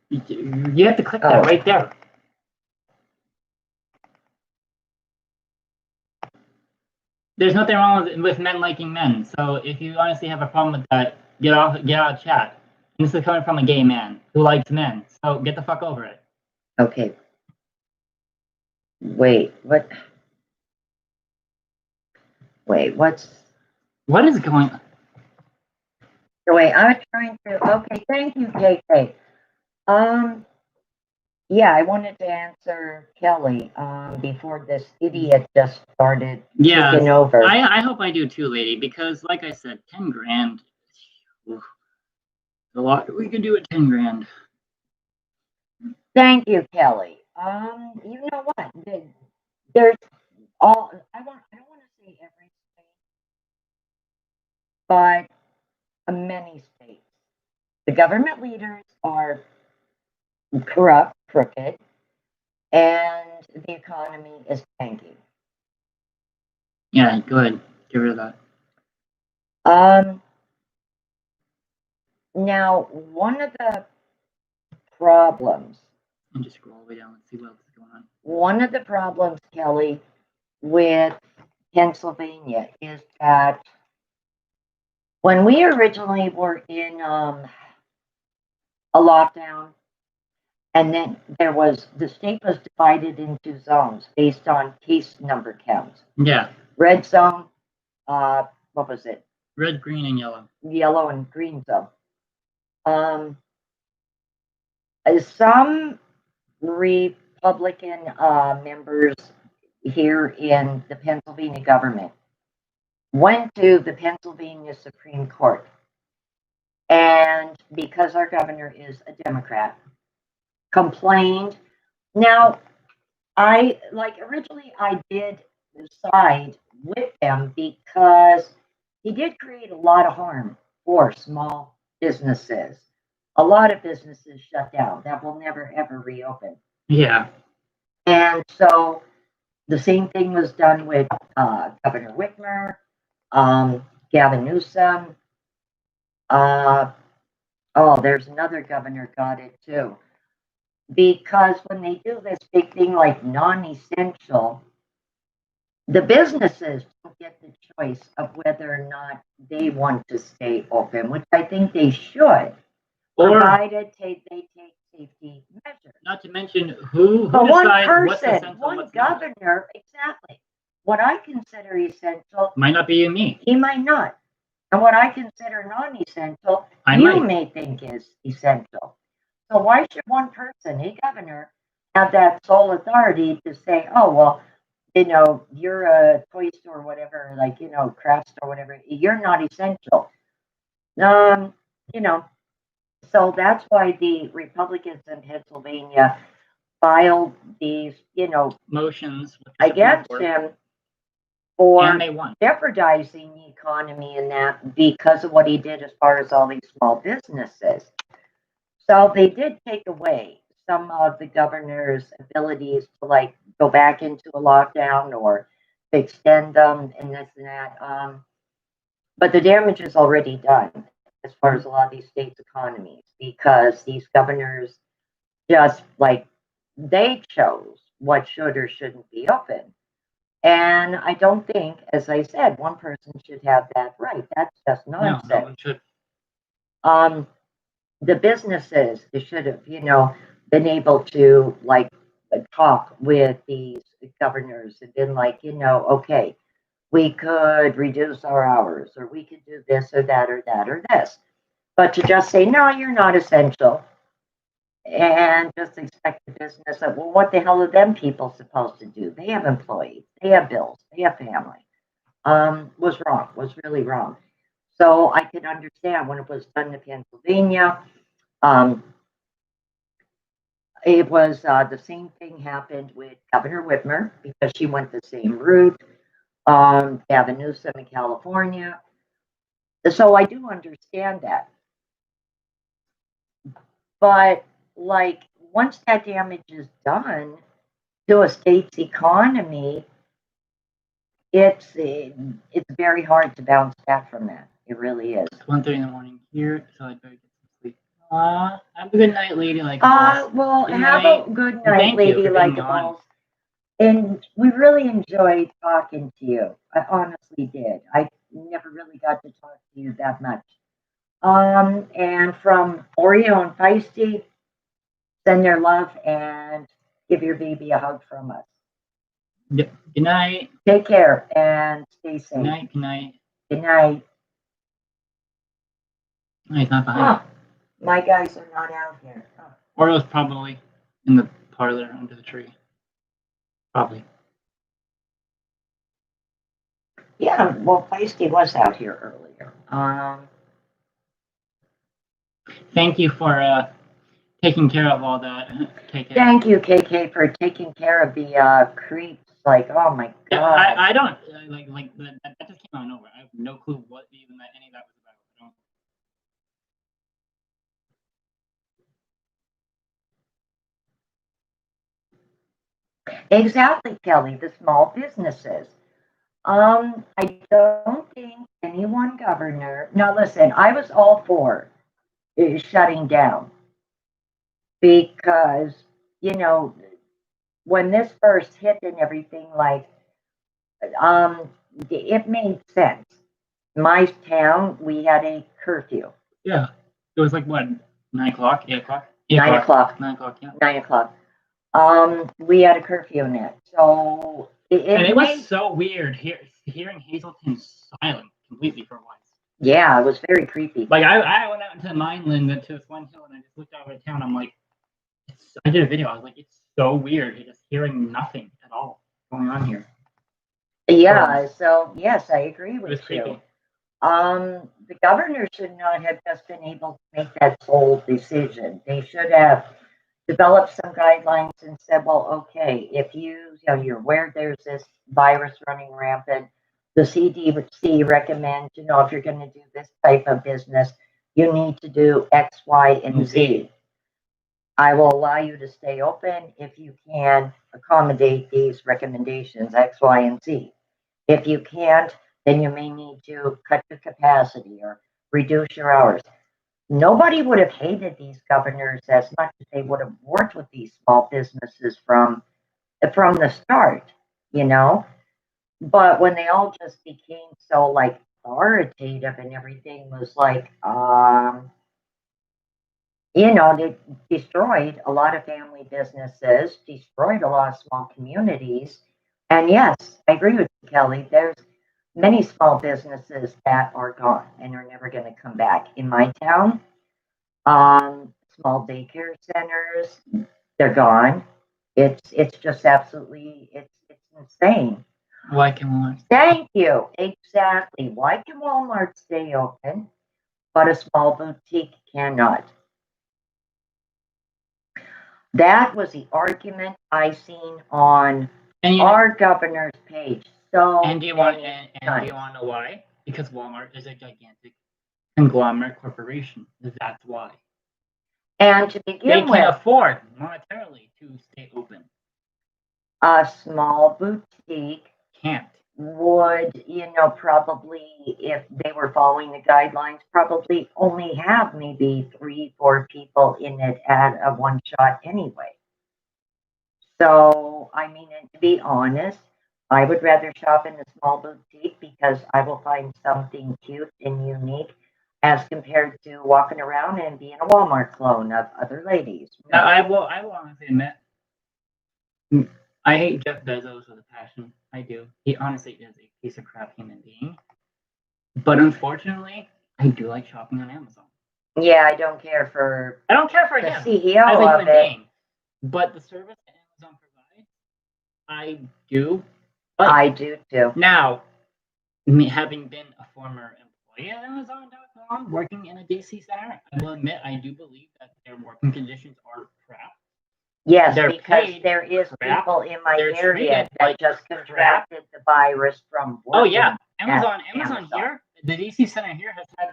You have to click that right there. There's nothing wrong with men liking men. So if you honestly have a problem with that, get out of chat. And this is coming from a gay man who likes men. So get the fuck over it.
Okay. Wait, what? Wait, what
is going on?
Wait, I was trying to. Okay, thank you, KK. Yeah, I wanted to answer Kelly before this idiot just started taking over.
I hope I do too, lady, because like I said, 10 grand. A lot we can do at 10 grand.
Thank you, Kelly. You know what? There's all I don't want to say every state, but many states. The government leaders are corrupt, crooked, and the economy is tanking.
Yeah, go ahead. Get rid of that.
Now, one of the problems.
And just scroll all the way down and see what else is going on.
One of the problems, Kelly, with Pennsylvania is that when we originally were in a lockdown, and then the state was divided into zones based on case number counts.
Yeah.
Red zone, what was it?
Red, green, and yellow.
Yellow and green zone. Some Republican members here in the Pennsylvania government went to the Pennsylvania Supreme Court. And because our governor is a Democrat, complained. Now, originally I did side with them because he did create a lot of harm for small businesses. A lot of businesses shut down that will never ever reopen.
Yeah.
And so the same thing was done with Governor Whitmer, Gavin Newsom. There's another governor got it too. Because when they do this big thing like non-essential, the businesses don't get the choice of whether or not they want to stay open, which I think they should, provided they take safety measures.
Not to mention who
one
decides
person,
what's essential,
one
what's
governor, not. Exactly. What I consider essential
might not be you and me.
He might not. And what I consider non-essential, you may think is essential. So why should one person, a governor, have that sole authority to say, oh, well, you're a toy store or whatever, craft store or whatever, you're not essential. So that's why the Republicans in Pennsylvania filed these,
motions
against him for jeopardizing the economy and that because of what he did as far as all these small businesses. So they did take away some of the governor's abilities to go back into a lockdown or to extend them and this and that. But the damage is already done as far as a lot of these states' economies because these governors just they chose what should or shouldn't be open. And I don't think, as I said, one person should have that right. That's just nonsense.
No one should.
The businesses, they should have, been able to talk with these governors and been like, okay, we could reduce our hours, or we could do this or that or that or this. But to just say, no, you're not essential, and just expect the business of, well, what the hell are them people supposed to do? They have employees, they have bills, they have family. Was wrong, was really wrong. So I could understand when it was done in Pennsylvania. Um, it was the same thing happened with Governor Whitmer because she went the same route. Gavin Newsom in California. So I do understand that. But like once that damage is done to a state's economy, it's very hard to bounce back from that. It really is.
It's 1:30 in the morning here, so I better get some sleep. Have a good night, lady. Like
well,
good
have
night.
a good night, lady. Like balls. And we really enjoyed talking to you. I honestly did. I never really got to talk to you that much. And from Oreo and Feisty, send their love and give your baby a hug from us.
Yep. Good night.
Take care and stay safe.
Good night. Good night.
Good night.
No, he's not behind.
My guys are not out here.
Oreo's probably in the parlor under the tree. Probably.
Yeah, well, Feisty was out here earlier.
Thank you for taking care of all that, KK.
Thank you, KK, for taking care of the creeps. Like, oh my god.
Yeah, I don't like that just came out of nowhere. I have no clue what even any of that was about.
Exactly, Kelly. The small businesses. I don't think any one governor. Now, listen, I was all for shutting down because when this first hit and everything, like, it made sense. My town, we had a curfew.
Yeah, it was like what, 9 o'clock, 8 o'clock,
9 o'clock.
9 o'clock, yeah.
9 o'clock. We had a curfew in it, so
it was so weird hearing Hazelton silent completely for once.
Yeah, it was very creepy.
Like I went out into the Mineland to this one hill and I just looked out over town. I'm like, I did a video. I was like, it's so weird. You're just hearing nothing at all going on here.
Yeah. So yes, I agree with you.
Creepy.
The governor should not have just been able to make that sole decision. They should have developed some guidelines and said, well, okay, if you're aware there's this virus running rampant, the CDC recommends, if you're going to do this type of business, you need to do X, Y, and Z. I will allow you to stay open if you can accommodate these recommendations, X, Y, and Z. If you can't, then you may need to cut your capacity or reduce your hours. Nobody would have hated these governors as much as they would have worked with these small businesses from the start, But when they all just became so like authoritative and everything was like, they destroyed a lot of family businesses, destroyed a lot of small communities. And yes, I agree with you, Kelly. There's many small businesses that are gone and are never going to come back. In my town, small daycare centers, they're gone. It's just absolutely it's insane.
Why can Walmart?
Thank you. Exactly. Why can Walmart stay open, but a small boutique cannot? That was the argument I seen on our governor's page. So
and do you want to know why? Because Walmart is a gigantic conglomerate corporation. That's why.
And to begin with,
they can afford monetarily to stay open.
A small boutique
can't.
Would, probably, if they were following the guidelines, probably only have maybe 3-4 people in it at a one shot anyway. So, I mean, and to be honest, I would rather shop in a small boutique because I will find something cute and unique as compared to walking around and being a Walmart clone of other ladies.
I will honestly admit, I hate Jeff Bezos with a passion. I do. He honestly is a piece of crap human being. But unfortunately, I do like shopping on Amazon.
Yeah, I don't care for
I don't care for
the
him
CEO
as a
of
human
it.
being. But the service that Amazon provides, I do.
I do too.
Now, me having been a former employee at Amazon.com, working in a DC center, I will admit I do believe that their working conditions are crap.
Yes,
They're
because
paid
there is
crap.
people in my
They're
area
treated
that
like
just contracted the virus from
Oh
working.
yeah, Amazon here, the DC center here has had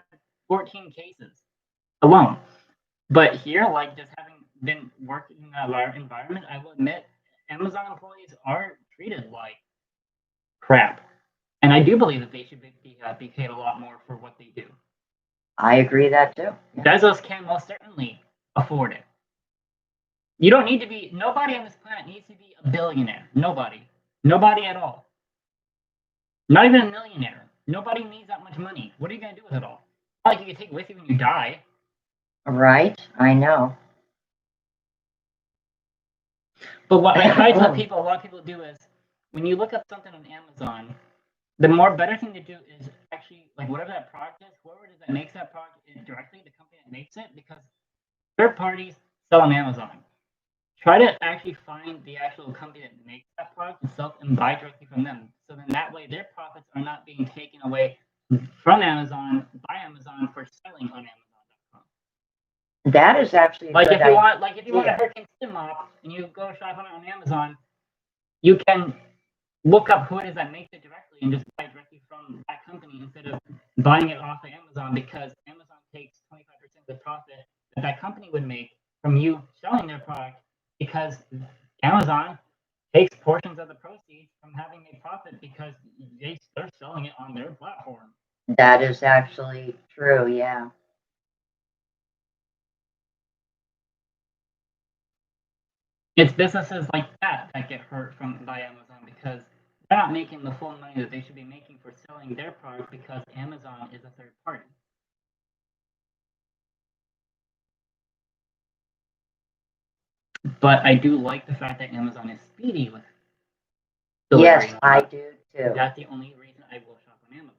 14 cases alone. But here, like just having been working in that environment, I will admit Amazon employees are treated like crap. And I do believe that they should be paid a lot more for what they do.
I agree that too. Yeah.
Bezos can most certainly afford it. You don't need to be, nobody on this planet needs to be a billionaire. Nobody. Nobody at all. Not even a millionaire. Nobody needs that much money. What are you going to do with it all? Not like you can take it with you when you die.
Right, I know.
But what I try to tell people, a lot of people do is, when you look up something on Amazon, the more better thing to do is actually, like whatever that product is, whoever it is that makes that product directly, the company that makes it, because third parties sell on Amazon. Try to actually find the actual company that makes that product itself and buy directly from them. So then that way their profits are not being taken away from Amazon by Amazon for selling on Amazon.com.
That is actually
like
if
you want a Hurricane Skin mop and you go shop on Amazon, you can look up who it is that makes it directly and just buy directly from that company instead of buying it off of Amazon, because Amazon takes 25% of the profit that company would make from you selling their product, because Amazon takes portions of the proceeds from having a profit because they're selling it on their platform.
That is actually true, yeah.
It's businesses like that that get hurt by Amazon, because they're not making the full money that they should be making for selling their product, because Amazon is a third party. But I do like the fact that Amazon is speedy with delivering.
Yes, I do too.
That's the only reason I will shop on Amazon.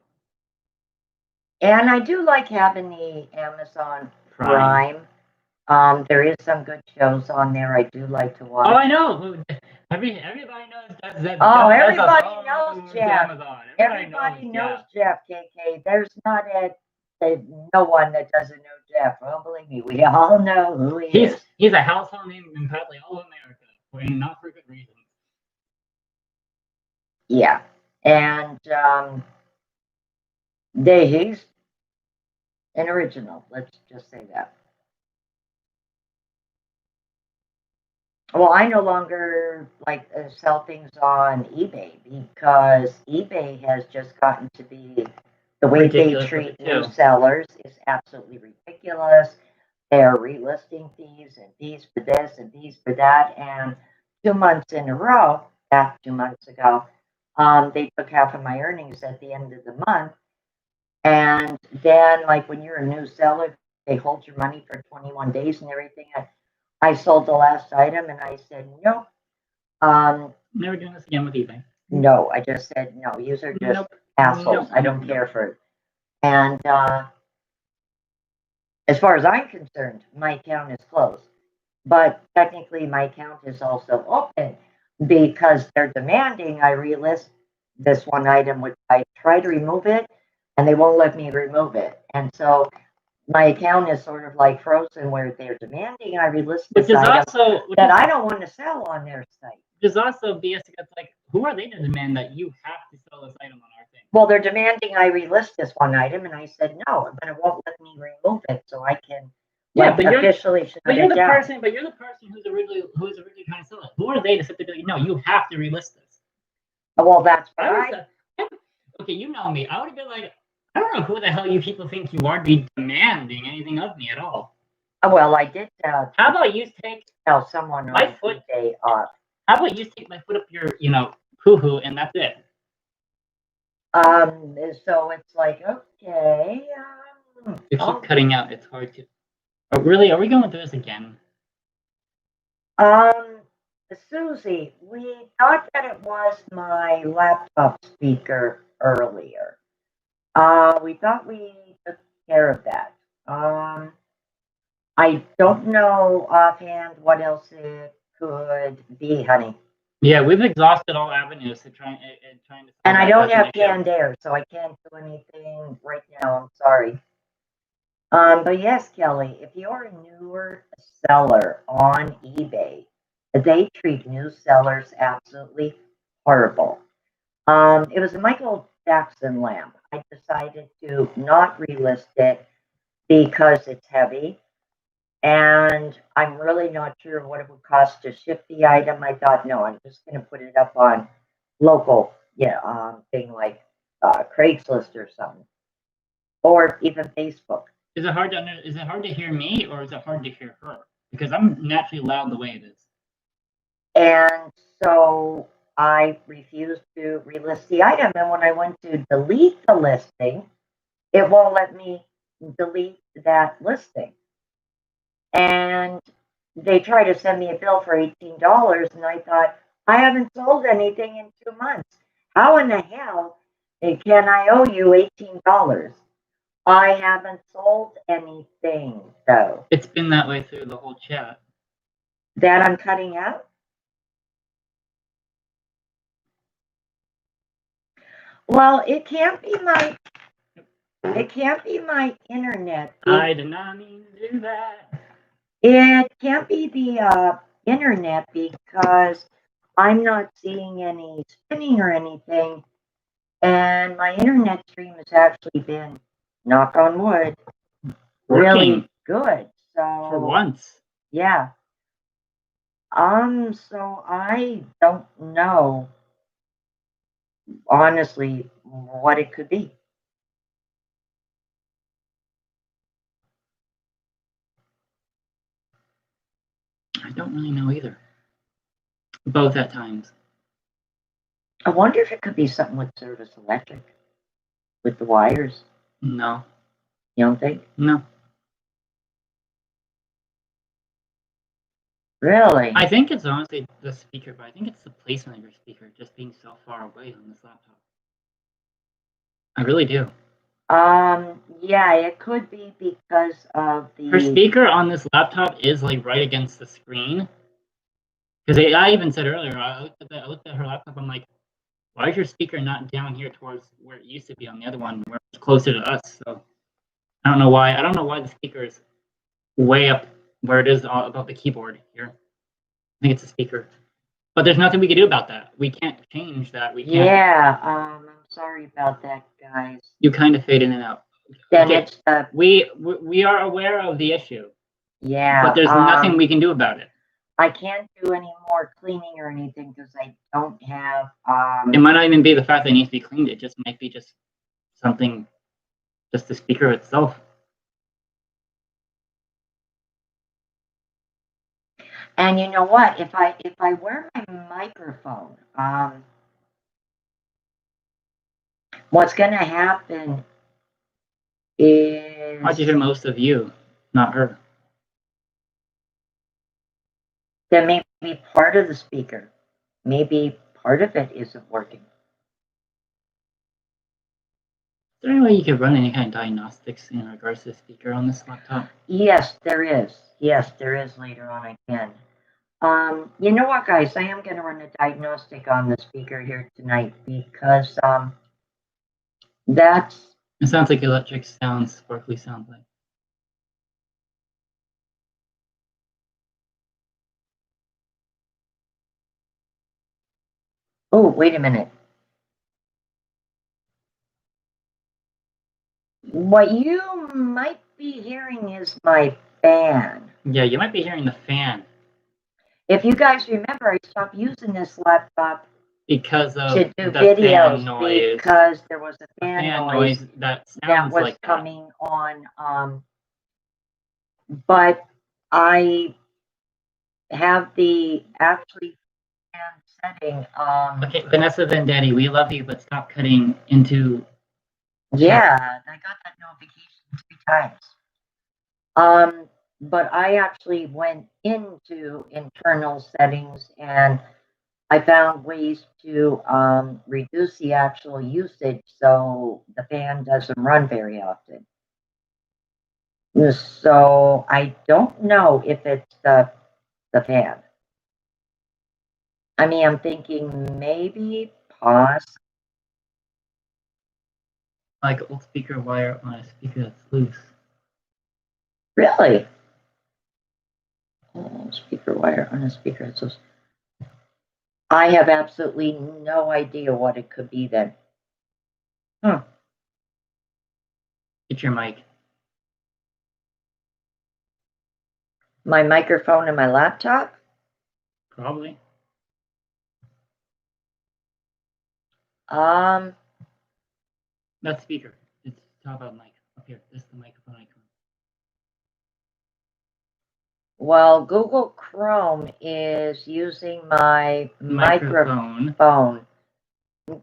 And I do like having the Amazon Prime. There is some good shows on there I do like to watch.
Oh, I know. Everybody knows that.
Oh, everybody knows Jeff. Everybody knows Jeff, KK. There's not no one that doesn't know Jeff. Well, believe me, we all know who he is.
He's a household name in probably all of America, and not for good reason.
Yeah, and he's an original. Let's just say that. Well, I no longer like sell things on eBay, because eBay has just gotten to be the way they treat new sellers is absolutely ridiculous. They're relisting fees and fees for this and fees for that. And 2 months in a row, 2 months ago, they took half of my earnings at the end of the month. And then, like when you're a new seller, they hold your money for 21 days and everything. I sold the last item and I said, nope.
Never doing this again with eBay.
No, I just said, no, you are just assholes. I don't care for it. And as far as I'm concerned, my account is closed. But technically, my account is also open because they're demanding I relist this one item, which I try to remove it and they won't let me remove it. And so my account is sort of like frozen, where they're demanding I relist this item that I don't want to sell on their site.
There's also BS. It's like, who are they to demand that you have to sell this item on our thing?
Well, they're demanding I relist this one item, and I said no, but it won't let me remove it, so I can officially shut it down.
But you're the person who's originally trying to sell it. Who are they to sit there and be like, no, you have to relist this?
Well, that's right.
Okay, you know me. I would have been like, I don't know who the hell you people think you are to be demanding anything of me at all.
Well, I did.
How about you
tell someone
my foot
day off?
How about you take my foot up your, hoo-hoo, and that's it?
So it's like, okay.
You keep cutting out. It's hard to. Oh, really? Are we going through this again?
Susie, we thought that it was my laptop speaker earlier. We thought we took care of that. I don't know offhand what else it could be, honey.
Yeah, we've exhausted all avenues to trying to.
And I don't have canned air, so I can't do anything right now. I'm sorry. But yes, Kelly, if you're a newer seller on eBay, they treat new sellers absolutely horrible. It was a Michael Jackson lamp. I decided to not relist it because it's heavy, and I'm really not sure what it would cost to ship the item. I thought, no, I'm just going to put it up on local, thing like Craigslist or something, or even Facebook.
Is it hard to hear me, or is it hard to hear her? Because I'm naturally loud the way it is.
And so I refused to relist the item. And when I went to delete the listing, it won't let me delete that listing. And they tried to send me a bill for $18. And I thought, I haven't sold anything in 2 months. How in the hell can I owe you $18? I haven't sold anything, though.
It's been that way through the whole chat.
That I'm cutting out? Well, it can't be my internet.
I did not mean to do that.
It can't be the internet because I'm not seeing any spinning or anything. And my internet stream has actually been, knock on wood, really good. So
for once.
Yeah. So I don't know honestly what it could be.
I don't really know either. Both at times.
I wonder if it could be something with Service Electric, with the wires.
No.
You don't think?
No.
Really?
I think it's honestly the speaker, but I think it's the placement of your speaker just being so far away on this laptop. I really do.
Yeah, it could be because of the...
Her speaker on this laptop is like right against the screen. Because I even said earlier, I looked at her laptop, I'm like, why is your speaker not down here towards where it used to be on the other one, where it's closer to us? So I don't know why. I don't know why the speaker is way up where it is above the keyboard here. I think it's a speaker. But there's nothing we can do about that. We can't change that. We can't.
Yeah, I'm sorry about that, guys.
You kind of fade in and out.
Then okay. It's
we are aware of the issue.
Yeah.
But there's nothing we can do about it.
I can't do any more cleaning or anything because I don't have...
It might not even be the fact that it needs to be cleaned. It just might be just something, just the speaker itself.
And you know what? If I wear my microphone, what's going to happen is...
How'd you hear most of you, not her?
Then maybe part of the speaker, maybe part of it isn't working.
Is there any way you could run any kind of diagnostics in regards to the speaker on this laptop?
Yes, there is. Yes, there is. Later on, I can. You know what, guys? I am going to run a diagnostic on the speaker here tonight because that's...
It sounds like electric sounds, sparkly sounds like.
Oh, wait a minute. What you might be hearing is my fan.
Yeah, you might be hearing the fan.
If you guys remember, I stopped using this laptop
because of
to do videos because there was a fan noise
that
was
like
coming on. But I have the actually fan setting.
Okay, Vanessa Vendetti, we love you, but stop cutting into.
Yeah, I got that notification 3 times. but I actually went into internal settings and I found ways to reduce the actual usage so the fan doesn't run very often. So I don't know if it's the fan. I mean, I'm thinking maybe pause.
Like old speaker wire on a speaker that's loose.
Really? Oh, speaker wire on a speaker that's loose. I have absolutely no idea what it could be then. Huh.
Get your mic.
My microphone and my laptop?
Probably.
Um,
That speaker. It's talk about mic. Up here. This is the microphone icon.
well, Google Chrome is using my microphone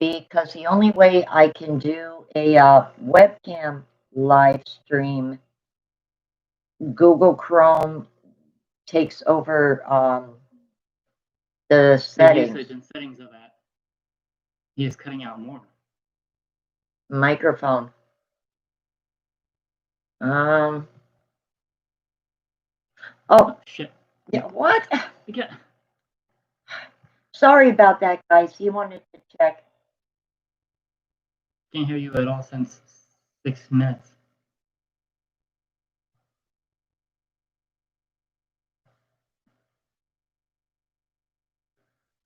because the only way I can do a webcam live stream, Google Chrome takes over the settings.
The usage and settings of that. He is cutting out more.
Microphone. Oh
shit.
Yeah, what?
Yeah.
Sorry about that, guys. He wanted to check.
Can't hear you at all since 6 minutes.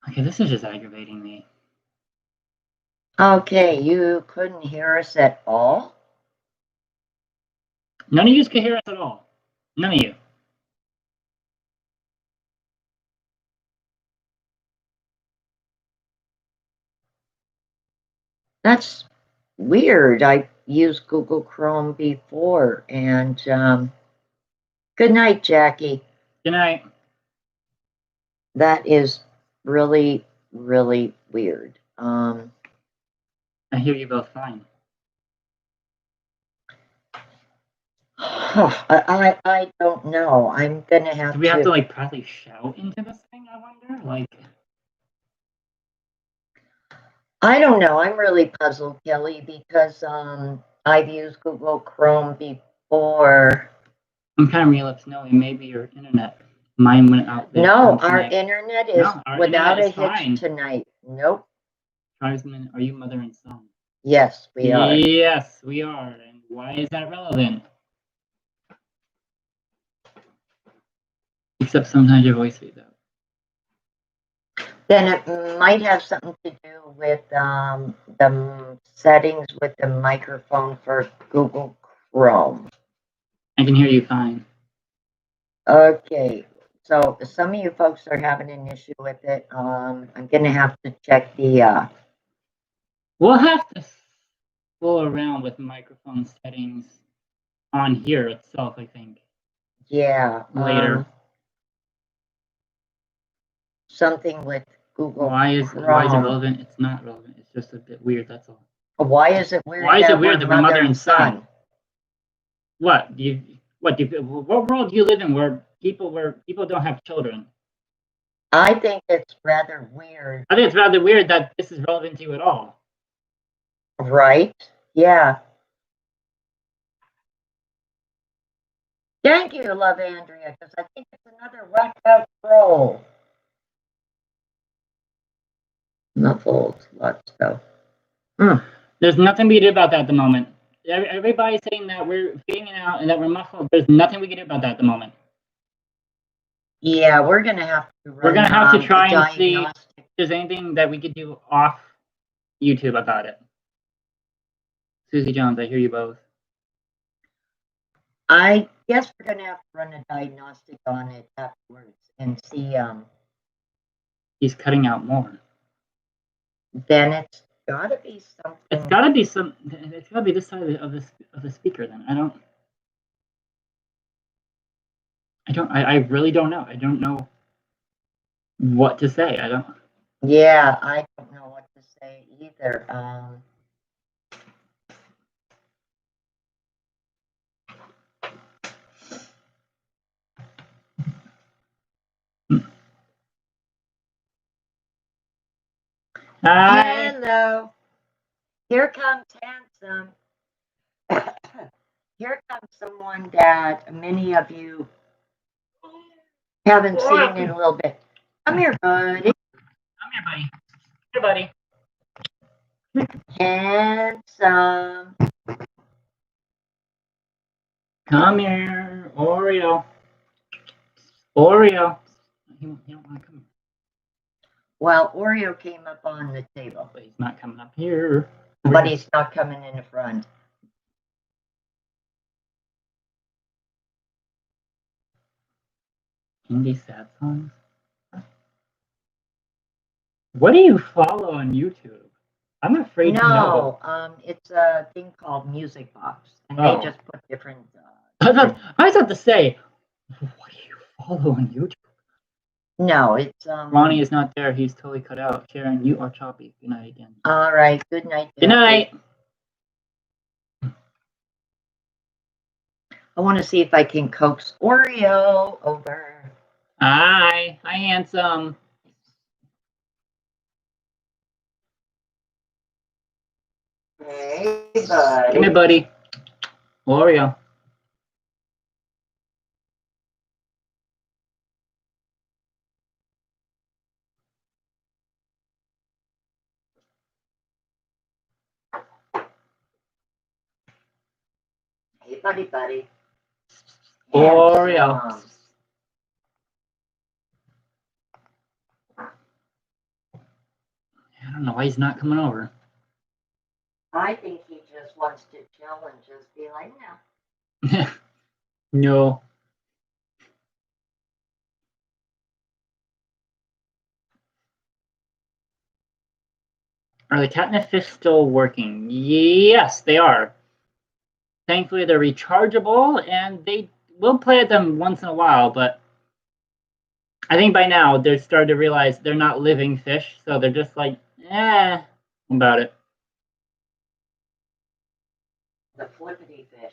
Okay, this is just aggravating me.
Okay, you couldn't hear us at all?
None of you can hear us at all. None of you.
That's weird. I used Google Chrome before, and good night, Jackie.
Good night.
That is really, really weird.
I hear you both fine.
I don't know. I'm gonna have to.
Do we have to like probably shout into this thing? I wonder. Like,
I don't know. I'm really puzzled, Kelly, because I've used Google Chrome before.
I'm kind of relapsed knowing maybe your internet. Mine went out there.
No, our internet is without a hitch tonight. Nope.
Tribesmen, are you mother and son?
Yes, we are.
Yes, we are. And why is that relevant? Except sometimes your voice fades out.
Then it might have something to do with the settings with the microphone for Google Chrome.
I can hear you fine.
Okay, so some of you folks are having an issue with it. I'm gonna have to check the.
We'll have to fool around with microphone settings on here itself, I think.
Yeah.
Later.
Something with Google.
Why is it relevant? It's not relevant. It's just a bit weird. That's all.
Why is it weird?
Why is it weird that we're mother and son? What world do you live in where people don't have children?
I think it's rather weird.
I think it's rather weird that this is relevant to you at all.
Right? Yeah. Thank you, Love Andrea, because I think it's another whacked out troll. Muffled, let's go.
There's nothing we can do about that at the moment. Everybody's saying that we're fading out and that we're muffled. There's nothing we can do about that at the moment.
Yeah, we're gonna have to.
We're gonna have to try and see if there's anything that we could do off YouTube about it. Susie Jones, I hear you both.
I guess we're gonna have to run a diagnostic on it afterwards and see.
He's cutting out more.
Then it's gotta be something.
It's gotta be some. It's gotta be this side of the speaker. Then I really don't know. I don't know what to say. I don't.
Yeah, I don't know what to say either.
Hi.
Hello. Here comes handsome. Here comes someone that many of you haven't seen in a little bit. Come here, buddy.
Come here, buddy. Here, buddy.
Handsome.
Come here, Oreo. Oreo. He don't want to come.
Well, Oreo came up on the table,
But he's not coming up here.
but he's not coming in the front.
Indie sad songs. What do you follow on YouTube? I'm afraid to know.
No, it's a thing called Music Box, and
Oh.
they just put different.
I was about to say, what do you follow on YouTube?
No, it's
Ronnie is not there. He's totally cut out. Sharon, you are choppy. Good night again.
All right. Good night.
Good night.
I want to see if I can coax Oreo over.
Hi. Hi, handsome.
Hey, buddy.
Come here, buddy. Oreo.
Hey, buddy.
Oreo.
Handsome.
I don't know why he's not coming over.
I think he just wants to chill and just be like, no.
No. Are the catnip fish still working? Yes, they are. Thankfully, they're rechargeable, and they will play at them once in a while, but I think by now they're starting to realize they're not living fish, so they're just like, about it.
The flippity fish.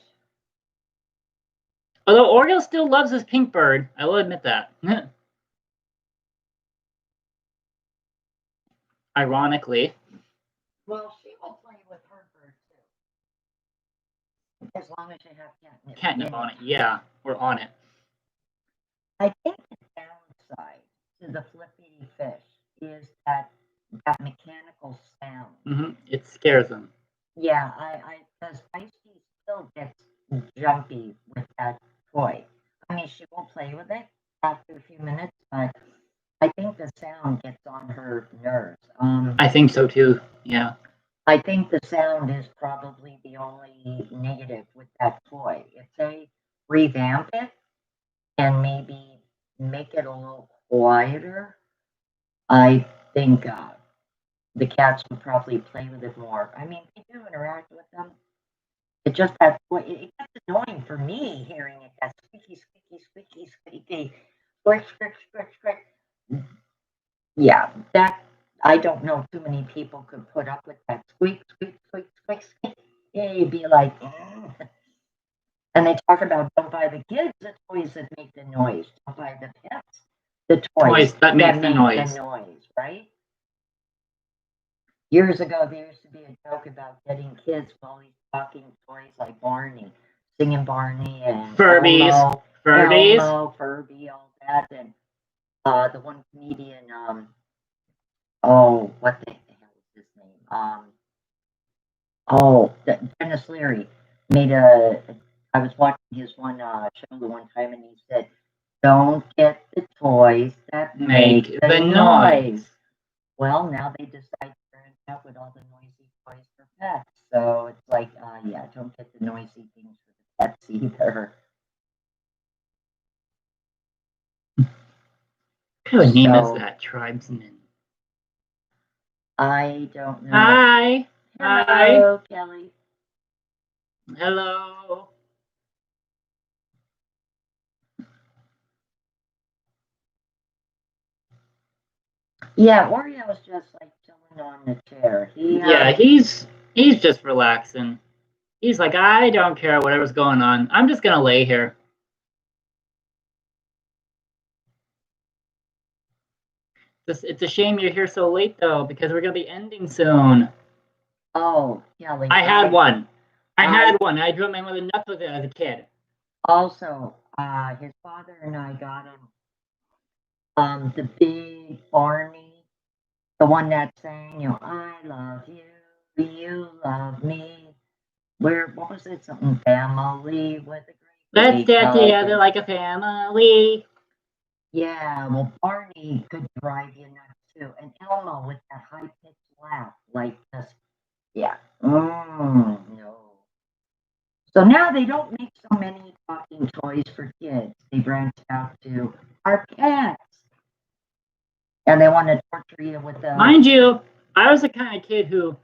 Although Oreo still loves his pink bird, I will admit that. Ironically.
Well, she will play with her bird too. As long as you have catnip.
Catnip on it, yeah. We're on it.
I think the downside to the flippity fish is that mechanical sound.
It scares them.
Yeah, because Feisty still gets jumpy with that toy. I mean, she will play with it after a few minutes, but I think the sound gets on her nerves.
I think so too, yeah.
I think the sound is probably the only negative with that toy. If they revamp it and maybe make it a little quieter, I think the cats would probably play with it more. I mean, they do interact with them. It just that it gets annoying for me hearing it. That squeaky, squish. Yeah, that I don't know too many people could put up with that squeak. Yeah, you'd be like, "Ugh." And they talk about don't buy the kids the toys that make the noise. Don't buy the pets the toys
that make the noise,
right? Years ago, there used to be a joke about getting kids with all these talking toys like Barney, singing Barney and
Furbies,
Elmo, Furby, all that, and the one comedian, what the hell is his name? Dennis Leary made I was watching his one show the one time, and he said, "Don't get the toys that make the noise." Well, now they decide to branch out with all the noisy toys for pets. So it's like, yeah, don't get the noisy things for the pets either.
What kind of name is that, tribesman?
I don't know.
Hi.
Hello, Kelly.
Hello.
Yeah, Oreo was just like chilling on the chair.
He's just relaxing. He's like, I don't care whatever's going on. I'm just gonna lay here. It's a shame you're here so late, though, because we're going to be ending soon.
Oh, Kelly.
I had one. I had one. I drove my mother nuts with it as a kid.
Also, his father and I got him the big Barney, the one that sang, you know, I love you, you love me. What was it? Something family with a great
Let's
big
get
hug.
together like a family.
Yeah, well, Barney could drive you nuts too, and Elmo with that high pitched laugh, like this. Yeah. No. So now they don't make so many talking toys for kids. They branched out to our pets. And they want to torture you with the.
Mind you, I was the kind of kid who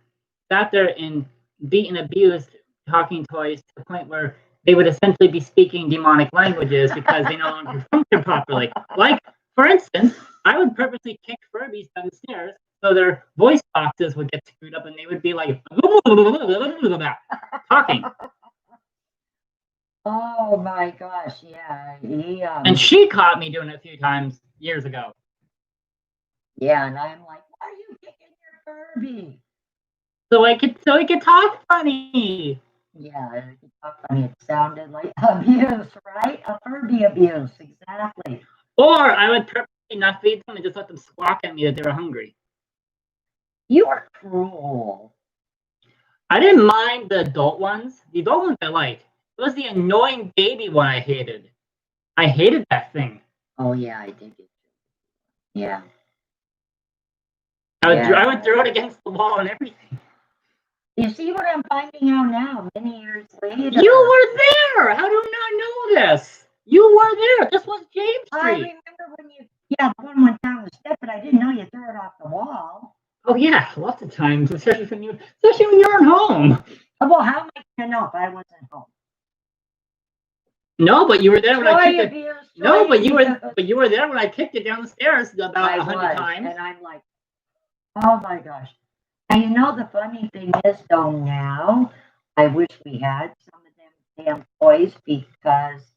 sat there and beat and abused talking toys to the point where they would essentially be speaking demonic languages because they no longer function properly. Like, for instance, I would purposely kick Furbies downstairs so their voice boxes would get screwed up and they would be like talking.
Oh my gosh, yeah.
And she caught me doing it a few times years ago.
Yeah, and I'm like, why are you kicking your Furby?
So I could talk funny.
Yeah, it could talk funny. It sounded like abuse, right? A Furby abuse, exactly.
Or I would purposely not feed them and just let them squawk at me that they were hungry.
You are cruel.
I didn't mind the adult ones. The adult ones I liked. It was the annoying baby one I hated. I hated that thing.
Oh yeah, I did it. Yeah.
I would throw it against the wall and everything.
You see what I'm finding out now, many years later?
You were there! How do you not know this? You were there. This was James Street.
I remember when the one went down the step, but I didn't know you threw it off the wall.
Oh yeah, lots of times, especially when you're at home.
Oh, well, how am I gonna know if I wasn't home?
No, but you were there when I kicked it. No, but you were there when I kicked it down the stairs about 100 times.
And I'm like, oh my gosh. And you know the funny thing is, though, now I wish we had some of them damn toys because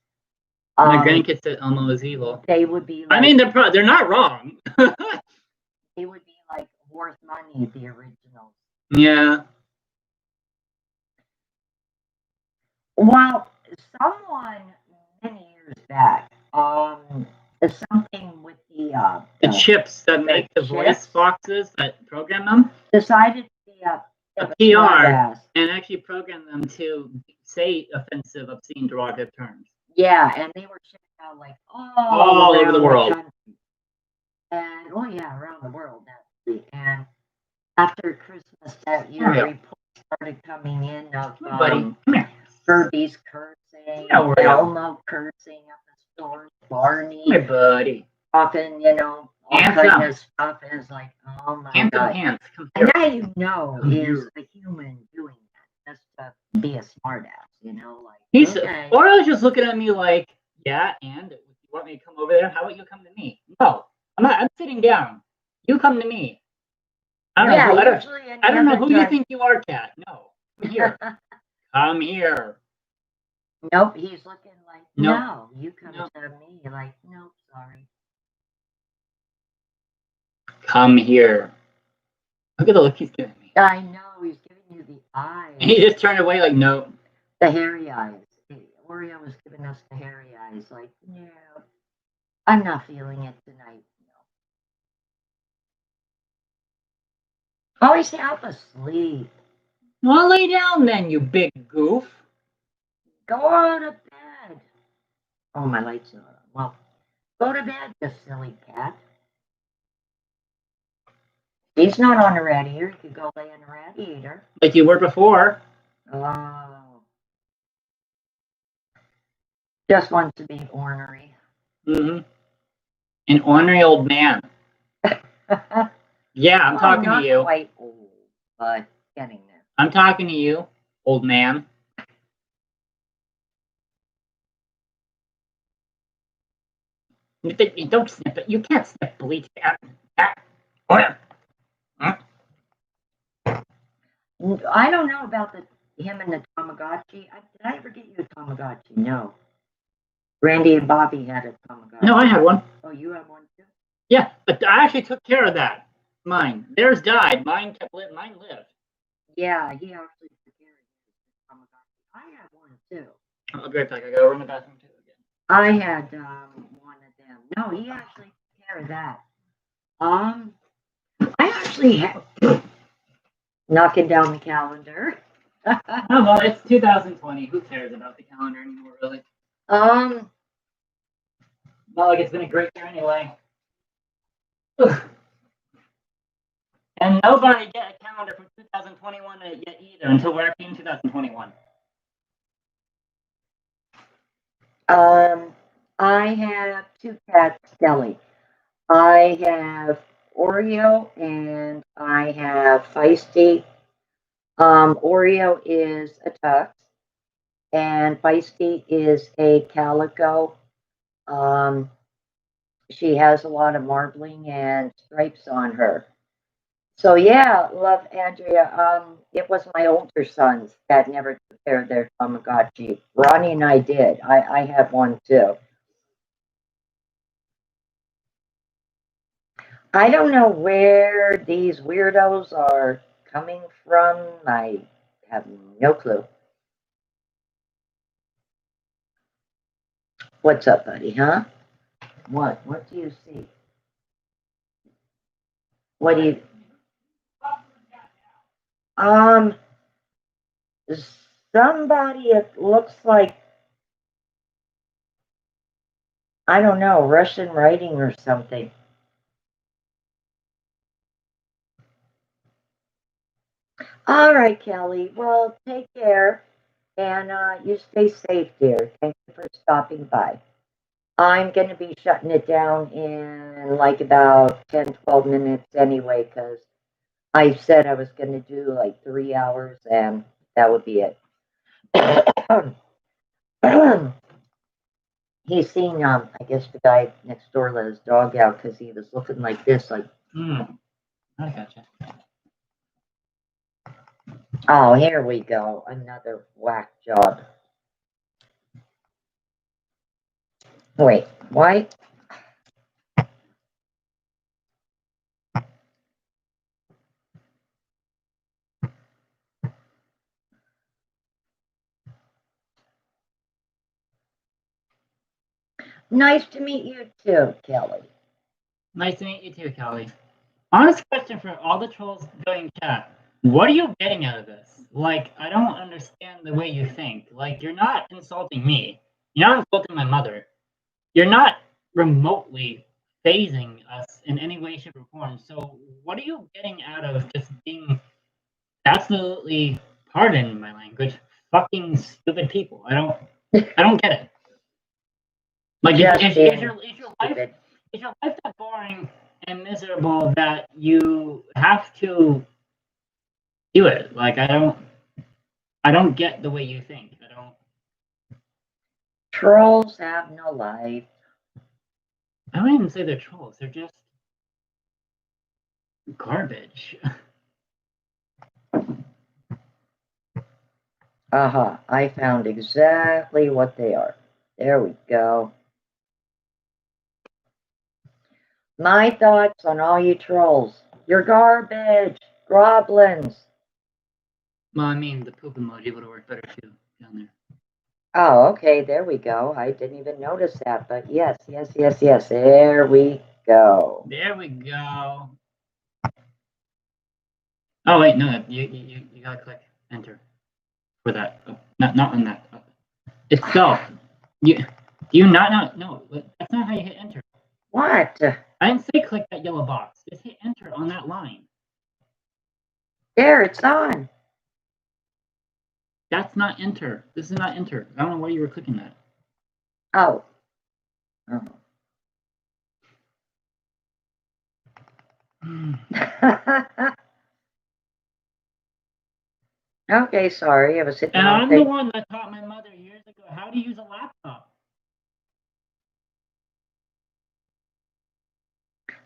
my grandkids said Elmo is evil.
They would be.
Like, I mean, they're not wrong.
They would be like worth money, the originals.
Yeah.
Well, someone many years back, something with
the chips that make the voice boxes that program them
decided to
a PR and actually program them to say offensive, obscene, derogatory terms.
Yeah, and they were shipped out like
all over the world.
And around the world actually. And after Christmas that year, reports started coming in of Furby's cursing, Elmo cursing at the stores, Barney,
my buddy,
talking, all kind of stuff. And it's like, oh my God. And now you know is a human doing that just to be a smartass, like.
Or I was just looking at me like, yeah, and you want me to come over there? How about you come to me? No, I'm sitting down. You come to me. I don't know who you think you are, Cat. No, come here. Come here.
Nope, he's looking like, no, you come to me. Like, no, sorry.
Come here. Look at the look he's giving me.
I know, he's giving you the eyes.
And he just turned away like, no.
The hairy eyes. Oreo was giving us the hairy eyes. Like, no, I'm not feeling it tonight. No. Oh, he's half asleep.
Well, lay down then, you big goof.
Go to bed. Oh, my light's not on. Well, go to bed, you silly cat. He's not on a radiator. You could go lay in a radiator.
Like you were before.
Oh. Just wants to be ornery.
Mm-hmm. An ornery old man. Yeah, I'm talking to you.
Not quite old, but getting there.
I'm talking to you, old man. You don't snip it. You can't snip bleach.
I don't know about him and the Tamagotchi. Did I ever get you a Tamagotchi? No. Randy and Bobby had a Tamagotchi.
No, I had one.
Oh, you have one too?
Yeah, but I actually took care of that. Mine. Theirs died. Mine lived.
Yeah, he actually took care of his Tamagotchi. I had one too.
I'll be right back. I gotta run the bathroom too again.
I had one of them. No, he actually took care of that. I actually had knocking down the calendar.
Oh well, it's 2020. Who cares about the calendar anymore, really?
Um,
Not like it's been a great year anyway. Ugh. And nobody get a calendar from 2021 yet either until we're actually in 2021.
I have two cats, Kelly. I have Oreo and I have Feisty. Oreo is a tux and Feisty is a calico. She has a lot of marbling and stripes on her. So yeah, love Andrea. It was my older sons that never took care of their Tamagotchi. Ronnie and I did. I have one too. I don't know where these weirdos are coming from. I have no clue. What's up, buddy, huh? What? What do you see? What do you um somebody it looks like I don't know, Russian writing or something. All right, Kelly. Well, take care and you stay safe, dear. Thank you for stopping by. I'm going to be shutting it down in like about 10, 12 minutes anyway, because I said I was going to do like 3 hours and that would be it. He's seen, I guess the guy next door let his dog out because he was looking like this, like,
I gotcha.
oh, here we go. Another whack job. Wait, why? Nice to meet you too, Kelly.
Nice to meet you too, Kelly. Honest question for all the trolls going chat. What are you getting out of this? Like, I don't understand the way you think. Like, you're not insulting me. You're not insulting my mother. You're not remotely phasing us in any way, shape, or form. So, what are you getting out of just being absolutely, pardon my language, fucking stupid people? I don't get it. Like, is your life that boring and miserable that you have to do it? Like, I don't get the way you think. I don't.
Trolls have no life.
I don't even say they're trolls. They're just garbage.
Aha, I found exactly what they are. There we go. My thoughts on all you trolls. You're garbage. Groblins.
Well, I mean, the poop emoji would have worked better too down there.
Oh, okay, there we go. I didn't even notice that, but yes, yes, yes, yes. There we go.
There we go. Oh wait, no, you gotta click enter for that. Oh, not on that. Oh. Itself. Do you not know? No, that's not how you hit enter.
What?
I didn't say click that yellow box. Just hit enter on that line.
There, it's on.
That's not enter. This is not enter. I don't know why you were clicking that.
Oh. Okay, sorry. I was hitting
And
the
I'm the one that taught my mother years ago how to use a laptop.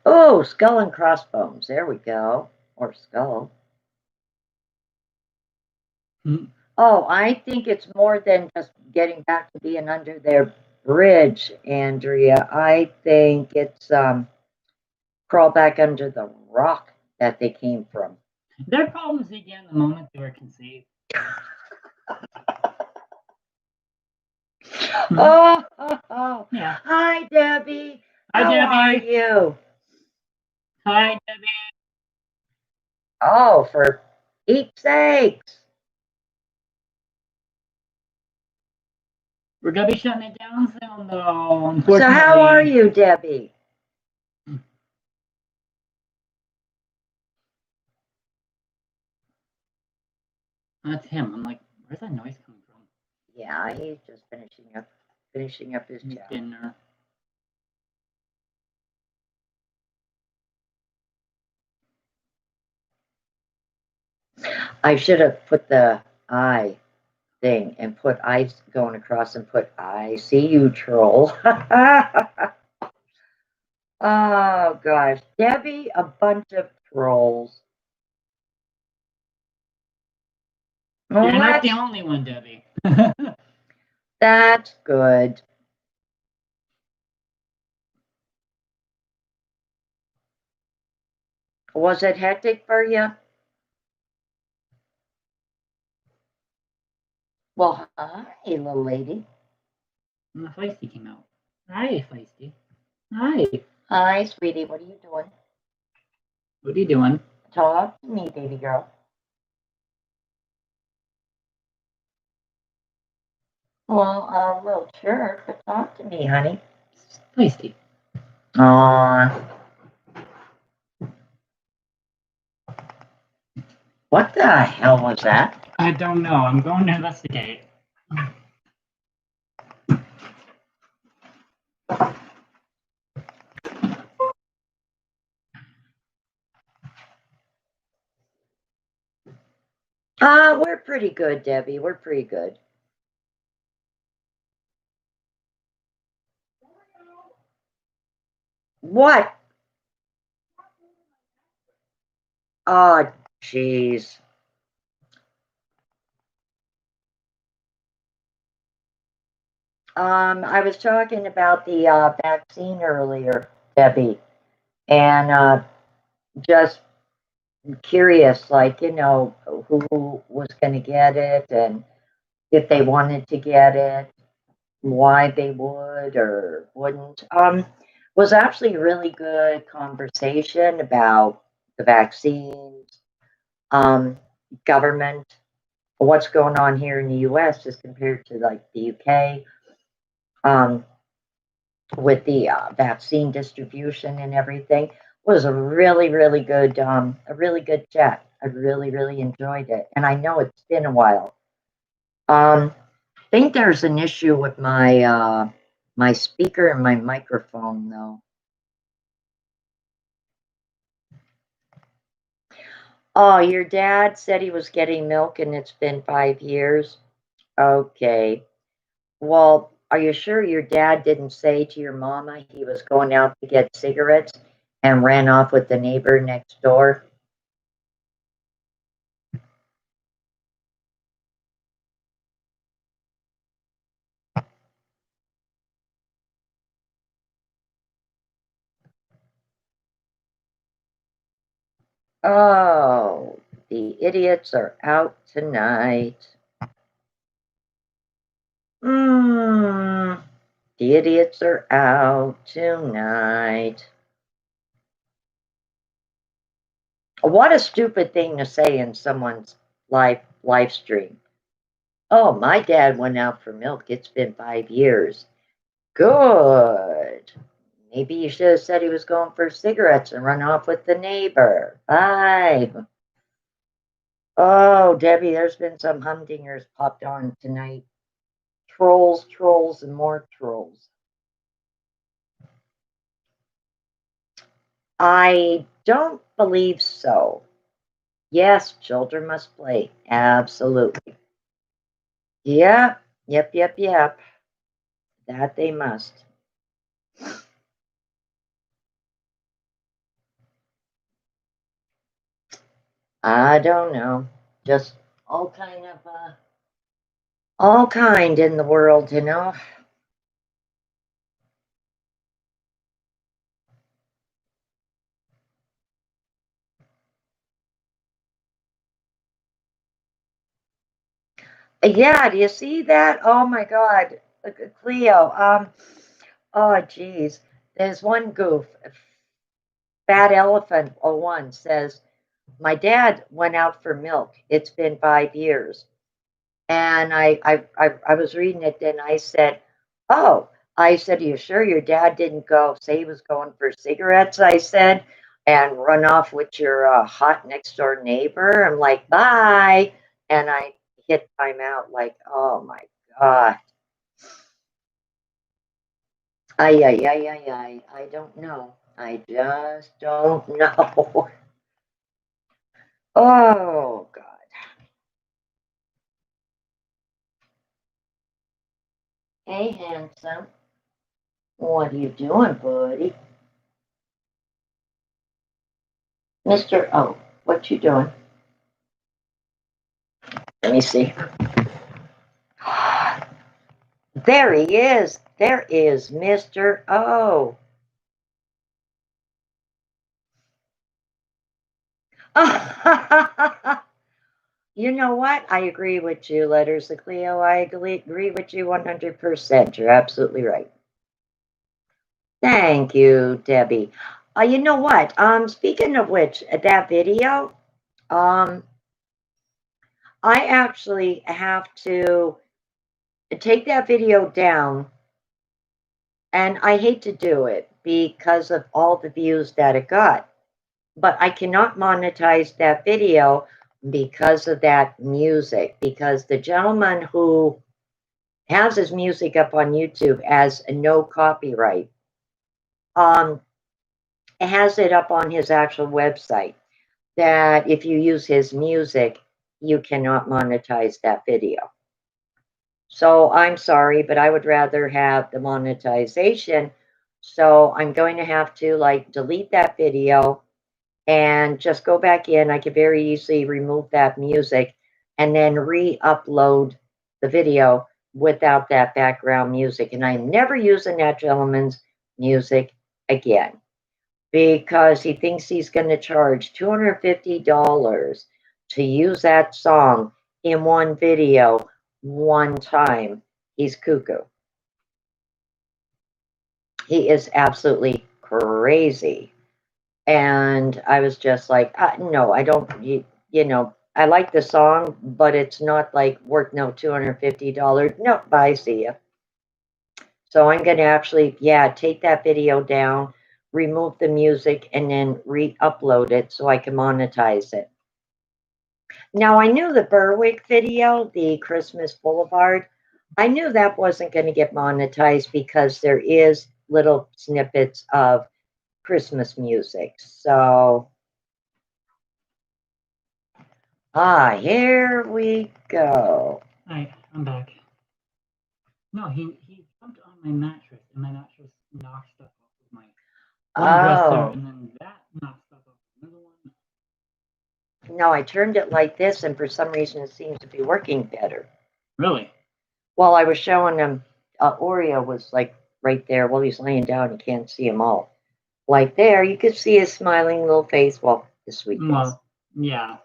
Oh, skull and crossbones. There we go. Or skull. Oh, I think it's more than just getting back to being under their bridge, Andrea. I think it's crawl back under the rock that they came from.
Their problems began the moment they were conceived.
Oh.
Yeah.
Hi, Debbie.
Hi,
How
Debbie.
are you?
Hi, Debbie.
Oh, for Pete's sakes.
We're gonna be shutting it down soon, though.
So how are you, Debbie?
That's him. I'm like, where's that noise coming from?
Yeah, he's just finishing up his job.
Dinner.
I should have put the I thing and put I going across and put I see you, troll. Oh gosh, Debbie, a bunch of trolls. Well,
You're not the only one, Debbie.
That's good. Was it hectic for you? Well, hi, little lady.
And the Feisty came out. Hi, Feisty. Hi.
Hi, sweetie. What are you doing?
What are you doing?
Talk to me, baby girl. Well, well, sure, but talk to me, honey.
Feisty.
Aww. What the hell was that?
I don't know. I'm going to investigate.
We're pretty good, Debbie. We're pretty good. What? Oh, jeez. I was talking about the vaccine earlier, Debbie, and just curious, like, you know, who was going to get it and if they wanted to get it, why they would or wouldn't. Was actually a really good conversation about the vaccines, government, what's going on here in the US as compared to like the UK, with the vaccine distribution and everything. Was a really good chat. I really enjoyed it, and I know it's been a while. I think there's an issue with my my speaker and my microphone, though. Oh, your dad said he was getting milk and it's been 5 years? Okay. Well, are you sure your dad didn't say to your mama he was going out to get cigarettes and ran off with the neighbor next door? Oh, the idiots are out tonight. The idiots are out tonight. What a stupid thing to say in someone's live stream. Oh, my dad went out for milk. It's been 5 years. Good. Maybe you should have said he was going for cigarettes and run off with the neighbor. Bye. Oh, Debbie, there's been some humdingers popped on tonight. Trolls, and more trolls. I don't believe so. Yes, children must play. Absolutely. Yep. That they must. I don't know. Just all kind in the world, you know. Yeah, do you see that? Oh my God. Look at Cleo. Oh geez. There's one goof. Fat Elephant 01 says, my dad went out for milk. It's been 5 years. And I was reading it and I said, oh, I said, are you sure your dad didn't go, say he was going for cigarettes, I said, and run off with your hot next door neighbor? I'm like, bye. And I hit time out like, oh my God. I don't know. I just don't know. Oh God. Hey, handsome. What are you doing, buddy? Mr. O, what you doing? Let me see. There he is. There is Mr. O. You know what? I agree with you, Letters of Cleo. I agree with you 100%. You're absolutely right. Thank you, Debbie. You know what? Speaking of which, that video, um, I actually have to take that video down, and I hate to do it because of all the views that it got. But I cannot monetize that video because of that music, because the gentleman who has his music up on YouTube as a no copyright, um, has it up on his actual website that if you use his music, you cannot monetize that video. So I'm sorry, but I would rather have the monetization. So I'm going to have to like delete that video and just go back in. I could very easily remove that music and then re-upload the video without that background music. And I'm never using that gentleman's music again because he thinks he's going to charge $250 to use that song in one video one time. He's cuckoo. He is absolutely crazy. And I was just like, no, I don't, you know, I like the song, but it's not like worth no $250. No, bye, see ya. So I'm going to actually, yeah, take that video down, remove the music, and then re-upload it so I can monetize it. Now, I knew the Berwick video, the Christmas Boulevard, I knew that wasn't going to get monetized because there is little snippets of Christmas music. So, here we go.
Hi, I'm back. No, he jumped on my mattress, and my mattress knocked stuff off of my one dresser, and then that knocked stuff off another one.
No, I turned it like this, and for some reason it seems to be working better.
Really?
Well, I was showing him, Oreo was like right there. Well, he's laying down, you can't see him all. Like there, you could see his smiling little face. Well, his sweet face.
Well, yeah.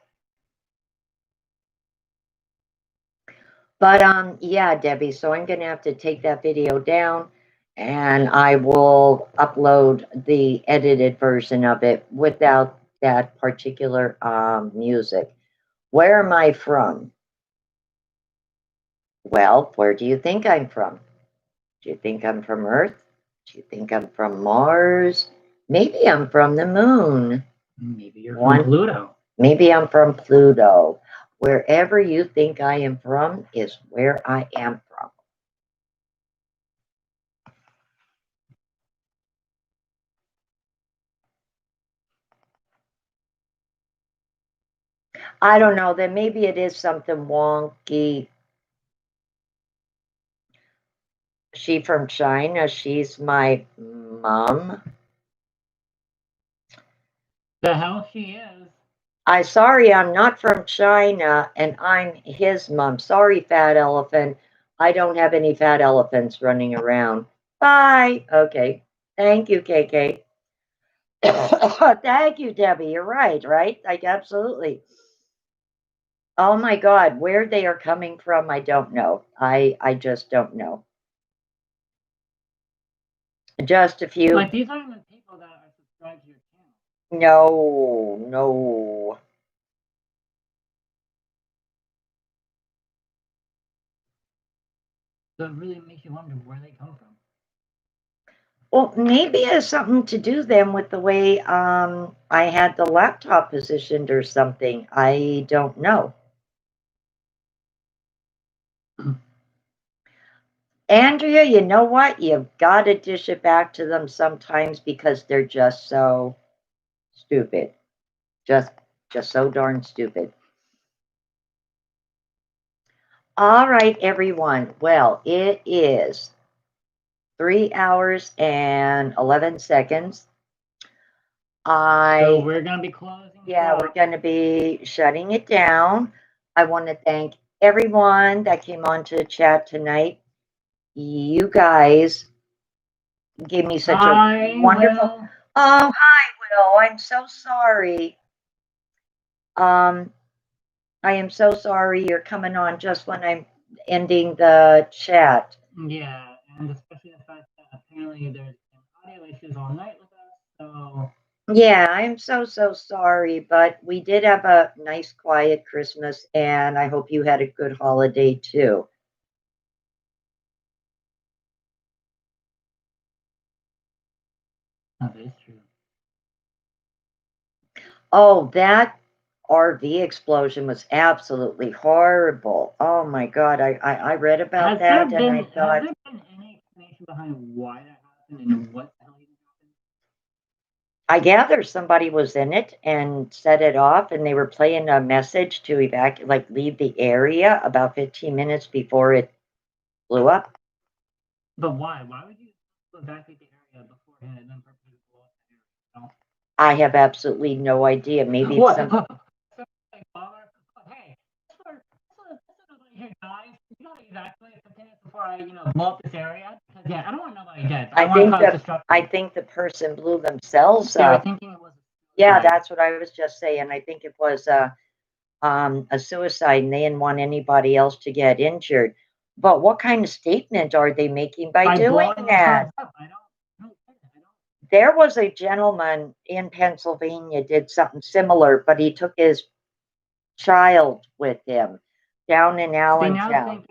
But yeah, Debbie, so I'm gonna have to take that video down and I will upload the edited version of it without that particular music. Where am I from? Well, where do you think I'm from? Do you think I'm from Earth? Do you think I'm from Mars? Maybe I'm from the moon.
Maybe you're from Pluto.
Maybe I'm from Pluto. Wherever you think I am from is where I am from. I don't know. Then maybe it is something wonky. She from China. She's my mom.
The hell she is.
Sorry, I'm not from China, and I'm his mom. Sorry, fat elephant. I don't have any fat elephants running around. Bye. Okay. Thank you, KK. Thank you, Debbie. You're right, right? Like, absolutely. Oh my God, where they are coming from, I don't know. I just don't know. Just a few.
Like, these aren't the people that are subscribed to your channel.
No.
So it really makes you wonder where they come from.
Well, maybe it has something to do then with the way I had the laptop positioned or something. I don't know. Andrea, you know what? You've got to dish it back to them sometimes because they're just so stupid. Just so darn stupid. All right, everyone. Well, it is 3 hours and 11 seconds.
So we're going to be closing.
Yeah, we're going to be shutting it down. I want to thank everyone that came on to the chat tonight. You guys gave me such a wonderful.
Will.
Oh, hi, Will. I'm so sorry. I am so sorry you're coming on just when I'm ending the chat.
Yeah, and especially the fact that apparently there's audio issues all night with us, so.
Yeah, I'm so sorry, but we did have a nice, quiet Christmas, and I hope you had a good holiday too.
That is true.
Oh, that RV explosion was absolutely horrible. Oh my God, I read about that and I thought.
Has there been any explanation behind why that happened and what the hell even happened?
I gather somebody was in it and set it off, and they were playing a message to evacuate, like leave the area about 15 minutes before it blew up.
But why? Why would you evacuate the area beforehand and then purposely blow up the area?
I have absolutely no idea. Maybe
what?
some.
Hey, nobody here dies. You gotta evacuate 15 minutes before I, blow up this area. Because yeah, I don't want nobody dead.
I think the person blew themselves
They were
up.
thinking it was.
Yeah, that's what I was just saying. I think it was a suicide, and they didn't want anybody else to get injured. But what kind of statement are they making by doing that? There was a gentleman in Pennsylvania did something similar, but he took his child with him down in Allentown.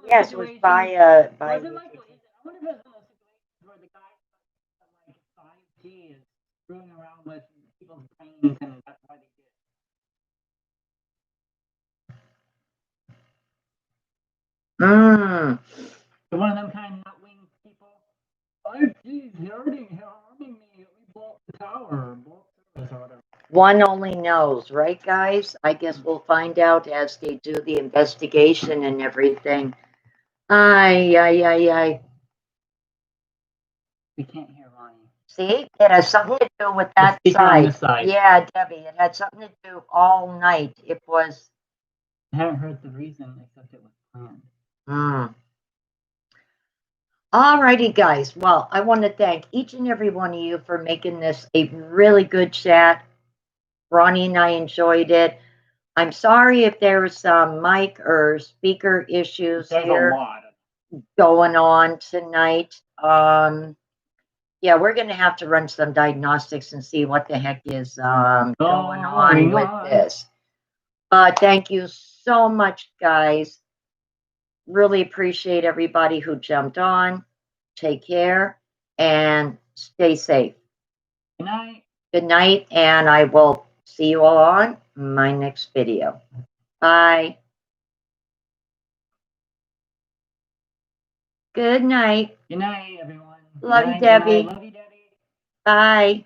Yes, it was by
I wonder if it's one of those situations where the guy like 5G is screwing around with people's brains and that's why they did it. So one of them kind of nut-wing people. 5G is harming me. We blow up the tower. Blow up service or whatever.
One only knows, right, guys? I guess we'll find out as they do the investigation and everything. Ay.
We can't hear Ronnie.
See, it has something to do with that side. Yeah, Debbie, it had something to do all night. It was.
I haven't heard the reason except it was planned.
All righty, guys. Well, I want to thank each and every one of you for making this a really good chat. Ronnie and I enjoyed it. I'm sorry if there was some mic or speaker issues here going on tonight. Yeah, we're going to have to run some diagnostics and see what the heck is going on with this. But thank you so much, guys. Really appreciate everybody who jumped on. Take care and stay safe.
Good night.
Good night, and I will see you all on my next video. Bye. Good night.
Good night, everyone.
Love you, Debbie.
Love you, Debbie.
Bye.